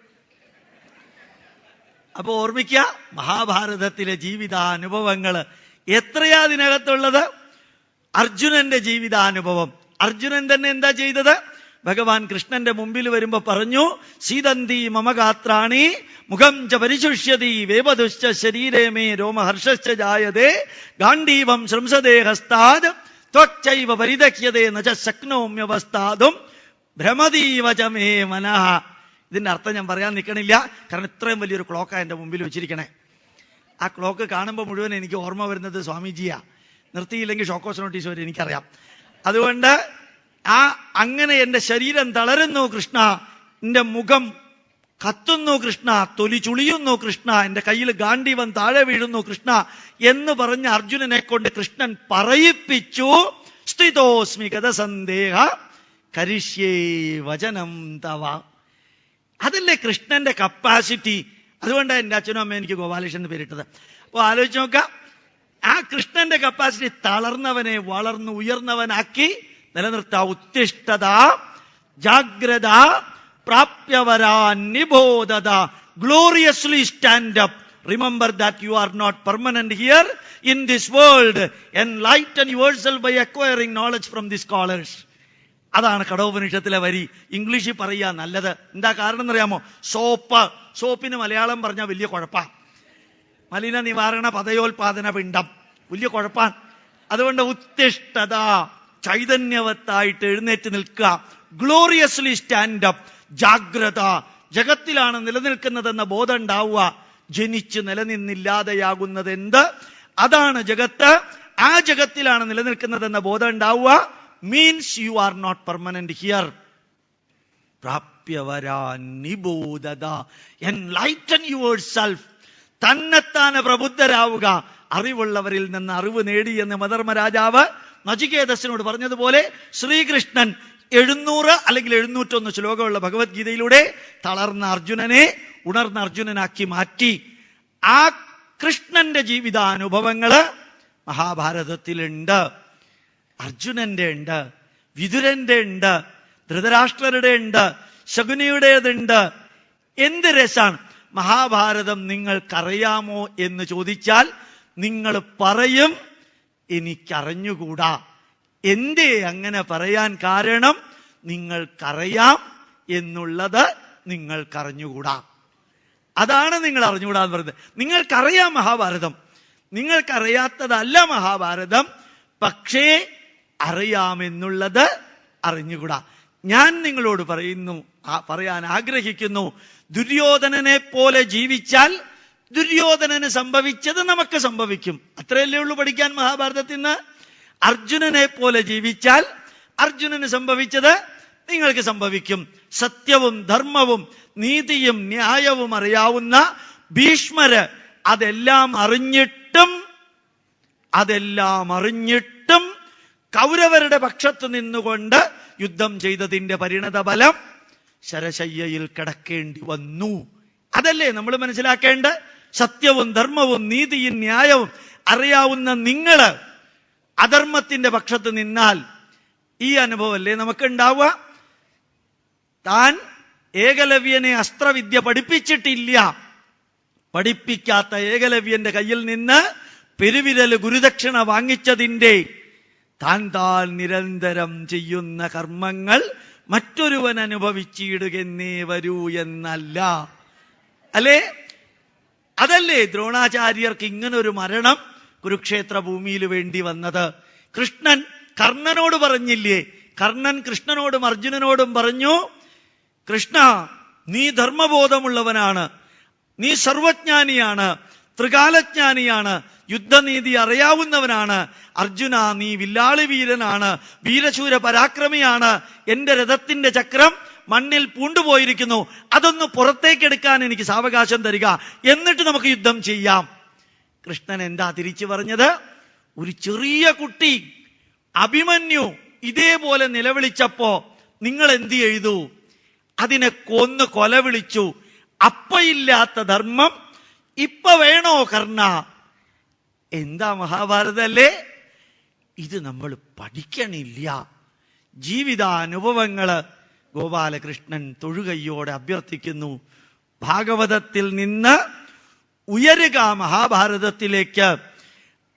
അപ്പൊ ഓർമ്മിക്കുക, മഹാഭാരതത്തിലെ ജീവിതാനുഭവങ്ങൾ എത്രയാ അതിനകത്തുള്ളത്? അർജുനന്റെ ജീവിതാനുഭവം. അർജുനൻ തന്നെ എന്താ ചെയ്തത്? ഭഗവാൻ കൃഷ്ണന്റെ മുമ്പിൽ വരുമ്പോ പറഞ്ഞു, സീതന്തി മമഗാത്രാണി മുഖം ച പരിശുഷ്യതി വേപതുശ്ച ശരീരേ മേ രോമഹർഷശ്ച ജായതേ ഗാണ്ഡീവം ശംസദേ ഹസ്താദ് ത്വച്ചൈവ പരിദക്ഷ്യതേ നച ശക്നോമ്യവസ്ഥാതും ഭ്രമതീവ ച മേ മനഃ. ഇതിന്റെ അർത്ഥം ഞാൻ പറയാൻ നിൽക്കണില്ല, കാരണം ഇത്രയും വലിയൊരു ക്ലോക്കാണ് എന്റെ മുമ്പിൽ വെച്ചിരിക്കണേ. ആ ക്ലോക്ക് കാണുമ്പോൾ മുഴുവൻ എനിക്ക് ഓർമ്മ വരുന്നത് സ്വാമിജിയാ. നിർത്തിയില്ലെങ്കിൽ ഷോക്കോസ് നോട്ടീസ് വരെ എനിക്കറിയാം. അതുകൊണ്ട് അങ്ങനെ എന്റെ ശരീരം തളരുന്നു കൃഷ്ണ, എന്റെ മുഖം കത്തുന്നു കൃഷ്ണ, തൊലി ചുളിയുന്നു കൃഷ്ണ, എന്റെ കയ്യിൽ ഗാണ്ഡീവം താഴെ വീഴുന്നു കൃഷ്ണ എന്ന് പറഞ്ഞ അർജുനനെ കൊണ്ട് കൃഷ്ണൻ പറയിപ്പിച്ചു. സ്ഥിതോസ്മി ഗതസന്ദേഹ കരിഷ്യേ വചനം തവ. അതല്ലേ കൃഷ്ണന്റെ കപ്പാസിറ്റി. അതുകൊണ്ടാണ് എൻ്റെ അച്ഛനും അമ്മയും എനിക്ക് ഗോപാലകൃഷ്ണൻ എന്ന് പേരിട്ടത്. അപ്പൊ ആലോചിച്ച് നോക്കാം, ആ കൃഷ്ണന്റെ കപ്പാസിറ്റി തളർന്നവനെ വളർന്ന് ഉയർന്നവനാക്കി നിലനിർത്താ. ഉത്തിഷ്ഠത ജാഗ്രത പ്രാപ്യവരാ നിബോധത. Gloriously stand up. Remember that you are not permanent here in this world. Enlighten yourself by acquiring knowledge from the scholars. അതാണ് കഠോപനിഷത്തിലെ വരി. ഇംഗ്ലീഷിൽ പറയുക നല്ലത്. എന്താ കാരണം എന്നറിയാമോ? സോപ്പിന് മലയാളം പറഞ്ഞാൽ വലിയ കുഴപ്പാണ്. മലിന നിവാരണ പദയോൽപാദന പിണ്ഡം, വലിയ കുഴപ്പാണ്. അതുകൊണ്ട് ഉത്തിഷ്ഠത, ചൈതന്യവത്തായിട്ട് എഴുന്നേറ്റ് നിൽക്കുക. Gloriously stand up. ജാഗ്രത, ജഗത്തിലാണ് നിലനിൽക്കുന്നതെന്ന ബോധം ഉണ്ടാവുക. ജനിച്ച് നിലനിന്നില്ലാതെയാകുന്നത് എന്ത്? അതാണ് ജഗത്ത്. ആ ജഗത്തിലാണ് നിലനിൽക്കുന്നതെന്ന ബോധം ഉണ്ടാവുക. means you are not permanent here. പ്രാപ്യവരാ നിബോധത. enlighten yourself. തന്നെത്താനെ പ്രബുദ്ധരാവുക. അറിവുള്ളവരിൽ നിന്ന് അറിവ് നേടി എന്ന് മധർമ്മരാജാവ് നചികേതസിനോട് പറഞ്ഞതുപോലെ ശ്രീകൃഷ്ണൻ 700 അല്ലെങ്കിൽ 701 ശ്ലോകമുള്ള ഭഗവത്ഗീതയിലൂടെ തളർന്ന അർജുനനെ ഉണർന്ന അർജുനനാക്കി മാറ്റി. ആ കൃഷ്ണന്റെ ജീവിതാനുഭവങ്ങള് മഹാഭാരതത്തിലുണ്ട്. അർജുനന്റെ ഉണ്ട്, വിതുരന്റെ ഉണ്ട്, ധൃതരാഷ്ട്രരുടെ ഉണ്ട്, ശകുനിയുടേതുണ്ട്. എന്ത് രസാണ്! മഹാഭാരതം നിങ്ങൾക്കറിയാമോ എന്ന് ചോദിച്ചാൽ നിങ്ങൾ പറയും, എനിക്കറിഞ്ഞുകൂടാ. എന്തേ അങ്ങനെ പറയാൻ കാരണം? നിങ്ങൾക്കറിയാം എന്നുള്ളത് നിങ്ങൾക്കറിഞ്ഞുകൂടാ. അതാണ് നിങ്ങൾ അറിഞ്ഞുകൂടാന്ന് പറയുന്നത്. നിങ്ങൾക്കറിയാം മഹാഭാരതം, നിങ്ങൾക്കറിയാത്തതല്ല മഹാഭാരതം. പക്ഷേ അറിയാമെന്നുള്ളത് അറിഞ്ഞുകൂടാ. ഞാൻ നിങ്ങളോട് പറയാൻ ആഗ്രഹിക്കുന്നു, ദുര്യോധനനെ പോലെ ജീവിച്ചാൽ ദുര്യോധനന് സംഭവിച്ചത് നമുക്ക് സംഭവിക്കും. അത്രയല്ലേ ഉള്ളൂ പഠിക്കാൻ മഹാഭാരതത്തിൽ നിന്ന്. അർജുനനെ പോലെ ജീവിച്ചാൽ അർജുനന് സംഭവിച്ചത് നിങ്ങൾക്ക് സംഭവിക്കും. സത്യവും ധർമ്മവും നീതിയും ന്യായവും അറിയാവുന്ന ഭീഷ്മര് അതെല്ലാം അറിഞ്ഞിട്ടും കൗരവരുടെ പക്ഷത്ത് നിന്നുകൊണ്ട് യുദ്ധം ചെയ്തതിന്റെ പരിണത ഫലം ശരശയ്യയിൽ കിടക്കേണ്ടി വന്നു. അതല്ലേ നമ്മൾ മനസ്സിലാക്കേണ്ട. സത്യവും ധർമ്മവും നീതിയും ന്യായവും അറിയാവുന്ന നിങ്ങള് അധർമ്മത്തിന്റെ പക്ഷത്ത് നിന്നാൽ ഈ അനുഭവമല്ലേ നമുക്ക് ഉണ്ടാവുക. താൻ ഏകലവ്യനെ അസ്ത്രവിദ്യ പഠിപ്പിച്ചിട്ടില്ല. പഠിപ്പിക്കാത്ത ഏകലവ്യന്റെ കയ്യിൽ നിന്ന് പെരുവിരൽ ഗുരുദക്ഷിണ വാങ്ങിച്ചതിന്റെ താൻ നിരന്തരം ചെയ്യുന്ന കർമ്മങ്ങൾ മറ്റൊരുവൻ അനുഭവിച്ചിടുകെന്നേ വരൂ എന്നല്ല. അല്ലേ? അതല്ലേ ദ്രോണാചാര്യർക്ക് ഇങ്ങനൊരു മരണം കുരുക്ഷേത്ര ഭൂമിയിൽ വേണ്ടി വന്നത്. കൃഷ്ണൻ കർണനോട് പറഞ്ഞില്ലേ? കർണൻ കൃഷ്ണനോടും അർജുനനോടും പറഞ്ഞു, കൃഷ്ണ, നീ ധർമ്മബോധമുള്ളവനാണ്, നീ സർവജ്ഞാനിയാണ്, ത്രികാലജ്ഞാനിയാണ്, യുദ്ധനീതി അറിയാവുന്നവനാണ്. അർജുന, നീ വില്ലാളി വീരനാണ്, വീരശൂര പരാക്രമിയാണ്. എന്റെ രഥത്തിന്റെ ചക്രം മണ്ണിൽ പൂണ്ടുപോയിരിക്കുന്നു, അതൊന്ന് പുറത്തേക്കെടുക്കാൻ എനിക്ക് സാവകാശം തരിക, എന്നിട്ട് നമുക്ക് യുദ്ധം ചെയ്യാം. കൃഷ്ണൻ എന്താ തിരിച്ചു പറഞ്ഞത്? ഒരു ചെറിയ കുട്ടി അഭിമന്യു ഇതേപോലെ നിലവിളിച്ചപ്പോ നിങ്ങൾ എന്ത് ചെയ്തു? അതിനെ കൊന്ന് കൊല വിളിച്ചു. അപ്പയില്ലാത്ത ധർമ്മം ഇപ്പ വേണോ കർണ? എന്താ മഹാഭാരതല്ലേ? ഇത് നമ്മൾ പഠിക്കണില്ല. ജീവിതാനുഭവങ്ങള് ഗോപാലകൃഷ്ണൻ തൊഴുകയ്യോടെ അഭ്യർത്ഥിക്കുന്നു, ഭാഗവതത്തിൽ നിന്ന് ഉയരുക മഹാഭാരതത്തിലേക്ക്,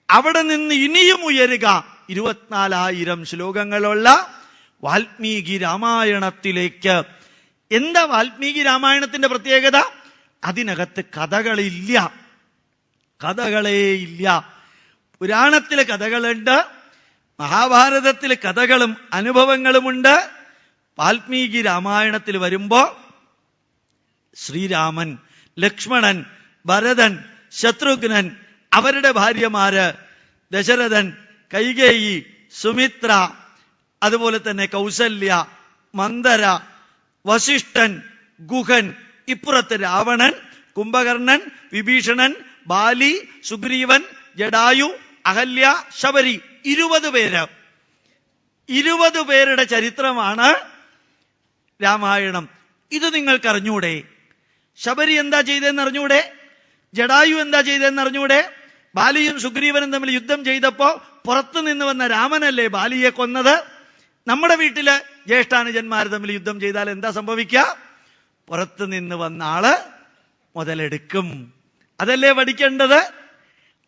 അവിടെ നിന്ന് ഇനിയും ഉയരുക 24,000 ശ്ലോകങ്ങളുള്ള വാൽമീകി രാമായണത്തിലേക്ക്. എന്താ വാൽമീകി രാമായണത്തിന്റെ പ്രത്യേകത? അതിനകത്ത് കഥകളില്ല, കഥകളേയില്ല. പുരാണത്തിലെ കഥകളുണ്ട്, മഹാഭാരതത്തിലെ കഥകളും അനുഭവങ്ങളുമുണ്ട്. വാൽമീകി രാമായണത്തിൽ വരുമ്പോ ശ്രീരാമൻ, ലക്ഷ്മണൻ, ഭരതൻ, ശത്രുഘ്നൻ, അവരുടെ ഭാര്യമാര് ദശരഥൻ, കൈകേയി, സുമിത്ര, അതുപോലെ തന്നെ കൗസല്യ, മന്ദര, വസിഷ്ഠൻ, ഗുഹൻ, ഇപ്പുറത്ത് രാവണൻ, കുംഭകർണൻ, വിഭീഷണൻ, ബാലി, സുഗ്രീവൻ, ജടായു, അഹല്യ, ശബരി, 20 പേര്. 20 പേരുടെ ചരിത്രമാണ് രാമായണം. ഇത് നിങ്ങൾക്ക് അറിഞ്ഞൂടെ? ശബരി എന്താ ചെയ്തതെന്ന് അറിഞ്ഞൂടെ? ജടായു എന്താ ചെയ്തതെന്ന് അറിഞ്ഞൂടെ? ബാലിയും സുഗ്രീവനും തമ്മിൽ യുദ്ധം ചെയ്തപ്പോ പുറത്തു നിന്ന് വന്ന രാമനല്ലേ ബാലിയെ കൊന്നത്? നമ്മുടെ വീട്ടില് ജ്യേഷ്ഠാനുജന്മാർ തമ്മിൽ യുദ്ധം ചെയ്താൽ എന്താ സംഭവിക്കുക? പുറത്തു നിന്ന് വന്ന ആള് മുതലെടുക്കും. അതല്ലേ പഠിക്കേണ്ടത്?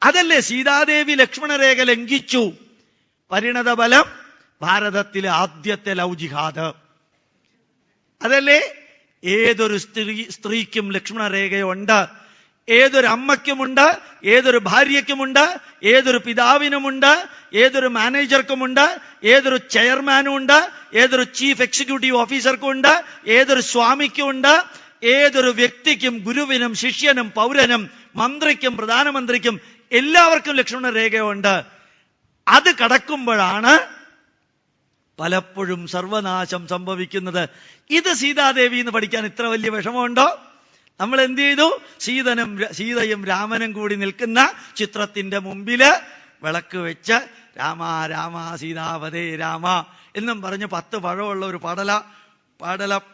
അതല്ലേ സീതാദേവി ലക്ഷ്മണരേഖ ലംഘിച്ചു. പരിണത ഫലം ഭാരതത്തിലെ ആദ്യത്തെ ലവ് ജിഹാദ്. അതല്ലേ? ഏതൊരു സ്ത്രീക്കും ലക്ഷ്മണരേഖയുണ്ട്, ഏതൊരു അമ്മയ്ക്കുമുണ്ട്, ഏതൊരു ഭാര്യയ്ക്കുമുണ്ട്, ഏതൊരു പിതാവിനുമുണ്ട്, ഏതൊരു മാനേജർക്കുമുണ്ട്, ഏതൊരു ചെയർമാനുമുണ്ട്, ഏതൊരു ചീഫ് എക്സിക്യൂട്ടീവ് ഓഫീസർക്കുമുണ്ട്, ഏതൊരു സ്വാമിക്കുമുണ്ട്, ഏതൊരു വ്യക്തിക്കും, ഗുരുവിനും ശിഷ്യനും പൗരനും മന്ത്രിക്കും പ്രധാനമന്ത്രിക്കും എല്ലാവർക്കും ലക്ഷ്മണരേഖയുണ്ട്. അത് കടക്കുമ്പോഴാണ് പലപ്പോഴും സർവനാശം സംഭവിക്കുന്നത്. ഇത് സീതാദേവി എന്ന് പഠിക്കാൻ ഇത്ര വലിയ വിഷമമുണ്ടോ? നമ്മൾ എന്ത് ചെയ്തു? സീതയും രാമനും കൂടി നിൽക്കുന്ന ചിത്രത്തിന്റെ മുമ്പില് വിളക്ക് വെച്ച് രാമ രാമ സീതാവതേ രാമ എന്നും പറഞ്ഞ് 10 പഴമുള്ള ഒരു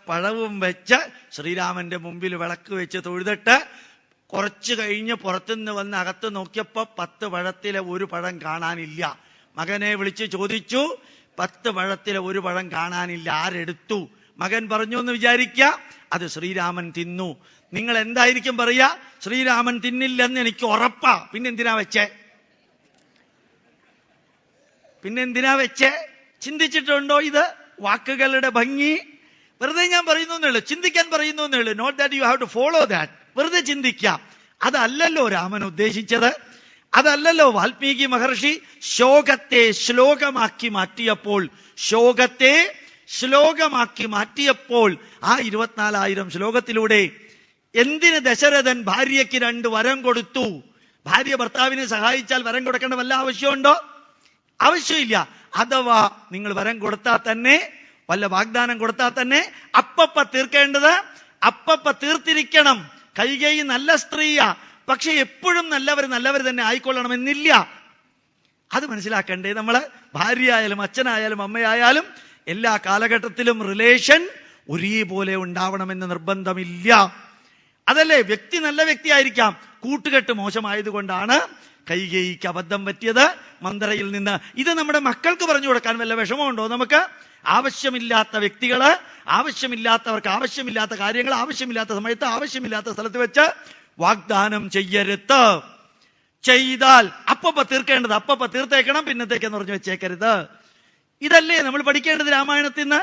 പഴവും വെച്ച് ശ്രീരാമന്റെ മുമ്പിൽ വിളക്ക് വെച്ച് തൊഴുതിട്ട് കുറച്ച് കഴിഞ്ഞ് പുറത്തുനിന്ന് വന്ന് അകത്ത് നോക്കിയപ്പോ 10 പഴത്തിലെ ഒരു പഴം കാണാനില്ല. മകനെ വിളിച്ച് ചോദിച്ചു, 10 പഴത്തിലെ ഒരു പഴം കാണാനില്ല, ആരെടുത്തു? മകൻ പറഞ്ഞു എന്ന് വിചാരിക്കുക, അത് ശ്രീരാമൻ തിന്നു. നിങ്ങൾ എന്തായിരിക്കും പറയാ? ശ്രീരാമൻ തിന്നില്ലെന്ന് എനിക്ക് ഉറപ്പാ. പിന്നെന്തിനാ വെച്ചേ? ചിന്തിച്ചിട്ടുണ്ടോ ഇത്? വാക്കുകളുടെ ഭംഗി വെറുതെ ഞാൻ പറയുന്നു എന്നേ, ചിന്തിക്കാൻ പറയുന്നു എന്നേ, not that you have to follow that. വെറുതെ ചിന്തിക്കാം. അതല്ലല്ലോ രാമൻ ഉദ്ദേശിച്ചത്, അതല്ലല്ലോ വാൽമീകി മഹർഷി ശോകത്തെ ശ്ലോകമാക്കി മാറ്റിയപ്പോൾ ആ 24,000 ശ്ലോകത്തിലൂടെ എന്തിന് ദശരഥൻ ഭാര്യയ്ക്ക് 2 വരം കൊടുത്തു? ഭാര്യ ഭർത്താവിനെ സഹായിച്ചാൽ വരം കൊടുക്കേണ്ട വല്ല ആവശ്യമുണ്ടോ? ആവശ്യമില്ല. അഥവാ നിങ്ങൾ വരം കൊടുത്താൽ തന്നെ, വല്ല വാഗ്ദാനം കൊടുത്താൽ തന്നെ അപ്പപ്പ തീർക്കേണ്ടത് അപ്പപ്പ തീർത്തിരിക്കണം. കൈകേയി നല്ല സ്ത്രീയാ, പക്ഷെ എപ്പോഴും നല്ലവർ തന്നെ ആയിക്കൊള്ളണമെന്നില്ല. അത് മനസ്സിലാക്കണ്ടേ നമ്മള്? ഭാര്യയായാലും അച്ഛനായാലും അമ്മയായാലും എല്ലാ കാലഘട്ടത്തിലും റിലേഷൻ ഒരേപോലെ ഉണ്ടാവണമെന്ന് നിർബന്ധമില്ല. അതല്ലേ? വ്യക്തി നല്ല വ്യക്തിയായിരിക്കാം, കൂട്ടുകെട്ട് മോശമായതുകൊണ്ടാണ് കൈകേയിക്ക് അബദ്ധം പറ്റിയത് മന്ദരയിൽ നിന്ന്. ഇത് നമ്മുടെ മക്കൾക്ക് പറഞ്ഞു കൊടുക്കാൻ വല്ല വിഷമമുണ്ടോ നമുക്ക്? ആവശ്യമില്ലാത്ത വ്യക്തികള്, ആവശ്യമില്ലാത്തവർക്ക് ആവശ്യമില്ലാത്ത കാര്യങ്ങൾ ആവശ്യമില്ലാത്ത സമയത്ത് ആവശ്യമില്ലാത്ത സ്ഥലത്ത് വെച്ച് വാഗ്ദാനം ചെയ്യരുത്. ചെയ്താൽ അപ്പപ്പ തീർക്കേണ്ടത് അപ്പപ്പ തീർത്തേക്കണം, പിന്നത്തേക്കെന്ന് പറഞ്ഞു വെച്ചേക്കരുത്. ഇതല്ലേ നമ്മൾ പഠിക്കേണ്ടത് രാമായണത്തിൽ നിന്ന്?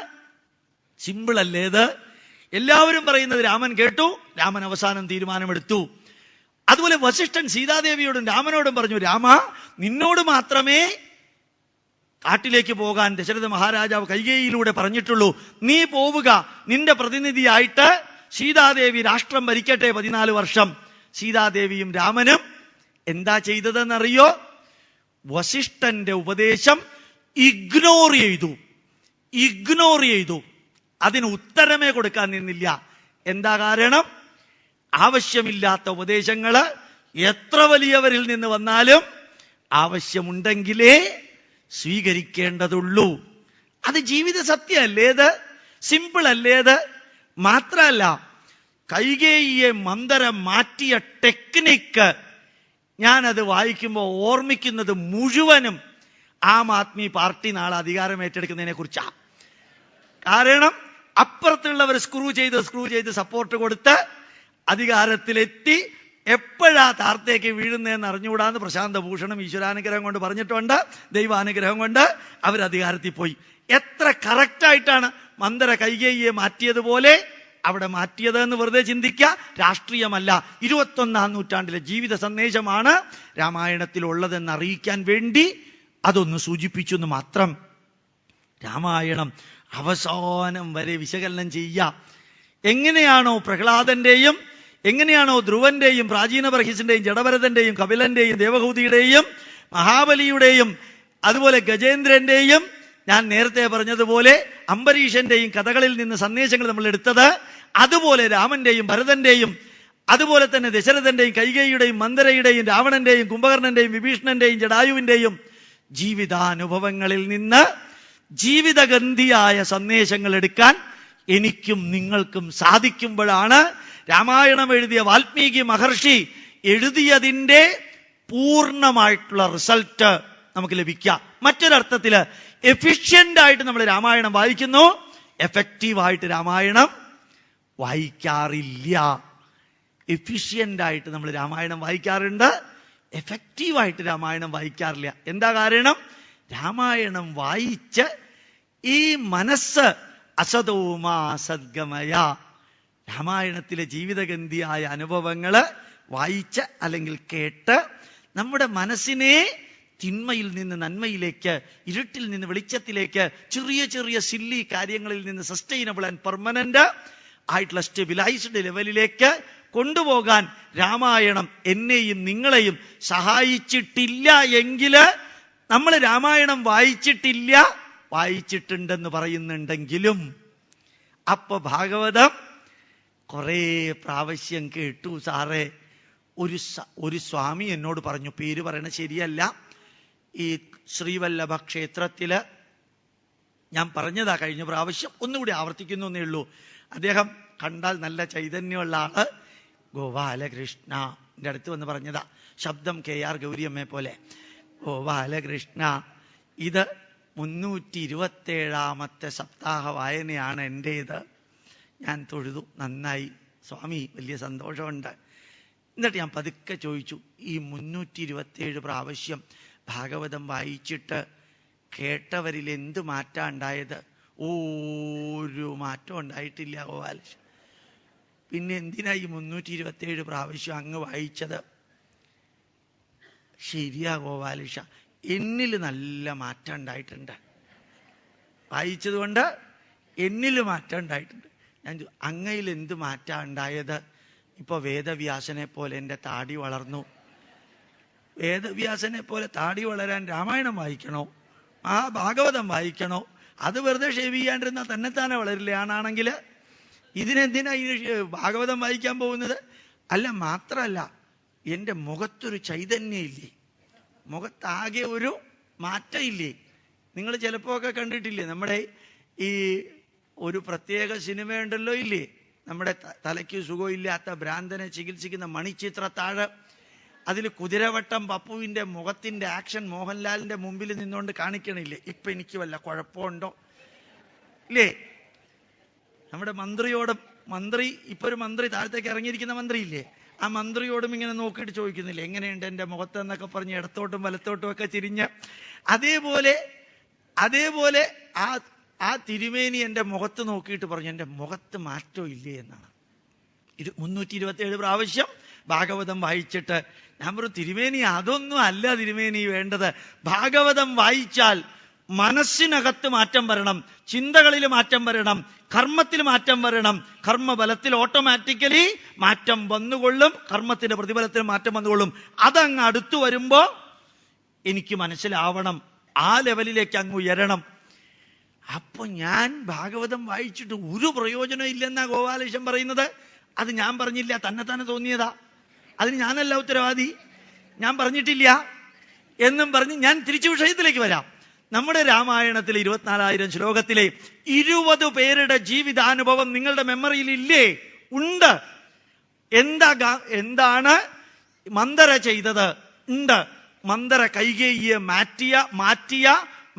സിമ്പിൾ അല്ലേ ഇത്? എല്ലാവരും പറയുന്നത് രാമൻ കേട്ടു, രാമൻ അവസാനം തീരുമാനമെടുത്തു. അതുപോലെ വസിഷ്ഠൻ സീതാദേവിയോടും രാമനോടും പറഞ്ഞു, രാമ, നിന്നോട് മാത്രമേ കാട്ടിലേക്ക് പോകാൻ ദശരഥ മഹാരാജാവ് കൈകേയിലൂടെ പറഞ്ഞിട്ടുള്ളൂ. നീ പോവുക, നിന്റെ പ്രതിനിധിയായിട്ട് സീതാദേവി രാഷ്ട്രം ഭരിക്കട്ടെ 14 വർഷം. സീതാദേവിയും രാമനും എന്താ ചെയ്തതെന്നറിയോ? വസിഷ്ഠന്റെ ഉപദേശം ഇഗ്നോർ ചെയ്തു. അതിന് ഉത്തരമേ കൊടുക്കാൻ നിന്നില്ല. എന്താ കാരണം? ആവശ്യമില്ലാത്ത ഉപദേശങ്ങള് എത്ര വലിയവരിൽ നിന്ന് വന്നാലും ആവശ്യമുണ്ടെങ്കിലേ സ്വീകരിക്കേണ്ടതുള്ളൂ. അത് ജീവിത സത്യമല്ലേ? ഇത് സിമ്പിൾ അല്ലേ? ഇത് മാത്രല്ല, കൈകേയിയെ മന്ദരം മാറ്റിയ ടെക്നിക്ക് ഞാനത് വായിക്കുമ്പോൾ ഓർമ്മിക്കുന്നത് മുഴുവനും ആം ആദ്മി പാർട്ടി നാളെ അധികാരം ഏറ്റെടുക്കുന്നതിനെ കുറിച്ചാണ്. കാരണം അപ്പുറത്തുള്ളവർ സ്ക്രൂ ചെയ്ത് സപ്പോർട്ട് കൊടുത്ത് അധികാരത്തിലെത്തി. എപ്പോഴാ താർത്തേക്ക് വീഴുന്നതെന്ന് അറിഞ്ഞുകൂടാന്ന് പ്രശാന്ത ഭൂഷണം ഈശ്വരാനുഗ്രഹം കൊണ്ട് പറഞ്ഞിട്ടുണ്ട്. ദൈവാനുഗ്രഹം കൊണ്ട് അവർ അധികാരത്തിൽ പോയി. എത്ര കറക്റ്റായിട്ടാണ് മന്ദര കൈകേയിയെ മാറ്റിയതുപോലെ അവിടെ മാറ്റിയത് എന്ന് വെറുതെ ചിന്തിക്കുക. രാഷ്ട്രീയമല്ല, 21-ാം നൂറ്റാണ്ടിലെ ജീവിത സന്ദേശമാണ് രാമായണത്തിൽ ഉള്ളതെന്ന് അറിയിക്കാൻ വേണ്ടി അതൊന്ന് സൂചിപ്പിച്ചു എന്ന് മാത്രം. രാമായണം അവസാനം വരെ വിശകലനം ചെയ്യുക. എങ്ങനെയാണോ പ്രഹ്ലാദന്റെയും, എങ്ങനെയാണോ ധ്രുവന്റെയും, പ്രാചീന ബർഹിസിന്റെയും, ജഡഭരതന്റെയും, കപിലന്റെയും, ദേവഹൂതിയുടെയും, മഹാബലിയുടെയും, അതുപോലെ ഗജേന്ദ്രന്റെയും, ഞാൻ നേരത്തെ പറഞ്ഞതുപോലെ അംബരീഷന്റെയും കഥകളിൽ നിന്ന് സന്ദേശങ്ങൾ നമ്മൾ എടുത്തത്, അതുപോലെ രാമന്റെയും ഭരതന്റെയും, അതുപോലെ തന്നെ ദശരഥന്റെയും, കൈകേയിയുടെയും, മന്ദരയുടെയും, രാവണന്റെയും, കുംഭകർണന്റെയും, വിഭീഷണന്റെയും, ജടായുവിന്റെയും ജീവിതാനുഭവങ്ങളിൽ നിന്ന് ജീവിതഗന്ധിയായ സന്ദേശങ്ങൾ എടുക്കാൻ എനിക്കും നിങ്ങൾക്കും സാധിക്കുമ്പോഴാണ് രാമായണം എഴുതിയ വാൽമീകി മഹർഷി എഴുതിയതിൻ്റെ പൂർണ്ണമായിട്ടുള്ള റിസൾട്ട് നമുക്ക് ലഭിക്കുക. മറ്റൊരർത്ഥത്തില് എഫിഷ്യന്റ് ആയിട്ട് നമ്മൾ രാമായണം വായിക്കുന്നു, എഫക്റ്റീവായിട്ട് രാമായണം വായിക്കാറില്ല. എഫിഷ്യന്റ് ആയിട്ട് നമ്മൾ രാമായണം വായിക്കാറുണ്ട്, എഫക്റ്റീവായിട്ട് രാമായണം വായിക്കാറില്ല. എന്താ കാരണം? രാമായണം വായിച്ച് ഈ മനസ്സ് അസതോമാ സദ്ഗമയ, രാമായണത്തിലെ ജീവിതഗന്ധിയായ അനുഭവങ്ങള് വായിച്ച് അല്ലെങ്കിൽ കേട്ട് നമ്മുടെ മനസ്സിനെ തിന്മയിൽ നിന്ന് നന്മയിലേക്ക്, ഇരുട്ടിൽ നിന്ന് വെളിച്ചത്തിലേക്ക്, ചെറിയ ചെറിയ സില്ലി കാര്യങ്ങളിൽ നിന്ന് സസ്റ്റൈനബിൾ ആൻഡ് പെർമനന്റ് ആയിട്ടുള്ള സ്റ്റെബിലൈസ്ഡ് ലെവലിലേക്ക് കൊണ്ടുപോകാൻ രാമായണം എന്നെയും നിങ്ങളെയും സഹായിച്ചിട്ടില്ല എങ്കിൽ, നമ്മൾ രാമായണം വായിച്ചിട്ടില്ല, വായിച്ചിട്ടുണ്ടെന്ന് പറയുന്നുണ്ടെങ്കിലും, അപ്പൊ ഭാഗവതം കുറേ പ്രാവശ്യം കേട്ടു സാറേ. ഒരു സ്വാമി എന്നോട് പറഞ്ഞു, പേര് പറയണ ശരിയല്ല, ഈ ശ്രീവല്ലഭ ക്ഷേത്രത്തില് ഞാൻ പറഞ്ഞതാ കഴിഞ്ഞ പ്രാവശ്യം, ഒന്നുകൂടി ആവർത്തിക്കുന്നു എന്നേ ഉള്ളൂ. അദ്ദേഹം കണ്ടാൽ നല്ല ചൈതന്യമുള്ള ആള്, ഗോപാലകൃഷ്ണ എൻ്റെ അടുത്ത് വന്ന് പറഞ്ഞതാ, ശബ്ദം KR ഗൗരിയമ്മയെ പോലെ. ഗോപാലകൃഷ്ണ, ഇത് 327ാമത്തെ സപ്താഹ വായനയാണ് എൻ്റേത്. ഞാൻ തൊഴുതു, നന്നായി സ്വാമി, വലിയ സന്തോഷമുണ്ട്. എന്നിട്ട് ഞാൻ പതുക്കെ ചോദിച്ചു, ഈ 327 പ്രാവശ്യം ഭാഗവതം വായിച്ചിട്ട് കേട്ടവരിൽ എന്ത് മാറ്റം ഉണ്ടായത്? ഒരു മാറ്റം ഉണ്ടായിട്ടില്ല ഗോപാലകൃഷ്ണ. പിന്നെ എന്തിനാ ഈ 327 പ്രാവശ്യം അങ്ങ് വായിച്ചത്? ശരിയാ ഗോപാലകൃഷ്ണ, എന്നിൽ നല്ല മാറ്റം ഉണ്ടായിട്ടുണ്ട്, വായിച്ചത് കൊണ്ട് എന്നിൽ മാറ്റം ഉണ്ടായിട്ടുണ്ട്. ഞാൻ അങ്ങയിൽ എന്ത് മാറ്റം ഉണ്ടായത്? ഇപ്പൊ വേദവ്യാസനെ പോലെ എൻ്റെ താടി വളർന്നു. വേദവ്യാസനെ പോലെ താടി വളരാൻ രാമായണം വായിക്കണോ, ഭാഗവതം വായിക്കണോ? അത് വെറുതെ ഷേവ് ചെയ്യാണ്ടിരുന്നാൽ തന്നെത്താനെ വളരില്ല. ആണെങ്കിൽ ഇതിനെന്തിനാ ഈ ഭാഗവതം വായിക്കാൻ പോകുന്നത്? അല്ല, മാത്രമല്ല എൻ്റെ മുഖത്തൊരു ചൈതന്യം ഇല്ലേ, മുഖത്താകെ ഒരു മാറ്റം ഇല്ലേ? നിങ്ങൾ ചിലപ്പോ ഒക്കെ കണ്ടിട്ടില്ലേ, നമ്മുടെ ഈ ഒരു പ്രത്യേക സിനിമയുണ്ടല്ലോ ഇല്ലേ, നമ്മുടെ തലയ്ക്ക് സുഖമില്ലാത്ത ഭ്രാന്തനെ ചികിത്സിക്കുന്ന മണിച്ചിത്രത്താഴ്, അതിൽ കുതിരവട്ടം പപ്പുവിന്റെ മുഖത്തിന്റെ ആക്ഷൻ മോഹൻലാലിന്റെ മുമ്പിൽ നിന്നുകൊണ്ട് കാണിക്കണില്ലേ, ഇപ്പൊ എനിക്ക് വല്ല കുഴപ്പമുണ്ടോ ഇല്ലേ? നമ്മുടെ മന്ത്രി ഇപ്പൊ ഒരു മന്ത്രി താഴത്തേക്ക് ഇറങ്ങിയിരിക്കുന്ന മന്ത്രി ഇല്ലേ, ആ മന്ത്രിയോടും ഇങ്ങനെ നോക്കിയിട്ട് ചോദിക്കുന്നില്ലേ, എങ്ങനെയുണ്ട് എൻ്റെ മുഖത്ത് എന്നൊക്കെ പറഞ്ഞ് ഇടത്തോട്ടും വലത്തോട്ടും ഒക്കെ തിരിഞ്ഞ്. അതേപോലെ ആ തിരുമേനി എൻ്റെ മുഖത്ത് നോക്കിയിട്ട് പറഞ്ഞു, എൻ്റെ മുഖത്ത് മാറ്റം ഇല്ലേ എന്നാണ്. 327 പ്രാവശ്യം ഭാഗവതം വായിച്ചിട്ട് ഞാൻ പറഞ്ഞു, തിരുമേനി അതൊന്നും അല്ല തിരുമേനി വേണ്ടത്. ഭാഗവതം വായിച്ചാൽ മനസ്സിനകത്ത് മാറ്റം വരണം, ചിന്തകളിൽ മാറ്റം വരണം, കർമ്മത്തിൽ മാറ്റം വരണം. കർമ്മബലത്തിൽ ഓട്ടോമാറ്റിക്കലി മാറ്റം വന്നുകൊള്ളും, കർമ്മത്തിന്റെ പ്രതിഫലത്തിൽ മാറ്റം വന്നുകൊള്ളും. അതങ്ങ് അടുത്തു വരുമ്പോ എനിക്ക് മനസ്സിലാവണം, ആ ലെവലിലേക്ക് അങ്ങ് ഉയരണം. അപ്പൊ ഞാൻ ഭാഗവതം വായിച്ചിട്ട് ഒരു പ്രയോജനം ഇല്ലെന്നാ ഗോപാലകൃഷ്ണൻ പറയുന്നത്. അത് ഞാൻ പറഞ്ഞില്ല, തന്നെ തോന്നിയതാ, അതിന് ഞാനല്ല ഉത്തരവാദി, ഞാൻ പറഞ്ഞിട്ടില്ല എന്നും പറഞ്ഞ് ഞാൻ തിരിച്ചു വിഷയത്തിലേക്ക് വരാം. നമ്മുടെ രാമായണത്തിലെ 24,000 ശ്ലോകത്തിലെ 20 പേരുടെ ജീവിതാനുഭവം നിങ്ങളുടെ മെമ്മറിയിൽ ഇല്ലേ? ഉണ്ട്. എന്താണ് മന്ദര ചെയ്തത്? ഉണ്ട്. മന്ദര കൈകേയിയെ മാറ്റിയ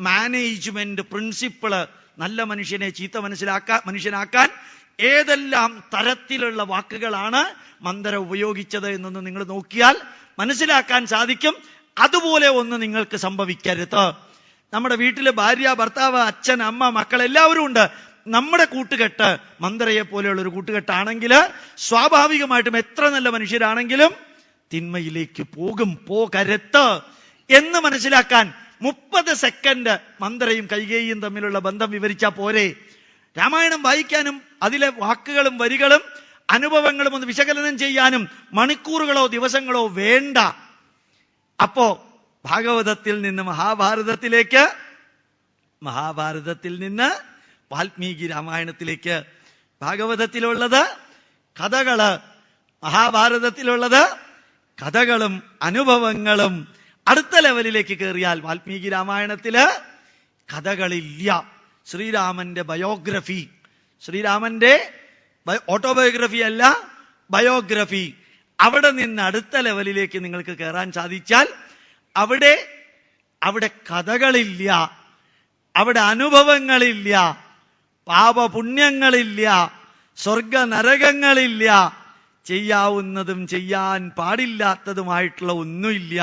മാനേജ്മെന്റ് പ്രിൻസിപ്പിള് നല്ല മനുഷ്യനെ ചീത്ത മനുഷ്യനാക്കാൻ ഏതെല്ലാം തരത്തിലുള്ള വാക്കുകളാണ് മന്ദര ഉപയോഗിച്ചത് എന്നൊന്ന് നിങ്ങൾ നോക്കിയാൽ മനസ്സിലാക്കാൻ സാധിക്കും. അതുപോലെ ഒന്ന് നിങ്ങൾക്ക് സംഭവിക്കരുത്. നമ്മുടെ വീട്ടില് ഭാര്യ, ഭർത്താവ്, അച്ഛൻ, അമ്മ, മക്കൾ എല്ലാവരും ഉണ്ട്. നമ്മുടെ കൂട്ടുകെട്ട് മന്ദരയെ പോലെയുള്ള ഒരു കൂട്ടുകെട്ടാണെങ്കിൽ സ്വാഭാവികമായിട്ടും എത്ര നല്ല മനുഷ്യരാണെങ്കിലും തിന്മയിലേക്ക് പോകരുത് എന്ന് മനസ്സിലാക്കാൻ 30 സെക്കൻഡ് മന്ദരയും കൈകേയിയും തമ്മിലുള്ള ബന്ധം വിവരിച്ചാൽ പോരെ? രാമായണം വായിക്കാനും അതിലെ വാക്കുകളും വരികളും അനുഭവങ്ങളും ഒന്ന് വിശകലനം ചെയ്യാനും മണിക്കൂറുകളോ ദിവസങ്ങളോ വേണ്ട. അപ്പോ ഭാഗവതത്തിൽ നിന്ന് മഹാഭാരതത്തിലേക്ക്, മഹാഭാരതത്തിൽ നിന്ന് വാൽമീകി രാമായണത്തിലേക്ക്. ഭാഗവതത്തിലുള്ളത് കഥകള്, മഹാഭാരതത്തിലുള്ളത് കഥകളും അനുഭവങ്ങളും. അടുത്ത ലെവലിലേക്ക് കയറിയാൽ വാൽമീകി രാമായണത്തില് കഥകളില്ല. ശ്രീരാമന്റെ ബയോഗ്രഫി, ശ്രീരാമന്റെ ഓട്ടോബയോഗ്രഫി അല്ല, ബയോഗ്രഫി. അവിടെ നിന്ന് അടുത്ത ലെവലിലേക്ക് നിങ്ങൾക്ക് കയറാൻ സാധിച്ചാൽ അവിടെ കഥകളില്ല, അവിടെ അനുഭവങ്ങളില്ല, പാപപുണ്യങ്ങളില്ല, സ്വർഗ നരകങ്ങളില്ല, ചെയ്യാവുന്നതും ചെയ്യാൻ പാടില്ലാത്തതുമായിട്ടുള്ള ഒന്നുമില്ല.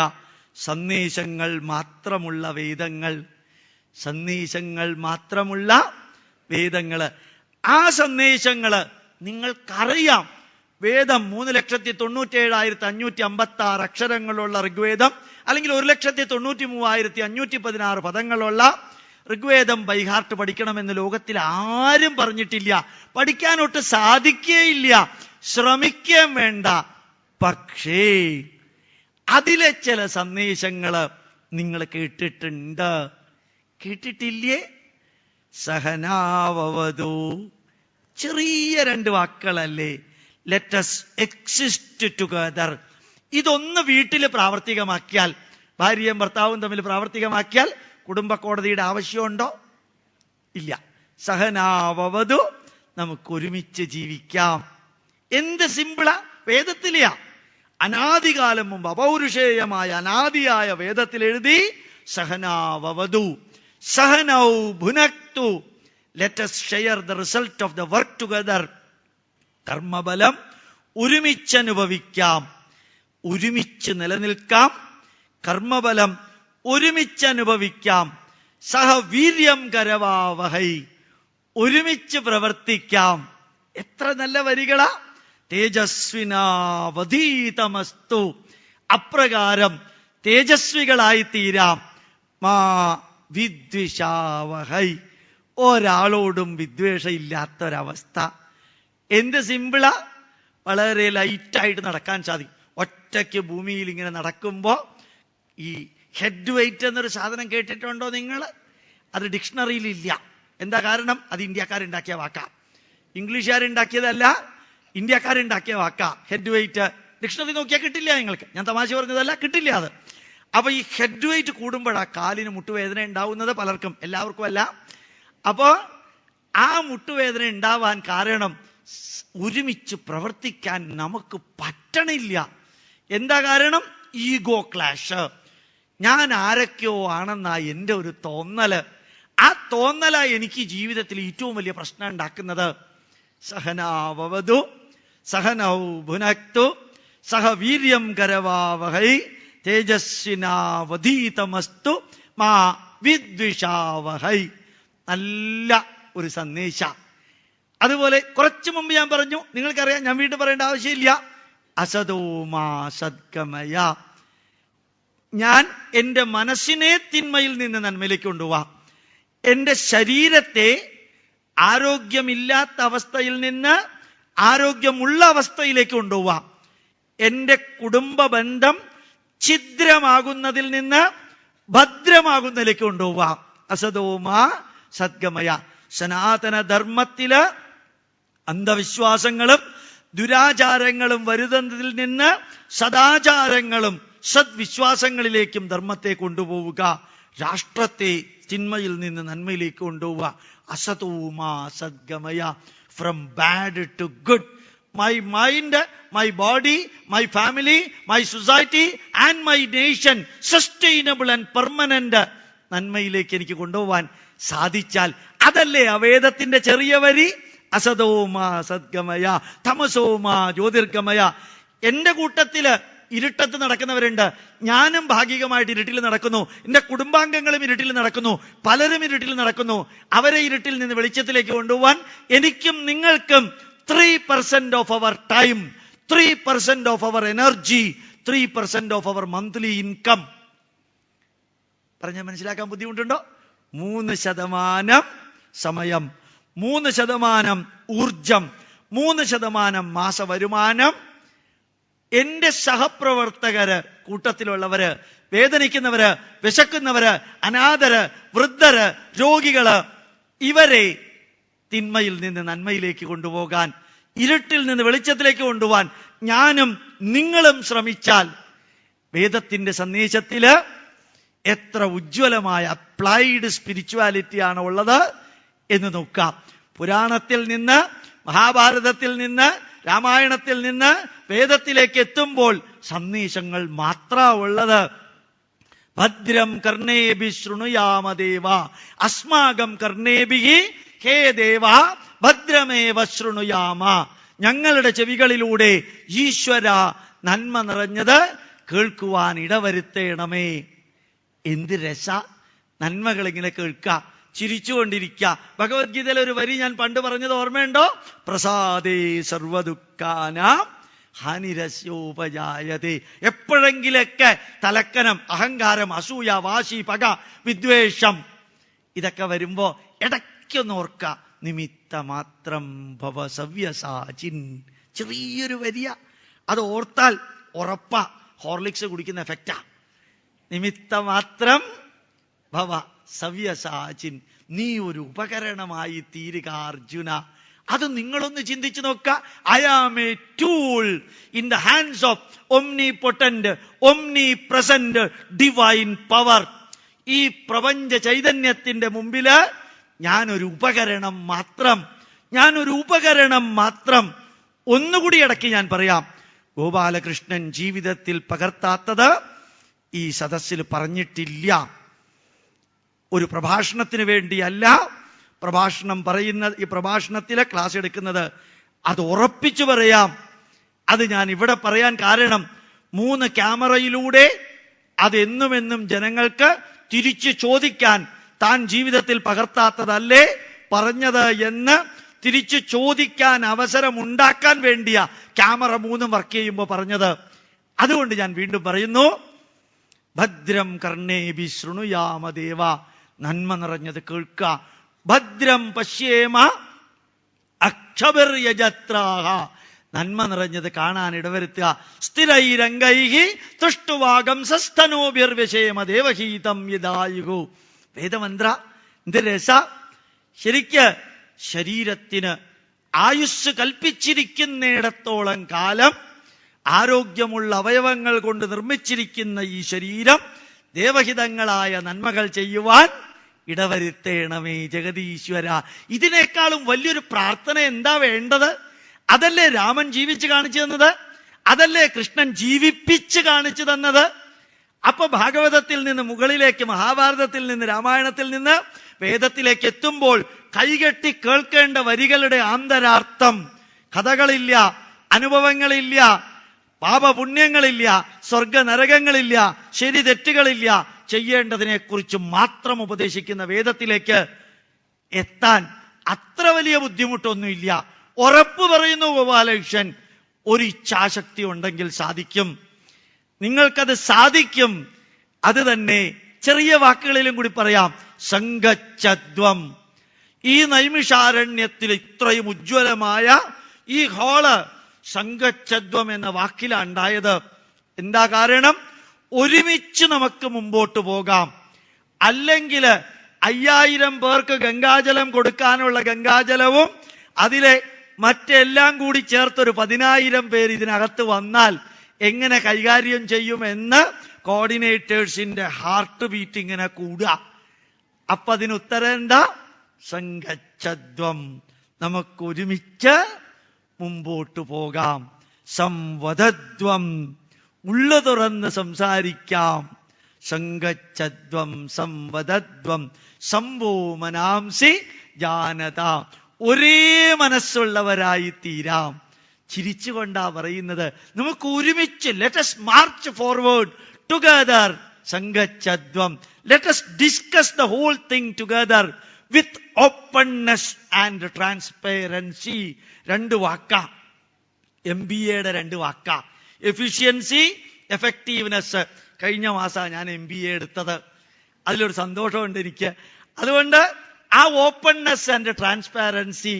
സന്ദേശങ്ങൾ മാത്രമുള്ള വേദങ്ങൾ, സന്ദേശങ്ങൾ മാത്രമുള്ള വേദങ്ങള്. ആ സന്ദേശങ്ങള് നിങ്ങൾക്കറിയാം. വേദം 3,97,556 അക്ഷരങ്ങളുള്ള ഋഗ്വേദം, അല്ലെങ്കിൽ 1,93,516 പദങ്ങളുള്ള ഋഗ്വേദം ബൈഹാർട്ട് പഠിക്കണമെന്ന് ലോകത്തിൽ ആരും പറഞ്ഞിട്ടില്ല. പഠിക്കാനൊട്ട് സാധിക്കുകയില്ല, ശ്രമിക്കുകയും വേണ്ട. പക്ഷേ അതിലെ ചില സന്ദേശങ്ങള് നിങ്ങൾ കേട്ടിട്ടില്ലേ? സഹനാവവതു. ചെറിയ 2 വാക്കുകളല്ലേ? Let us exist together. ഇതൊന്ന് വീട്ടിൽ പ്രാവർത്തികമാക്കിയാൽ, ഭാര്യയും ഭർത്താവും തമ്മിൽ പ്രാവർത്തികമാക്കിയാൽ കുടുംബ കോടതിയുടെ ആവശ്യമുണ്ടോ? ഇല്ല. സഹനാവവതു, നമുക്ക് ഒരുമിച്ച് ജീവിക്കാം. എന്ത് സിമ്പിളാ! വേദത്തിലെയാ. അനാദികാലം മുമ്പ് അപൗരുഷേയമായ അനാദിയായ വേദത്തിൽ എഴുതി സഹനാവവതു. സഹനൗ ഭുനക്തു. Let us share the result of the work together. കർമ്മബലം ഒരുമിച്ച് അനുഭവിക്കാം, ഒരുമിച്ച് നിലനിൽക്കാം. കർമ്മബലം ഒരുമിച്ച് അനുഭവിക്കാം. സഹവീര്യം കരവാവഹൈ, ഒരുമിച്ച് പ്രവർത്തിക്കാം. എത്ര നല്ല വരികളാ! തേജസ്വിനാവധീതമസ്തു. അപ്രകാരം തേജസ്വികളായി തീരാം. മാ വിദ്വിഷാവഹൈ. ഒരാളോടും വിദ്വേഷം ഇല്ലാത്തൊരവസ്ഥ. എന്ത് സിമ്പിളാ! വളരെ ലൈറ്റായിട്ട് നടക്കാൻ സാധിക്കും. ഒറ്റയ്ക്ക് ഭൂമിയിൽ ഇങ്ങനെ നടക്കുമ്പോ ഈ ഹെഡ് വെയിറ്റ് എന്നൊരു സാധനം കേട്ടിട്ടുണ്ടോ നിങ്ങൾ? അത് ഡിക്ഷണറിയിൽ ഇല്ല. എന്താ കാരണം? അത് ഇന്ത്യക്കാരുണ്ടാക്കിയ വാക്കാ, ഇംഗ്ലീഷുകാരുണ്ടാക്കിയതല്ല, ഇന്ത്യക്കാരുണ്ടാക്കിയ വാക്കാ. ഹെഡ് വെയിറ്റ് ഡിക്ഷണറി നോക്കിയാൽ കിട്ടില്ല നിങ്ങൾക്ക്. ഞാൻ തമാശ പറഞ്ഞതല്ല, കിട്ടില്ല അത്. അപ്പൊ ഈ ഹെഡ് വെയിറ്റ് കൂടുമ്പോഴാ കാലിന് മുട്ടുവേദന ഉണ്ടാവുന്നത്. പലർക്കും, എല്ലാവർക്കും അല്ല. അപ്പോ ആ മുട്ടുവേദന ഉണ്ടാവാൻ കാരണം ഒരുമിച്ച് പ്രവർത്തിക്കാൻ നമുക്ക് പറ്റണില്ല. എന്താ കാരണം? Ego clash. ഞാൻ ആരൊക്കെയോ ആണെന്നാ എൻ്റെ ഒരു തോന്നല്. ആ തോന്നലാ എനിക്ക് ജീവിതത്തിൽ ഏറ്റവും വലിയ പ്രശ്നം ഉണ്ടാക്കുന്നത്. സഹനാവവതു സഹനൗ ഭുനക്തു സഹവീര്യം കരവാവഹൈ തേജസ്വിനാവധീതമസ്തു മാ വിദ്വിഷാവഹൈ. നല്ല ഒരു സന്ദേശ. അതുപോലെ കുറച്ചു മുമ്പ് ഞാൻ പറഞ്ഞു, നിങ്ങൾക്കറിയാം, ഞാൻ വീണ്ടും പറയേണ്ട ആവശ്യമില്ല. അസതോ മാ സദ്ഗമയ. ഞാൻ എൻ്റെ മനസ്സിനെ തിന്മയിൽ നിന്ന് നന്മയിലേക്ക് കൊണ്ടുപോവാം. എൻ്റെ ശരീരത്തെ ആരോഗ്യമില്ലാത്ത അവസ്ഥയിൽ നിന്ന് ആരോഗ്യമുള്ള അവസ്ഥയിലേക്ക് കൊണ്ടുപോവാം. എൻ്റെ കുടുംബ ബന്ധം ഛിദ്രമാകുന്നതിൽ നിന്ന് ഭദ്രമാകുന്നതിലേക്ക് കൊണ്ടുപോവാം. അസതോമാ സദ്ഗമയ. സനാതന ധർമ്മത്തില് അന്ധവിശ്വാസങ്ങളും ദുരാചാരങ്ങളും വരുന്നതിൽ നിന്ന് സദാചാരങ്ങളും സദ്വിശ്വാസങ്ങളിലേക്കും ധർമ്മത്തെ കൊണ്ടുപോവുക. രാഷ്ട്രത്തെ തിന്മയിൽ നിന്ന് നന്മയിലേക്ക് കൊണ്ടുപോവുക. അസതോമാ സദ്ഗമയ. From bad to good. My mind, my body, my family, my society and my nation sustainable and permanent. നന്മയിലേക്ക് എനിക്ക് കൊണ്ടുപോകാൻ സാധിച്ചാൽ അതല്ലേ ആ വേദത്തിന്റെ ചെറിയ വരി? അസതോമാ സദ്ഗമയ തമസോമാ ജ്യോതിർഗമയ. എന്റെ കൂട്ടത്തില് ഇരുട്ടത്ത് നടക്കുന്നവരുണ്ട്. ഞാനും ഭാഗികമായിട്ട് ഇരുട്ടിൽ നടക്കുന്നു. എന്റെ കുടുംബാംഗങ്ങളും ഇരുട്ടിൽ നടക്കുന്നു. പലരും ഇരുട്ടിൽ നടക്കുന്നു. അവരെ ഇരുട്ടിൽ നിന്ന് വെളിച്ചത്തിലേക്ക് കൊണ്ടുപോകാൻ എനിക്കും നിങ്ങൾക്കും 3% of our time, 3% of our energy, 3% of our monthly income. പറഞ്ഞ മനസ്സിലാക്കാൻ ബുദ്ധിമുട്ടുണ്ടോ? 3% സമയം, 3% ഊർജം, 3% മാസ വരുമാനം എന്റെ സഹപ്രവർത്തകര്, കൂട്ടത്തിലുള്ളവര്, വേദനിക്കുന്നവര്, വിശക്കുന്നവര്, അനാഥര്, വൃദ്ധര്, രോഗികള്, ഇവരെ തിന്മയിൽ നിന്ന് നന്മയിലേക്ക് കൊണ്ടുപോകാൻ, ഇരുട്ടിൽ നിന്ന് വെളിച്ചത്തിലേക്ക് കൊണ്ടുപോകാൻ ഞാനും നിങ്ങളും ശ്രമിച്ചാൽ വേദത്തിന്റെ സന്ദേശത്തില് എത്ര ഉജ്ജ്വലമായ അപ്ലൈഡ് സ്പിരിച്വാലിറ്റി ആണ് ഉള്ളത് എന്ന് നോക്കാം. പുരാണത്തിൽ നിന്ന്, മഹാഭാരതത്തിൽ നിന്ന്, രാമായണത്തിൽ നിന്ന് വേദത്തിലേക്ക് എത്തുമ്പോൾ സന്ദേശങ്ങൾ മാത്രമാണ് ഉള്ളത്. ഭദ്രം കർണേഭി ശൃണുയാമ ദേവ അസ്മാകം കർണേഭി ഹേ ദേവ ഭദ്രമേവ ശൃണുയാമ. ഞങ്ങളുടെ ചെവികളിലൂടെ ഈശ്വര നന്മ നിറഞ്ഞത് കേൾക്കുവാൻ ഇടവരുത്തേണമേ. എന്ത് രസ നന്മകൾ ഇങ്ങനെ കേൾക്കുക, ചിരിച്ചുകൊണ്ടിരിക്കുക. ഭഗവത്ഗീതയിലെ ഒരു വരി ഞാൻ പണ്ട് പറഞ്ഞത് ഓർമ്മയുണ്ടോ? പ്രസാദേ സർവദുഃഖാനാം ഹാനിരസ്യോപജായതേ. എപ്പോഴെങ്കിലൊക്കെ തലക്കനം, അഹങ്കാരം, അസൂയ, വാശി, പക, വിദ്വേഷം ഇതൊക്കെ വരുമ്പോ ഇടയ്ക്കൊന്ന് ഓർക്ക. നിമിത്തമാത്രം ഭവ സവ്യസാചിൻ. ചെറിയൊരു വരിയ, അത് ഓർത്താൽ ഉറപ്പാ ഹോർലിക്സ് കുടിക്കുന്ന എഫക്റ്റാ. നിമിത്തമാത്രം ഭവ സവ്യസാചിൻ. നീ ഒരു ഉപകരണമായി തീരുക അർജുന. അത് നിങ്ങളൊന്ന് ചിന്തിച്ചു നോക്ക. I am a tool in the hands of omnipotent, omnipresent divine power. ഈ പ്രപഞ്ച ചൈതന്യത്തിന്റെ മുമ്പില് ഞാനൊരു ഉപകരണം മാത്രം, ഞാനൊരു ഉപകരണം മാത്രം. ഒന്നുകൂടി ഇടയ്ക്ക് ഞാൻ പറയാം, ഗോപാലകൃഷ്ണൻ ജീവിതത്തിൽ പകർത്താത്തത് ഈ സദസ്സിൽ പറഞ്ഞിട്ടില്ല. ഒരു പ്രഭാഷണത്തിന് വേണ്ടിയല്ല പ്രഭാഷണം പറയുന്നത്, ഈ പ്രഭാഷണത്തിലെ ക്ലാസ് എടുക്കുന്നത്. അത് ഉറപ്പിച്ചു പറയാം. അത് ഞാൻ ഇവിടെ പറയാൻ കാരണം 3 ക്യാമറയിലൂടെ അതെന്നുമെന്നും ജനങ്ങൾക്ക് തിരിച്ചു ചോദിക്കാൻ, താൻ ജീവിതത്തിൽ പകർത്താത്തതല്ലേ പറഞ്ഞത് എന്ന് തിരിച്ചു ചോദിക്കാൻ അവസരം ഉണ്ടാക്കാൻ വേണ്ടിയ ക്യാമറ 3 വർക്ക് ചെയ്യുമ്പോൾ പറഞ്ഞത്. അതുകൊണ്ട് ഞാൻ വീണ്ടും പറയുന്നു, ഭദ്രം കർണേഭി ശൃണുയാമ ദേവ. നന്മ നിറഞ്ഞത് കേൾക്കുക. ഭദ്രം പശ്യേമ അക്ഷഭിർയജത്രാഹ. നന്മ നിറഞ്ഞത് കാണാൻ ഇടവരുത്തുക. സ്ഥിരൈരംഗൈഹി തുഷ്ടുവാകം സസ്തനോഭിർവിഷേമ ദേവഹീതം യദായുഗു. വേദമന്ത്ര എന്ത് രസ. ശരിക്ക് ശരീരത്തിന് ആയുസ് കൽപ്പിച്ചിരിക്കുന്നിടത്തോളം കാലം ആരോഗ്യമുള്ള അവയവങ്ങൾ കൊണ്ട് നിർമ്മിച്ചിരിക്കുന്ന ഈ ശരീരം ദേവഹിതങ്ങളായ നന്മകൾ ചെയ്യുവാൻ ഇടവരുത്തേണമേ ജഗതീശ്വര. ഇതിനേക്കാളും വലിയൊരു പ്രാർത്ഥന എന്താ വേണ്ടത്? അതല്ലേ രാമൻ ജീവിച്ച് കാണിച്ചു തന്നത്? അതല്ലേ കൃഷ്ണൻ ജീവിപ്പിച്ച് കാണിച്ചു തന്നത്? അപ്പൊ ഭാഗവതത്തിൽ നിന്ന് മുകളിലേക്ക്, മഹാഭാരതത്തിൽ നിന്ന്, രാമായണത്തിൽ നിന്ന് വേദത്തിലേക്ക് എത്തുമ്പോൾ കൈകെട്ടി കേൾക്കേണ്ട വരികളുടെ ആന്തരാർത്ഥം, കഥകളില്ല, അനുഭവങ്ങളില്ല, പാപപുണ്യങ്ങളില്ല, സ്വർഗ നരകങ്ങളില്ല, ശരി തെറ്റുകളില്ല, ചെയ്യേണ്ടതിനെ കുറിച്ച് മാത്രം ഉപദേശിക്കുന്ന വേദത്തിലേക്ക് എത്താൻ അത്ര വലിയ ബുദ്ധിമുട്ടൊന്നുമില്ല. ഉറപ്പ് പറയുന്നു ഗോപാലകൃഷ്ണൻ, ഒരു ഇച്ഛാശക്തി ഉണ്ടെങ്കിൽ സാധിക്കും. നിങ്ങൾക്കത് സാധിക്കും. അത് തന്നെ ചെറിയ വാക്കുകളിലും കൂടി പറയാം. സംഘച്ഛദ്വം. ഈ നൈമിഷാരണ്യത്തിൽ ഇത്രയും ഉജ്ജ്വലമായ ഈ ഹാള് സംഘച്ഛദ്വം എന്ന വാക്കിലാണ് ഉണ്ടായത്. എന്താ കാരണം? ഒരുമിച്ച് നമുക്ക് മുമ്പോട്ട് പോകാം. അല്ലെങ്കിൽ 5000 പേർക്ക് ഗംഗാജലം കൊടുക്കാനുള്ള ഗംഗാജലവും അതിലെ മറ്റെല്ലാം കൂടി ചേർത്തൊരു 10000 പേര് ഇതിനകത്ത് വന്നാൽ എങ്ങനെ കൈകാര്യം ചെയ്യുമെന്ന് കോർഡിനേറ്റേഴ്സിന്റെ ഹാർട്ട് ബീറ്റ് ഇങ്ങനെ കൂടുക. അപ്പൊ അതിന് ഉത്തരം എന്താ? സംഘച്ഛദ്വം. നമുക്കൊരുമിച്ച് മുമ്പോട്ട് പോകാം. സംവദദ്വം. ഉള്ളു തുറന്ന് സംസാരിക്കാം. സംഗച്ഛധ്വം സംവദധ്വം സംഭോ മനാംസി ജാനത. ഒരേ മനസ്സുള്ളവരായി തീരാം. ചിരിച്ചുകൊണ്ടാ പറയുന്നത്. നമുക്ക് ഒരുമിച്ച് let us march forward together. സംഗച്ഛധ്വം. Let us discuss the whole thing together with openness and transparency. രണ്ട് വാക്കാ, MBAയുടെ രണ്ട് വാക്കാ. Efficiency, effectiveness. കഴിഞ്ഞ മാസമാണ് ഞാൻ MBA എടുത്തത്. അതിലൊരു സന്തോഷമുണ്ട് എനിക്ക്. അതുകൊണ്ട് ആ ഓപ്പൺനെസ് ആൻഡ് ട്രാൻസ്പാരൻസി.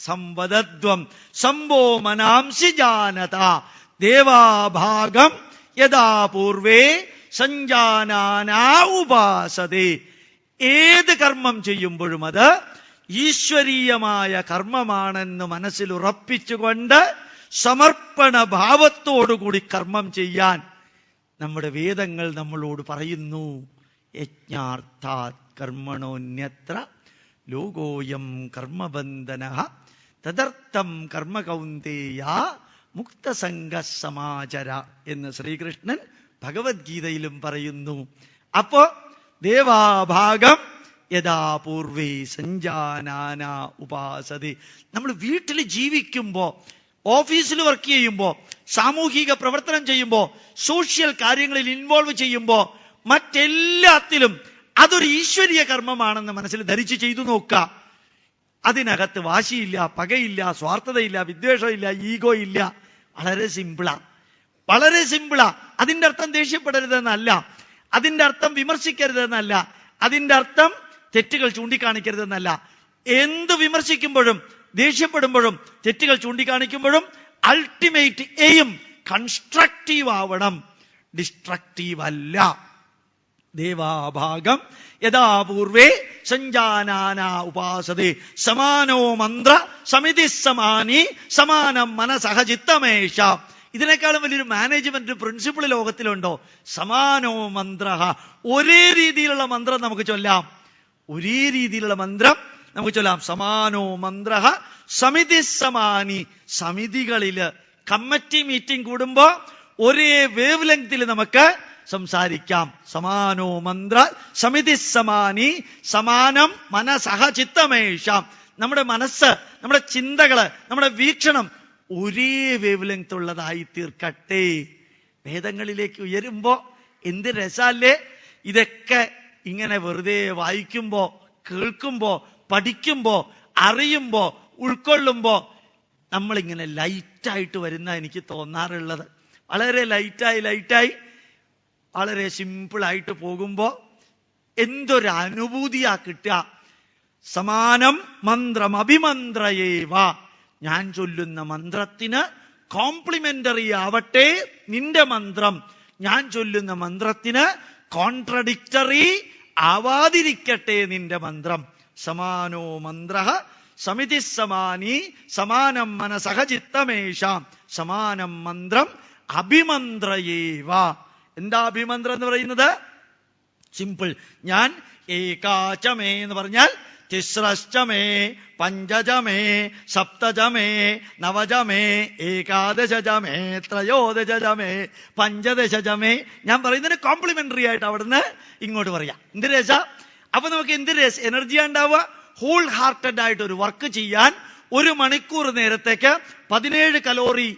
സംവദധ്വം സംഭോ മനാംസി ജാനത ദേവാഭാഗം യഥാ പൂർവേ സഞ്ജാനാനാ ഉപാസതേ. ഏത് കർമ്മം ചെയ്യുമ്പോഴും അത് ഈശ്വരീയമായ കർമ്മമാണെന്ന് മനസ്സിൽ ഉറപ്പിച്ചുകൊണ്ട് സമർപ്പണ ഭാവത്തോടുകൂടി കർമ്മം ചെയ്യാൻ നമ്മുടെ വേദങ്ങൾ നമ്മളോട് പറയുന്നു. യജ്ഞാർത്ഥാത് കർമ്മണോന്യത്ര ലോകോയം കർമ്മബന്ധനഃ തദർത്ഥം കർമ്മ കൗന്ദേയ മുക്തസംഗ സമാചര എന്ന് ശ്രീകൃഷ്ണൻ ഭഗവത്ഗീതയിലും പറയുന്നു. അപ്പോ ദേവാഭാഗം യഥാ പൂർവേ സഞ്ജാനാന ഉപാസതി. നമ്മൾ വീട്ടിൽ ജീവിക്കുമ്പോ, ഓഫീസിൽ വർക്ക് ചെയ്യുമ്പോ, സാമൂഹിക പ്രവർത്തനം ചെയ്യുമ്പോ, സോഷ്യൽ കാര്യങ്ങളിൽ ഇൻവോൾവ് ചെയ്യുമ്പോ, മറ്റെല്ലാത്തിലും അതൊരു ഈശ്വരീയ കർമ്മമാണെന്ന് മനസ്സിൽ ധരിച്ച് ചെയ്തു നോക്കുക. അതിനകത്ത് വാശിയില്ല, പകയില്ല, സ്വാർത്ഥതയില്ല, വിദ്വേഷമില്ല, ഈഗോ ഇല്ല. വളരെ സിമ്പിളാ, വളരെ സിമ്പിളാ. അതിന്റെ അർത്ഥം ദേഷ്യപ്പെടരുതെന്നല്ല, അതിന്റെ അർത്ഥം വിമർശിക്കരുതെന്നല്ല, അതിന്റെ അർത്ഥം തെറ്റുകൾ ചൂണ്ടിക്കാണിക്കരുതെന്നല്ല. എന്ത് വിമർശിക്കുമ്പോഴും ദേഷ്യപ്പെടുമ്പോഴും തെറ്റുകൾ ചൂണ്ടിക്കാണിക്കുമ്പോഴും അൾട്ടിമേറ്റ് എയിം കൺസ്ട്രക്റ്റീവ് ആവണം, ഡിസ്ട്രക്റ്റീവ് അല്ല. ദേവാഭാഗം യഥാ പൂർവേ സഞ്ജാനാന ഉപാസതേ സമാനോ മന്ത്ര സമിതി സമാനി സമാനം മനസഹ ചിത്തമേഷ. ഇതിനേക്കാളും വലിയൊരു മാനേജ്മെന്റ് പ്രിൻസിപ്പിൾ ലോകത്തിലുണ്ടോ? സമാനോ മന്ത്ര. ഒരേ രീതിയിലുള്ള മന്ത്രം നമുക്ക് ചൊല്ലാം, ഒരേ രീതിയിലുള്ള മന്ത്രം നമുക്ക് ചൊല്ലാം. സമാനോ മന്ത്ര സമിതി സമാനി. സമിതികളില് കമ്മിറ്റി മീറ്റിംഗ് കൂടുമ്പോ ഒരേ വേവ് ലെങ്തിൽ നമുക്ക് സംസാരിക്കാം. സമാനോ മന്ത്ര സമിതി സമാനി സമാനം മനസഹ ചിത്തമേഷാം. നമ്മുടെ മനസ്സ്, നമ്മുടെ ചിന്തകള്, നമ്മുടെ വീക്ഷണം ഒരേ വേവ് ലെങ്ത് ഉള്ളതായി തീർക്കട്ടെ. വേദങ്ങളിലേക്ക് ഉയരുമ്പോ എന്ത് രസല്ലേ ഇതൊക്കെ. ഇങ്ങനെ വെറുതെ വായിക്കുമ്പോ, കേൾക്കുമ്പോ, പഠിക്കുമ്പോ, അറിയുമ്പോ, ഉൾക്കൊള്ളുമ്പോ നമ്മളിങ്ങനെ ലൈറ്റായിട്ട് വരുന്ന എനിക്ക് തോന്നാറുള്ളത്. വളരെ ലൈറ്റായി വളരെ സിമ്പിളായിട്ട് പോകുമ്പോ എന്തൊരു അനുഭൂതിയാ കിട്ടുക. സമാനം മന്ത്രം അഭിമന്ത്രയേവ. ഞാൻ ചൊല്ലുന്ന മന്ത്രത്തിന് കോംപ്ലിമെന്ററി ആവട്ടെ നിന്റെ മന്ത്രം, ഞാൻ ചൊല്ലുന്ന മന്ത്രത്തിന് കോൺട്രഡിക്ടറി ആവാതിരിക്കട്ടെ നിന്റെ മന്ത്രം. സമാനോ മന്ത്ര സമിതി സമാനി സമാനം മനസഹ ചിത്തമേഷാം. സമാനം മന്ത്രം അഭിമന്ത്രയേവ. എന്താ അഭിമന്ത്രം എന്ന് പറയുന്നത്? സിമ്പിൾ. ഞാൻ ഏകാചമേ എന്ന് പറഞ്ഞാൽ തിസ്രശ്ചമേ പഞ്ചജമേ സപ്തജമേ നവജമേ ഏകാദശജമേ ത്രയോദശജമേ പഞ്ചദശജമേ. ഞാൻ പറയുന്നതിന് കോംപ്ലിമെന്ററി ആയിട്ട് അവിടുന്ന് ഇങ്ങോട്ട് പറയാം. എന്ത് രസ. അപ്പൊ നമുക്ക് എന്ത് എനർജിയാ ഉണ്ടാവുക? ഹോൾ ഹാർട്ടഡ് ആയിട്ട് ഒരു വർക്ക് ചെയ്യാൻ 1 മണിക്കൂർ നേരത്തേക്ക് 17 കലോറി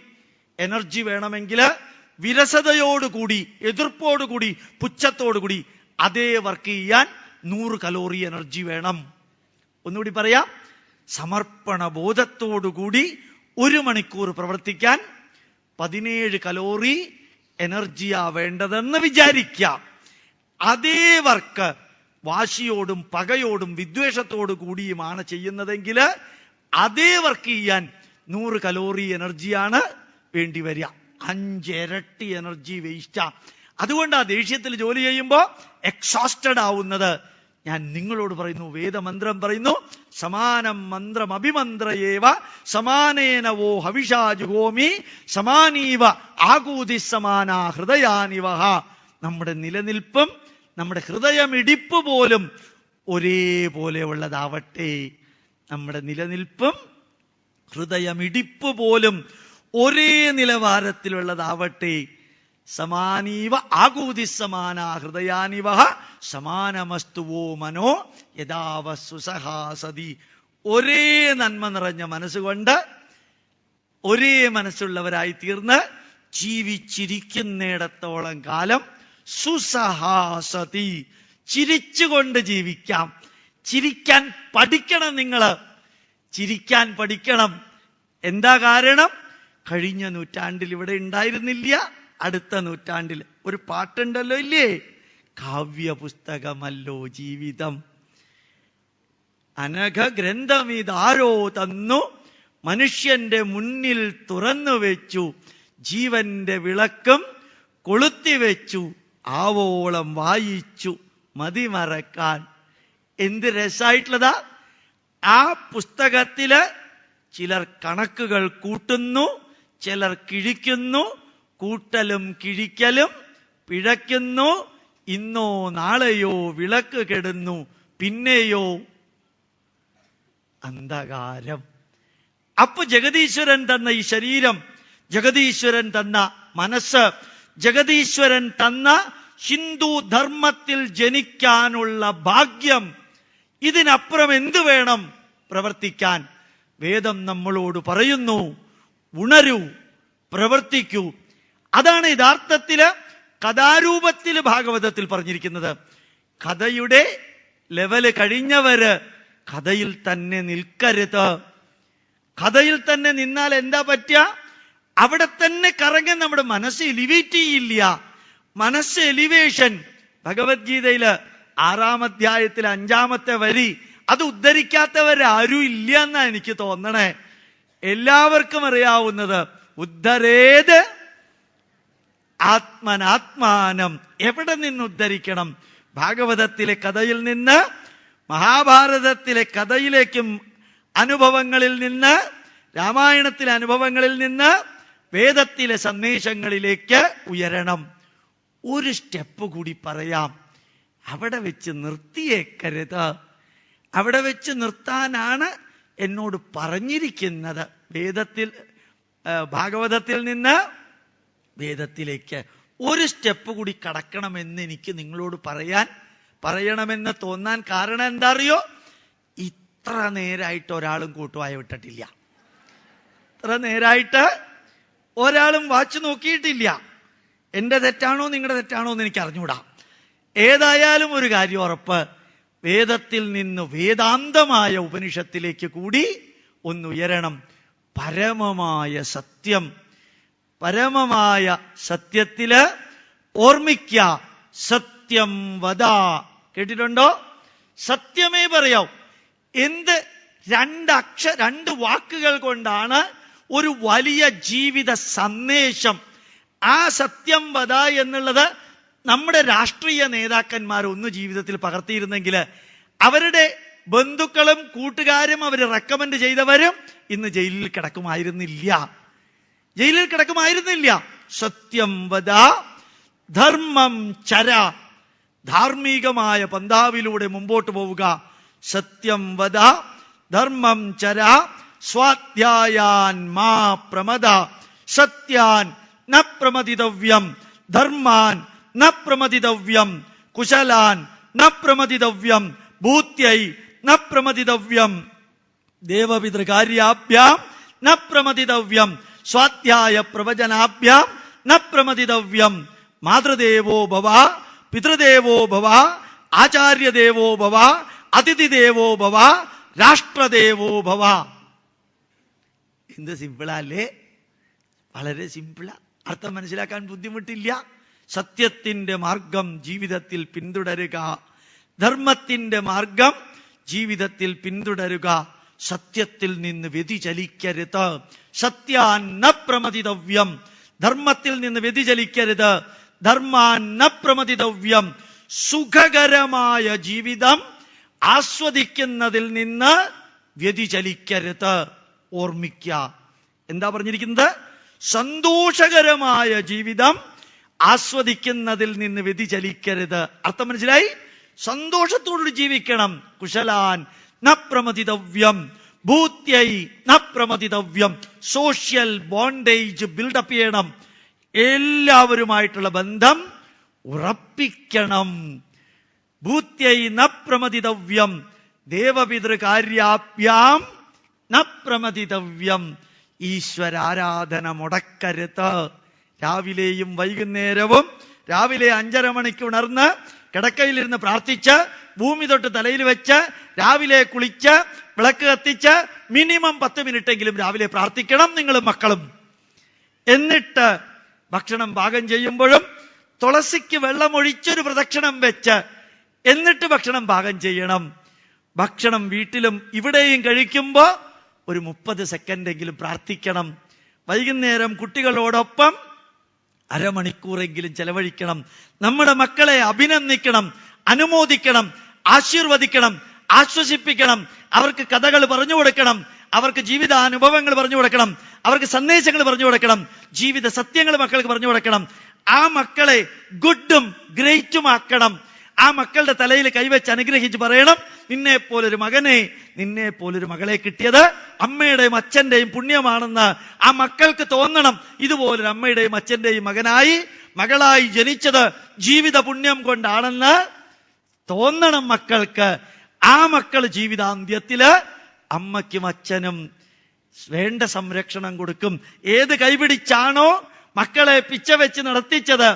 എനർജി വേണമെങ്കിൽ വിരസതയോടുകൂടി, എതിർപ്പോടുകൂടി, പുച്ഛത്തോടുകൂടി അതേ വർക്ക് ചെയ്യാൻ 100 കലോറി എനർജി വേണം. ഒന്നുകൂടി പറയാം. സമർപ്പണ ബോധത്തോടുകൂടി 1 മണിക്കൂർ പ്രവർത്തിക്കാൻ 17 കലോറി എനർജിയാ വേണ്ടതെന്ന് വിചാരിക്കാം. അതേ വർക്ക് വാശിയോടും പകയോടും വിദ്വേഷത്തോടു കൂടിയുമാണ് ചെയ്യുന്നതെങ്കിൽ അതേ വർക്ക് ചെയ്യാൻ 100 കലോറി എനർജിയാണ് വേണ്ടി വരിക. 5 ഇരട്ടി എനർജി വേസ്റ്റാ. അതുകൊണ്ട് ആ ദേഷ്യത്തിൽ ജോലി ചെയ്യുമ്പോ എക്സോസ്റ്റഡ് ആവുന്നത്. ഞാൻ നിങ്ങളോട് പറയുന്നു, വേദമന്ത്രം പറയുന്നു, സമാനം മന്ത്രം അഭിമന്ത്രയേവ സമാനേനവോ ഹവിഷാ ജുഹോമി സമാനീവ ആകൂതി സമാന ഹൃദയാനിവ. നമ്മുടെ നിലനിൽപ്പും നമ്മുടെ ഹൃദയമിടിപ്പ് പോലും ഒരേപോലെ ഉള്ളതാവട്ടെ. നമ്മുടെ നിലനിൽപ്പും ഹൃദയമിടിപ്പ് പോലും ഒരേ നിലവാരത്തിലുള്ളതാവട്ടെ. സമാനീവ ആകൂതി സമാന ഹൃദയാനിവ സമാനമസ്തുവോ മനോ യഥാവ സുസഹാസതി. ഒരേ നന്മ നിറഞ്ഞ മനസ്സുകൊണ്ട് ഒരേ മനസ്സുള്ളവരായി തീർന്ന് ജീവിച്ചിരിക്കുന്നിടത്തോളം കാലം സുസഹാസതി, ചിരിച്ചുകൊണ്ട് ജീവിക്കാം. ചിരിക്കാൻ പഠിക്കണം. നിങ്ങള് ചിരിക്കാൻ പഠിക്കണം. എന്താ കാരണം? കഴിഞ്ഞ നൂറ്റാണ്ടിൽ ഇവിടെ ഉണ്ടായിരുന്നില്ല, അടുത്ത നൂറ്റാണ്ടിൽ. ഒരു പാട്ടുണ്ടല്ലോ, ഇല്ലേ? കാവ്യ പുസ്തകമല്ലോ ജീവിതം, അനഘ ഗ്രന്ഥമിതാരോ തന്നു, മനുഷ്യന്റെ മുന്നിൽ തുറന്നു വെച്ചു, ജീവന്റെ വിളക്കും കൊളുത്തിവെച്ചു, ആവോളം വായിച്ചു മതിമറക്കാൻ. എന്ത് രസമായിട്ടുള്ളതാ! ആ പുസ്തകത്തില് ചിലർ കണക്കുകൾ കൂട്ടുന്നു, ചിലർ കിഴിക്കുന്നു. കൂട്ടലും കിഴിക്കലും പിഴയ്ക്കുന്നു. ഇന്നോ നാളെയോ വിളക്ക് കെടുന്നു, പിന്നെയോ അന്ധകാരം. അപ്പൊ ജഗദീശ്വരൻ തന്ന ഈ ശരീരം, ജഗദീശ്വരൻ തന്ന മനസ്സ്, ജഗദീശ്വരൻ തന്ന ഹിന്ദു ധർമ്മത്തിൽ ജനിക്കാനുള്ള ഭാഗ്യം, ഇതിനപ്പുറം എന്തു വേണം പ്രവർത്തിക്കാൻ? വേദം നമ്മളോട് പറയുന്നു, ഉണരൂ, പ്രവർത്തിക്കൂ. അതാണ് യഥാർത്ഥത്തില് കഥാരൂപത്തിൽ ഭാഗവതത്തിൽ പറഞ്ഞിരിക്കുന്നത്. കഥയുടെ ലെവല് കഴിഞ്ഞവര് കഥയിൽ തന്നെ നിൽക്കരുത്. കഥയിൽ തന്നെ നിന്നാൽ എന്താ പറ്റുക? അവിടെ തന്നെ കറങ്ങാൻ നമ്മുടെ മനസ്സ് എലിവേറ്റ് ചെയ്യില്ല. മനസ്സ് എലിവേഷൻ ഭഗവത്ഗീതയില് 6-ാം അധ്യായത്തിൽ 5-ാമത്തെ വരി, അത് ഉദ്ധരിക്കാത്തവരാരും ഇല്ല എന്നാ എനിക്ക് തോന്നണേ. എല്ലാവർക്കും അറിയാവുന്നത്, ഉദ്ധരേത് ആത്മനാത്മാനം. എവിടെ നിന്ന് ഉദ്ധരിക്കണം? ഭാഗവതത്തിലെ കഥയിൽ നിന്ന്, മഹാഭാരതത്തിലെ കഥയിലേക്കും, അനുഭവങ്ങളിൽ നിന്ന്, രാമായണത്തിലെ അനുഭവങ്ങളിൽ നിന്ന് വേദത്തിലെ സന്ദേശങ്ങളിലേക്ക് ഉയരണം. ഒരു സ്റ്റെപ്പ് കൂടി പറയാം. അവിടെ വെച്ച് നിർത്തിയേക്കരുത്. അവിടെ വെച്ച് നിർത്താനാണ് എന്നോട് പറഞ്ഞിരിക്കുന്നത്. ഭാഗവതത്തിൽ നിന്ന് വേദത്തിലേക്ക് ഒരു സ്റ്റെപ്പ് കൂടി കടക്കണമെന്ന് എനിക്ക് നിങ്ങളോട് പറയണമെന്ന് തോന്നാൻ കാരണം എന്താ അറിയോ? ഇത്ര നേരായിട്ട് ഒരാളും കൂട്ടുവായ വിട്ടിട്ടില്ല. ഇത്ര നേരായിട്ട് ഒരാളും വാച്ച് നോക്കിയിട്ടില്ല. എന്റെ തെറ്റാണോ നിങ്ങളുടെ തെറ്റാണോ എന്ന് എനിക്ക് അറിഞ്ഞൂടാ. ഏതായാലും ഒരു കാര്യം ഉറപ്പ്, വേദത്തിൽ നിന്ന് വേദാന്തമായ ഉപനിഷത്തിലേക്ക് കൂടി ഒന്നുയരണം. പരമമായ സത്യം, പരമമായ സത്യത്തില് ഓർമ്മിക്ക, സത്യം വദ. കേട്ടിട്ടുണ്ടോ? സത്യമേ പറയാവൂ. എന്ത് രണ്ട് വാക്കുകൾ കൊണ്ടാണ് ഒരു വലിയ ജീവിത സന്ദേശം. ആ സത്യം വദ എന്നുള്ളത് നമ്മുടെ രാഷ്ട്രീയ നേതാക്കന്മാർ ഒന്ന് ജീവിതത്തിൽ പകർത്തിയിരുന്നെങ്കിൽ അവരുടെ ബന്ധുക്കളും കൂട്ടുകാരും അവർ റെക്കമെൻഡ് ചെയ്തവരും ഇന്ന് ജയിലിൽ കിടക്കുമായിരുന്നില്ല. സത്യം വദ ധർമ്മം ചര. ധാർമ്മികമായ പന്ഥാവിലൂടെ മുമ്പോട്ട് പോവുക. സത്യം വദ ധർമ്മം ചര സ്വാധ്യായാൻ മാ പ്രമദ. സത്യാൻ ന പ്രമദിതവ്യം, ധർമാൻ ന പ്രമദിതവ്യം, കുശലാൻ ന പ്രമദിതവ്യം, ഭൂത്യൈ ന പ്രമദിതവ്യം, ദേവപിതൃകാര്യാഭ്യാം ന പ്രമദിതവ്യം, സ്വാധ്യായ പ്രവചനാഭ്യാം ന പ്രമദിതവ്യം. മാതൃദേവോ ഭവ, പിതൃദേവോ ഭവ, ആചാര്യദേവോ ഭവ, അതിഥിദേവോ ഭവ, രാഷ്ട്രദേവോ ഭവ. എന്ത് സിമ്പിളല്ലേ? വളരെ സിമ്പിളാ. അർത്ഥം മനസ്സിലാക്കാൻ ബുദ്ധിമുട്ടില്ല. സത്യത്തിന്റെ മാർഗം ജീവിതത്തിൽ പിന്തുടരുക, ധർമ്മത്തിന്റെ മാർഗം ജീവിതത്തിൽ പിന്തുടരുക. സത്യത്തിൽ നിന്ന് വ്യതിചലിക്കരുത്. സത്യാൻ ന പ്രമദിതവ്യം, ധർമ്മത്തിൽ നിന്ന് വ്യതിചലിക്കരുത്. ധർമാൻ ന പ്രമദിതവ്യം, സുഖകരമായ ജീവിതം ആസ്വദിക്കുന്നതിൽ നിന്ന് വ്യതിചലിക്കരുത്. ഓർമ്മിക്ക, എന്താ പറഞ്ഞിരിക്കുന്നത്? സന്തോഷകരമായ ജീവിതം ആസ്വദിക്കുന്നതിൽ നിന്ന് വ്യതിചലിക്കരുത്. അർത്ഥം മനസ്സിലായി? സന്തോഷത്തോട് ജീവിക്കണം. കുശലാൻ ന പ്രമദിതവ്യം, ഭൂത്യൈ ന പ്രമദിതവ്യം. സോഷ്യൽ ബോണ്ടേജ് ബിൽഡപ്പ് ചെയ്യണം. എല്ലാവരുമായിട്ടുള്ള ബന്ധം ഉറപ്പിക്കണം. ഭൂത്യൈ ന പ്രമദിതവ്യം ദേവപിതൃകാര്യാഭ്യാം ന പ്രമദിതവ്യം. ഈശ്വരാരാധന മുടക്കരുത്. രാവിലെയും വൈകുന്നേരവും രാവിലെ 5:30 മണിക്ക് ഉണർന്ന് കിടക്കയിലിരുന്ന് പ്രാർത്ഥിച്ച് ഭൂമി തൊട്ട് തലയിൽ വെച്ച് രാവിലെ കുളിച്ച് വിളക്ക് കത്തിച്ച് മിനിമം 10 മിനിറ്റെങ്കിലും രാവിലെ പ്രാർത്ഥിക്കണം നിങ്ങളും മക്കളും. എന്നിട്ട് ഭക്ഷണം പാകം ചെയ്യുമ്പോഴും തുളസിക്ക് വെള്ളമൊഴിച്ചൊരു പ്രദക്ഷിണം വെച്ച് എന്നിട്ട് ഭക്ഷണം പാകം ചെയ്യണം. ഭക്ഷണം വീട്ടിലും ഇവിടെയും കഴിക്കുമ്പോൾ ഒരു 30 സെക്കൻഡെങ്കിലും പ്രാർത്ഥിക്കണം. വൈകുന്നേരം കുട്ടികളോടൊപ്പം അരമണിക്കൂറെങ്കിലും ചെലവഴിക്കണം. നമ്മുടെ മക്കളെ അഭിനന്ദിക്കണം, അനുമോദിക്കണം, ആശീർവദിക്കണം, ആശ്വസിപ്പിക്കണം. അവർക്ക് കഥകൾ പറഞ്ഞു കൊടുക്കണം, അവർക്ക് ജീവിതാനുഭവങ്ങൾ പറഞ്ഞു കൊടുക്കണം, അവർക്ക് സന്ദേശങ്ങൾ പറഞ്ഞു കൊടുക്കണം, ജീവിത സത്യങ്ങൾ മക്കൾക്ക് പറഞ്ഞു കൊടുക്കണം. ആ മക്കളെ ഗുഡും ഗ്രേറ്റുമാക്കണം. ആ മക്കളുടെ തലയിൽ കൈവച്ച് അനുഗ്രഹിച്ച് പറയണം, നിന്നെ പോലൊരു മകനെ, നിന്നെ പോലൊരു മകളെ കിട്ടിയത് അമ്മയുടെയും അച്ഛന്റെയും പുണ്യമാണെന്ന് ആ മക്കൾക്ക് തോന്നണം. ഇതുപോലൊരു അമ്മയുടെയും അച്ഛന്റെയും മകളായി ജനിച്ചത് ജീവിത പുണ്യം കൊണ്ടാണെന്ന് തോന്നണം മക്കൾക്ക്. ആ മക്കൾ ജീവിതാന്ത്യത്തില് അമ്മയ്ക്കും അച്ഛനും വേണ്ട സംരക്ഷണം കൊടുക്കും. ഏത് കൈപിടിച്ചാണോ മക്കളെ പിച്ച വെച്ച് നടത്തിച്ചത്,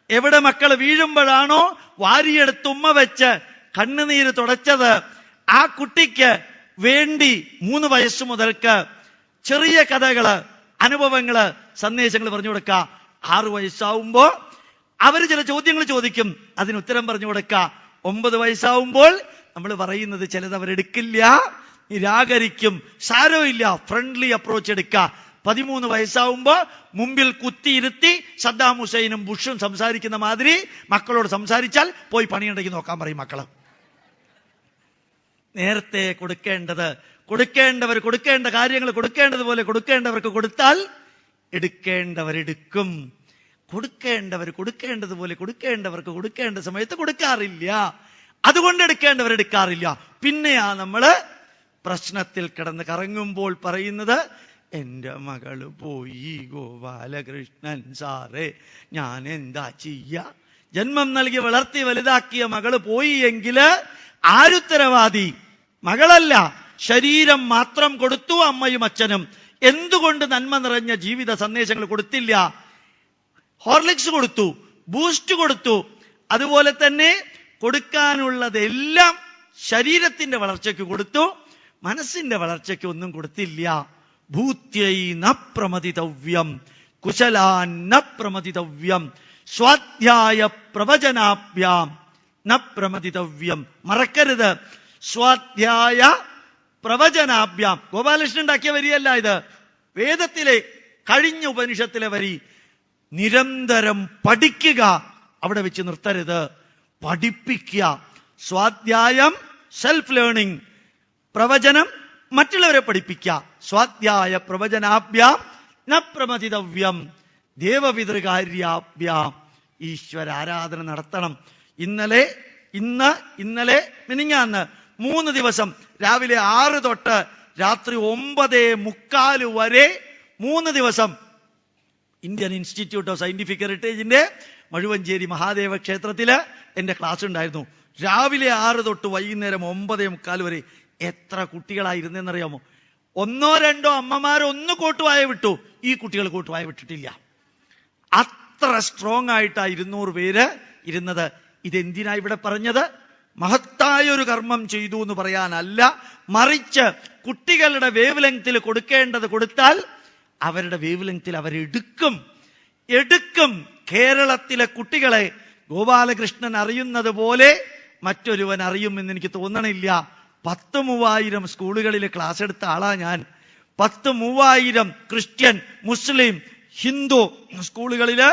എവിടെ മക്കൾ വീഴുമ്പോഴാണോ വാരിയെടുത്ത് ഉമ്മ വെച്ച് കണ്ണുനീര് തുടച്ചത്, ആ കുട്ടിക്ക് വേണ്ടി 3 വയസ്സ് മുതൽക്ക് ചെറിയ കഥകള്, അനുഭവങ്ങള്, സന്ദേശങ്ങൾ പറഞ്ഞു കൊടുക്കുക. 6 വയസ്സാവുമ്പോ അവര് ചില ചോദ്യങ്ങൾ ചോദിക്കും, അതിന് ഉത്തരം പറഞ്ഞു കൊടുക്കുക. 9 വയസ്സാവുമ്പോൾ നമ്മൾ പറയുന്നത് ചിലത് അവരെടുക്കില്ല, നിരാകരിക്കും. സാരമില്ല, ഫ്രണ്ട്ലി അപ്രോച്ച് എടുക്കുക. 13 വയസ്സാവുമ്പോ മുമ്പിൽ കുത്തിയിരുത്തി സദ്ദാം ഹുസൈനും ബുഷും സംസാരിക്കുന്ന മാതിരി മക്കളോട് സംസാരിച്ചാൽ പോയി പണിയുണ്ടെങ്കിൽ നോക്കാൻ പറയും മക്കള്. നേരത്തെ കൊടുക്കേണ്ടവർ കൊടുക്കേണ്ട കാര്യങ്ങൾ കൊടുക്കേണ്ടതുപോലെ കൊടുക്കേണ്ടവർക്ക് കൊടുത്താൽ എടുക്കേണ്ടവരെടുക്കും. കൊടുക്കേണ്ടവർ കൊടുക്കേണ്ടതുപോലെ കൊടുക്കേണ്ടവർക്ക് കൊടുക്കേണ്ട സമയത്ത് കൊടുക്കാറില്ല, അതുകൊണ്ട് എടുക്കേണ്ടവരെടുക്കാറില്ല. പിന്നെയാ നമ്മള് പ്രശ്നത്തിൽ കിടന്ന് കറങ്ങുമ്പോൾ പറയുന്നത്, എന്റെ മകള് പോയി ഗോപാലകൃഷ്ണൻ സാറേ, ഞാൻ എന്താ ചെയ്യ? ജന്മം നൽകി വളർത്തി വലുതാക്കിയ മകള് പോയി എങ്കില് ആരുത്തരവാദി? മകളല്ല, ശരീരം മാത്രം കൊടുത്തു അമ്മയും അച്ഛനും. എന്തുകൊണ്ട് നന്മ നിറഞ്ഞ ജീവിത സന്ദേശങ്ങൾ കൊടുത്തില്ല? ഹോർലിക്സ് കൊടുത്തു, ബൂസ്റ്റ് കൊടുത്തു, അതുപോലെ തന്നെ കൊടുക്കാനുള്ളതെല്ലാം ശരീരത്തിന്റെ വളർച്ചയ്ക്ക് കൊടുത്തു, മനസ്സിന്റെ വളർച്ചയ്ക്ക് ഒന്നും കൊടുത്തില്ല. ഭൂത്യൈ ന പ്രമദിതവ്യം കുശലാൻ ന പ്രമദിതവ്യം സ്വാധ്യായ പ്രവചനാഭ്യാം ന പ്രമദിതവ്യം. മറക്കരുത്, സ്വാധ്യായ പ്രവചനാഭ്യാം. ഗോപാലകൃഷ്ണൻ ഉണ്ടാക്കിയ വരിയല്ല ഇത്, വേദത്തിലെ കഴിഞ്ഞ ഉപനിഷത്തിലെ വരി. നിരന്തരം പഠിക്കുക, അവിടെ വെച്ച് നിർത്തരുത്, പഠിപ്പിക്കുക. സ്വാധ്യായം സെൽഫ് ലേണിംഗ്, പ്രവചനം മറ്റുള്ളവരെ പഠിപ്പിക്കുക. സ്വാധ്യായ പ്രവചനാഭ്യാം ന പ്രമദിതവ്യം ദേവപിതൃകാര്യാഭ്യാം. ഈശ്വരാരാധന നടത്തണം. ഇന്നലെ മിനിഞ്ഞാന്ന് 3 ദിവസം രാവിലെ 6 തൊട്ട് രാത്രി 9:45 വരെ 3 ദിവസം ഇന്ത്യൻ ഇൻസ്റ്റിറ്റ്യൂട്ട് ഓഫ് സയന്റിഫിക് ഹെറിറ്റേജിന്റെ മഴുവഞ്ചേരി മഹാദേവ ക്ഷേത്രത്തില് എന്റെ ക്ലാസ് ഉണ്ടായിരുന്നു. രാവിലെ 6 തൊട്ട് വൈകുന്നേരം 9:45 വരെ. എത്ര കുട്ടികളായിരുന്നെന്നറിയാമോ? 1-2 അമ്മമാർ ഒന്ന് കോട്ടുവായ വിട്ടു, ഈ കുട്ടികൾ കോട്ടുവായ വിട്ടിട്ടില്ല. അത്ര സ്ട്രോങ് ആയിട്ടാ 200 പേര് ഇരുന്നത്. ഇതെന്തിനാ ഇവിടെ പറഞ്ഞത്? മഹത്തായ ഒരു കർമ്മം ചെയ്തു എന്ന് പറയാനല്ല, മറിച്ച് കുട്ടികളുടെ വേവ് ലെങ്ത്തിൽ കൊടുക്കേണ്ടത് കൊടുത്താൽ അവരുടെ വേവ് ലെങ്ത്തിൽ അവരെടുക്കും. കേരളത്തിലെ കുട്ടികളെ ഗോപാലകൃഷ്ണൻ അറിയുന്നത് പോലെ മറ്റൊരുവൻ അറിയുമെന്ന് എനിക്ക് തോന്നണില്ല. 10,000 സ്കൂളുകളിൽ ക്ലാസ് എടുത്ത ആളാ ഞാൻ. 10,000 ക്രിസ്ത്യൻ, മുസ്ലിം, ഹിന്ദു സ്കൂളുകളില്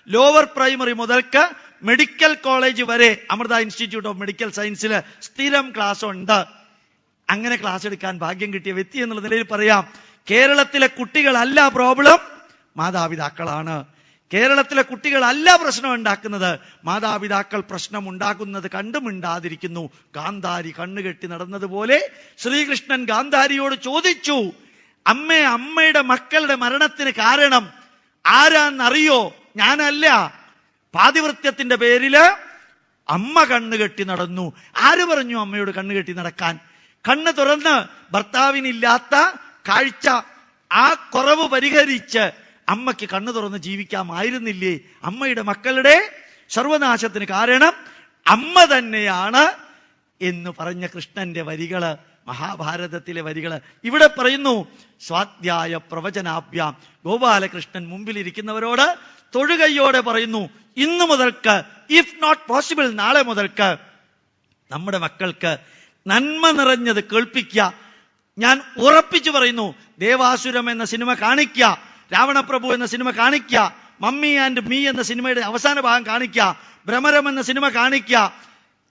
ലോവർ പ്രൈമറി മുതൽക്ക് മെഡിക്കൽ കോളേജ് വരെ അമൃത ഇൻസ്റ്റിറ്റ്യൂട്ട് ഓഫ് മെഡിക്കൽ സയൻസില് സ്ഥിരം ക്ലാസ് ഉണ്ട്. അങ്ങനെ ക്ലാസ് എടുക്കാൻ ഭാഗ്യം കിട്ടിയ വ്യക്തി എന്നുള്ള നിലയിൽ പറയാം, കേരളത്തിലെ കുട്ടികളല്ല പ്രോബ്ലം, മാതാപിതാക്കളാണ്. കേരളത്തിലെ കുട്ടികളല്ല പ്രശ്നം ഉണ്ടാക്കുന്നത്, മാതാപിതാക്കൾ പ്രശ്നം ഉണ്ടാക്കുന്നത് കണ്ടുമിണ്ടാതിരിക്കുന്നു. ഗാന്ധാരി കണ്ണുകെട്ടി നടന്നതുപോലെ ശ്രീകൃഷ്ണൻ ഗാന്ധാരിയോട് ചോദിച്ചു, അമ്മയുടെ മക്കളുടെ മരണത്തിന് കാരണം ആരാന്നറിയോ? ഞാനല്ല. പാതിവൃത്യത്തിന്റെ പേരില് അമ്മ കണ്ണുകെട്ടി നടന്നു. ആര് പറഞ്ഞു അമ്മയോട് കണ്ണുകെട്ടി നടക്കാൻ? കണ്ണ് തുറന്ന് ഭർത്താവിനില്ലാത്ത കാഴ്ച, ആ കുറവ് പരിഹരിച്ച് അമ്മയ്ക്ക് കണ്ണു തുറന്ന് ജീവിക്കാമായിരുന്നില്ലേ? അമ്മയുടെ മക്കളുടെ സർവനാശത്തിന് കാരണം അമ്മ തന്നെയാണ് എന്ന് പറഞ്ഞ കൃഷ്ണന്റെ വരികള്, മഹാഭാരതത്തിലെ വരികള് ഇവിടെ പറയുന്നു. സ്വാധ്യായ പ്രവചനാഭ്യാം. ഗോപാലകൃഷ്ണൻ മുമ്പിലിരിക്കുന്നവരോട് തൊഴുകയ്യോടെ പറയുന്നു, ഇന്നു മുതൽക്ക്, ഇഫ് നോട്ട് പോസിബിൾ നാളെ മുതൽക്ക് നമ്മുടെ മക്കൾക്ക് നന്മ നിറഞ്ഞത് കേൾപ്പിക്കുക. ഞാൻ ഉറപ്പിച്ചു പറയുന്നു, ദേവാസുരം എന്ന സിനിമ കാണിക്കുക, രാവണപ്രഭു എന്ന സിനിമ കാണിക്കുക, മമ്മി ആൻഡ് മീ എന്ന സിനിമയുടെ അവസാന ഭാഗം കാണിക്കുക, ഭ്രമരം എന്ന സിനിമ കാണിക്കുക.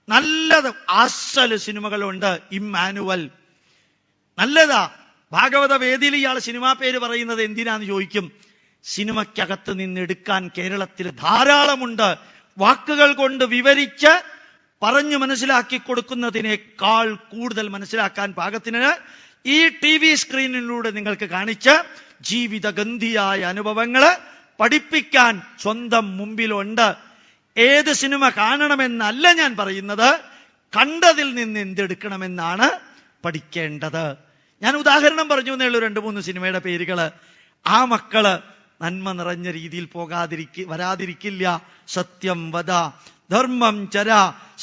നല്ലത് അസല് സിനിമകളുണ്ട്. ഇമ്മാനുവൽ നല്ലതാ. ഭാഗവത വേദിയിൽ ഇയാൾ സിനിമാ പേര് പറയുന്നത് എന്തിനാന്ന് ചോദിക്കും. സിനിമയ്ക്കകത്ത് നിന്നെടുക്കാൻ കേരളത്തിൽ ധാരാളമുണ്ട്. വാക്കുകൾ കൊണ്ട് വിവരിച്ച് പറഞ്ഞു മനസ്സിലാക്കി കൊടുക്കുന്നതിനേക്കാൾ കൂടുതൽ മനസ്സിലാക്കാൻ പാകത്തിന് ഈ TV സ്ക്രീനിലൂടെ നിങ്ങൾക്ക് കാണിച്ച് ജീവിതഗന്ധിയായ അനുഭവങ്ങള് പഠിപ്പിക്കാൻ സ്വന്തം മുമ്പിലുണ്ട്. ഏത് സിനിമ കാണണമെന്നല്ല ഞാൻ പറയുന്നത്, കണ്ടതിൽ നിന്ന് എന്തെടുക്കണമെന്നാണ് പഠിക്കേണ്ടത്. ഞാൻ ഉദാഹരണം പറഞ്ഞു എന്നേ 2-3 സിനിമയുടെ പേരുകള്. ആ മക്കള് നന്മ നിറഞ്ഞ രീതിയിൽ വരാതിരിക്കില്ല. സത്യം വദ, ധർമ്മം ചര,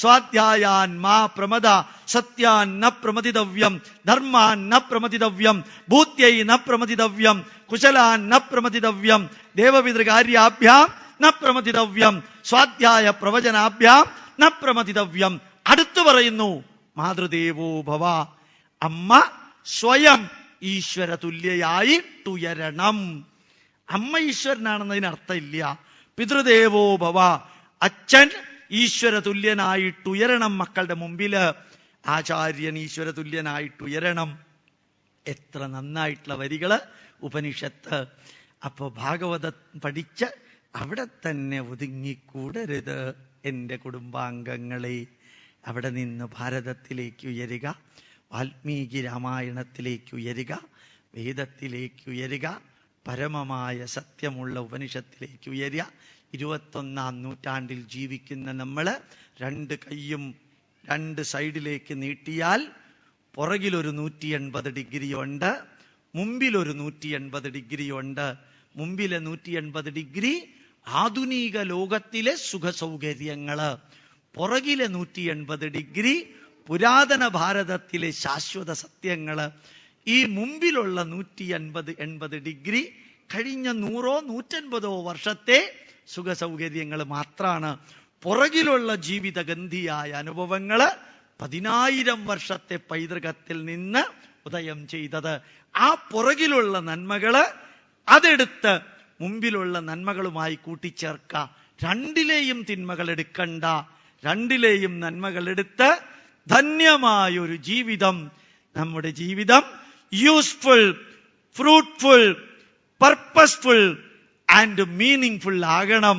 സ്വാധ്യായാൻ മാ പ്രമദ, സത്യാൻ ന പ്രമതിതവ്യം, ധർമാൻ ന പ്രമതിതവ്യം, ഭൂത്യൈ ന പ്രമതിതവ്യം, കുശലാൻ ന പ്രമതിതവ്യം, ദേവപിതൃകാര്യാഭ്യാം ന പ്രമതിതവ്യം, സ്വാധ്യായ പ്രവചനാഭ്യാം ന പ്രമതിതവ്യം. അടുത്തു പറയുന്നു, മാതൃദേവോ ഭവ. അമ്മ സ്വയം ഈശ്വര തുല്യയായിട്ടുയരണം. അമ്മ ഈശ്വരനാണെന്നതിന് അർത്ഥമില്ല. പിതൃദേവോ ഭവ, അച്ഛൻ ഈശ്വര തുല്യനായിട്ടുയരണം മക്കളുടെ മുമ്പില്. ആചാര്യൻ ഈശ്വര തുല്യനായിട്ടുയരണം. എത്ര നന്നായിട്ടുള്ള വരികള് ഉപനിഷത്ത്. അപ്പൊ ഭാഗവതം പഠിച്ച് അവിടെ തന്നെ ഒതുങ്ങിക്കൂടരുത് എൻ്റെ കുടുംബാംഗങ്ങളെ. അവിടെ നിന്ന് ഭാരതത്തിലേക്ക് ഉയരുക, വാൽമീകി രാമായണത്തിലേക്ക് ഉയരുക, വേദത്തിലേക്ക് ഉയരുക, പരമമായ സത്യമുള്ള ഉപനിഷത്തിലേക്ക് ഉയരുക. 21ാം നൂറ്റാണ്ടിൽ ജീവിക്കുന്ന നമ്മള് 2 കൈയും 2 സൈഡിലേക്ക് നീട്ടിയാൽ പുറകിലൊരു 180 ഡിഗ്രി ഉണ്ട്, മുമ്പിലൊരു 180 ഡിഗ്രി ഉണ്ട്. മുമ്പിലെ 180 ഡിഗ്രി ആധുനിക ലോകത്തിലെ സുഖസൗകര്യങ്ങള്, പുറകിലെ 180 ഡിഗ്രി പുരാതന ഭാരതത്തിലെ ശാശ്വത സത്യങ്ങള്. ഈ മുമ്പിലുള്ള 180 ഡിഗ്രി കഴിഞ്ഞ 100 150 വർഷത്തെ സുഖസൗകര്യങ്ങൾ മാത്രമാണ്. പുറകിലുള്ള ജീവിതഗന്ധിയായ അനുഭവങ്ങള് 10,000 വർഷത്തെ പൈതൃകത്തിൽ നിന്ന് ഉദയം ചെയ്തത്. ആ പുറകിലുള്ള നന്മകള് അതെടുത്ത് മുമ്പിലുള്ള നന്മകളുമായി കൂട്ടിച്ചേർക്ക. രണ്ടിലെയും തിന്മകൾ എടുക്കണ്ട, രണ്ടിലെയും നന്മകൾ എടുത്ത് ധന്യമായൊരു ജീവിതം, നമ്മുടെ ജീവിതം useful, fruitful, purposeful and meaningful ആകണം.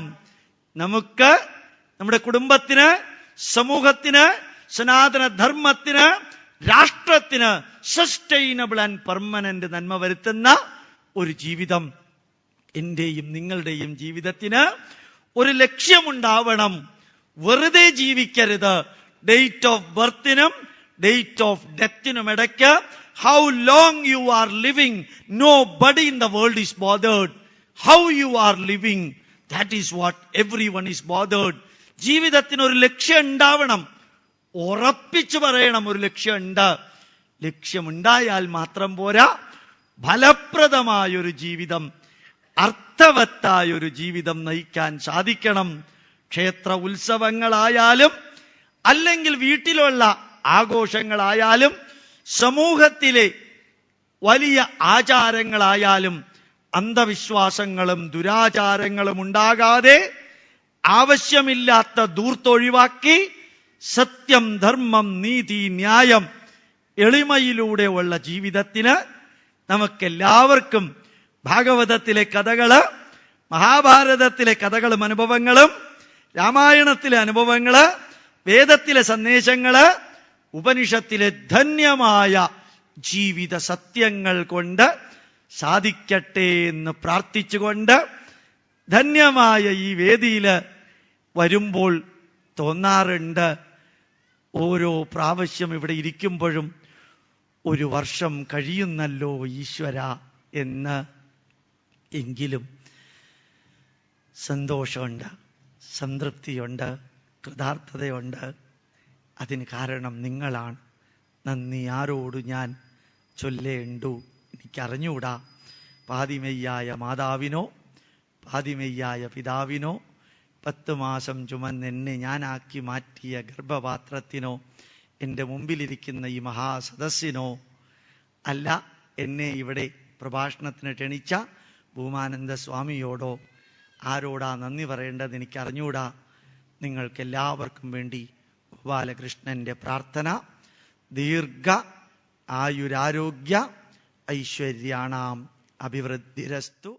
നമുക്ക് നമ്മുടെ കുടുംബത്തിന്, സമൂഹത്തിന്, സനാതന ധർമ്മത്തിന്, രാഷ്ട്രത്തിന് സസ്റ്റൈനബിൾ ആൻഡ് പെർമനന്റ് നന്മ വരുത്തുന്ന ഒരു ജീവിതം. എന്റെയും നിങ്ങളുടെയും ജീവിതത്തിന് ഒരു ലക്ഷ്യമുണ്ടാവണം. വെറുതെ ജീവിക്കരുത്. ഡേറ്റ് ഓഫ് ബർത്തിനും ഡേറ്റ് ഓഫ് ഡെത്തിനും ഇടയ്ക്ക് how long you are living, nobody in the world is bothered. How you are living, that is what everyone is bothered. ജീവിതത്തിന് ഒരു ലക്ഷ്യം ഉണ്ടാവണം. ഉറപ്പിച്ചു പറയണം, ഒരു ലക്ഷ്യമുണ്ട്. ലക്ഷ്യമുണ്ടായാൽ മാത്രം പോരാ, ഫലപ്രദമായൊരു ജീവിതം, അർത്ഥവത്തായൊരു ജീവിതം നയിക്കാൻ സാധിക്കണം. ക്ഷേത്ര ഉത്സവങ്ങളായാലും അല്ലെങ്കിൽ വീട്ടിലുള്ള ആഘോഷങ്ങളായാലും സമൂഹത്തിലെ വലിയ ആചാരങ്ങളായാലും അന്ധവിശ്വാസങ്ങളും ദുരാചാരങ്ങളും ഉണ്ടാകാതെ ആവശ്യമില്ലാത്ത ധൂർത്തൊഴിവാക്കി സത്യം, ധർമ്മം, നീതി, ന്യായം, എളിമയിലൂടെ ഉള്ള ജീവിതത്തിന് നമുക്കെല്ലാവർക്കും ഭാഗവതത്തിലെ കഥകള്, മഹാഭാരതത്തിലെ കഥകളും അനുഭവങ്ങളും, രാമായണത്തിലെ അനുഭവങ്ങള്, വേദത്തിലെ സന്ദേശങ്ങള്, ഉപനിഷത്തിലെ ധന്യമായ ജീവിത സത്യങ്ങൾ കൊണ്ട് സാധിക്കട്ടെ എന്ന് പ്രാർത്ഥിച്ചുകൊണ്ട് ധന്യമായ ഈ വേദിയിൽ വരുമ്പോൾ തോന്നാറുണ്ട്, ഓരോ പ്രാവശ്യം ഇവിടെ ഇരിക്കുമ്പോഴും ഒരു വർഷം കഴിയുന്നല്ലോ ഈശ്വര എന്ന്. എങ്കിലും സന്തോഷമുണ്ട്, സംതൃപ്തിയുണ്ട്, കൃതാർത്ഥതയുണ്ട്. അതിന് കാരണം നിങ്ങളാണ്. നന്ദി ആരോട് ഞാൻ ചൊല്ലേണ്ടു, എനിക്കറിഞ്ഞൂടാ. പാതിമെയ്യായ മാതാവിനോ പാതിമെയ്യായ പിതാവിനോ 10 മാസം ചുമന്നെന്നെ ഞാനാക്കി മാറ്റിയ ഗർഭപാത്രത്തിനോ എൻ്റെ മുമ്പിലിരിക്കുന്ന ഈ മഹാസദസ്സിനോ അല്ല എന്നെ ഇവിടെ പ്രഭാഷണത്തിന് ക്ഷണിച്ച ഭൂമാനന്ദ സ്വാമിയോടോ ആരോടാ നന്ദി പറയേണ്ടത് എനിക്കറിഞ്ഞൂടാ. നിങ്ങൾക്കെല്ലാവർക്കും വേണ്ടി ഗോപാലകൃഷ്ണൻ്റെ പ്രാർത്ഥന. ദീർഘ ആയുരാരോഗ്യ ഐശ്വര്യാണാം അഭിവൃദ്ധിരസ്തു.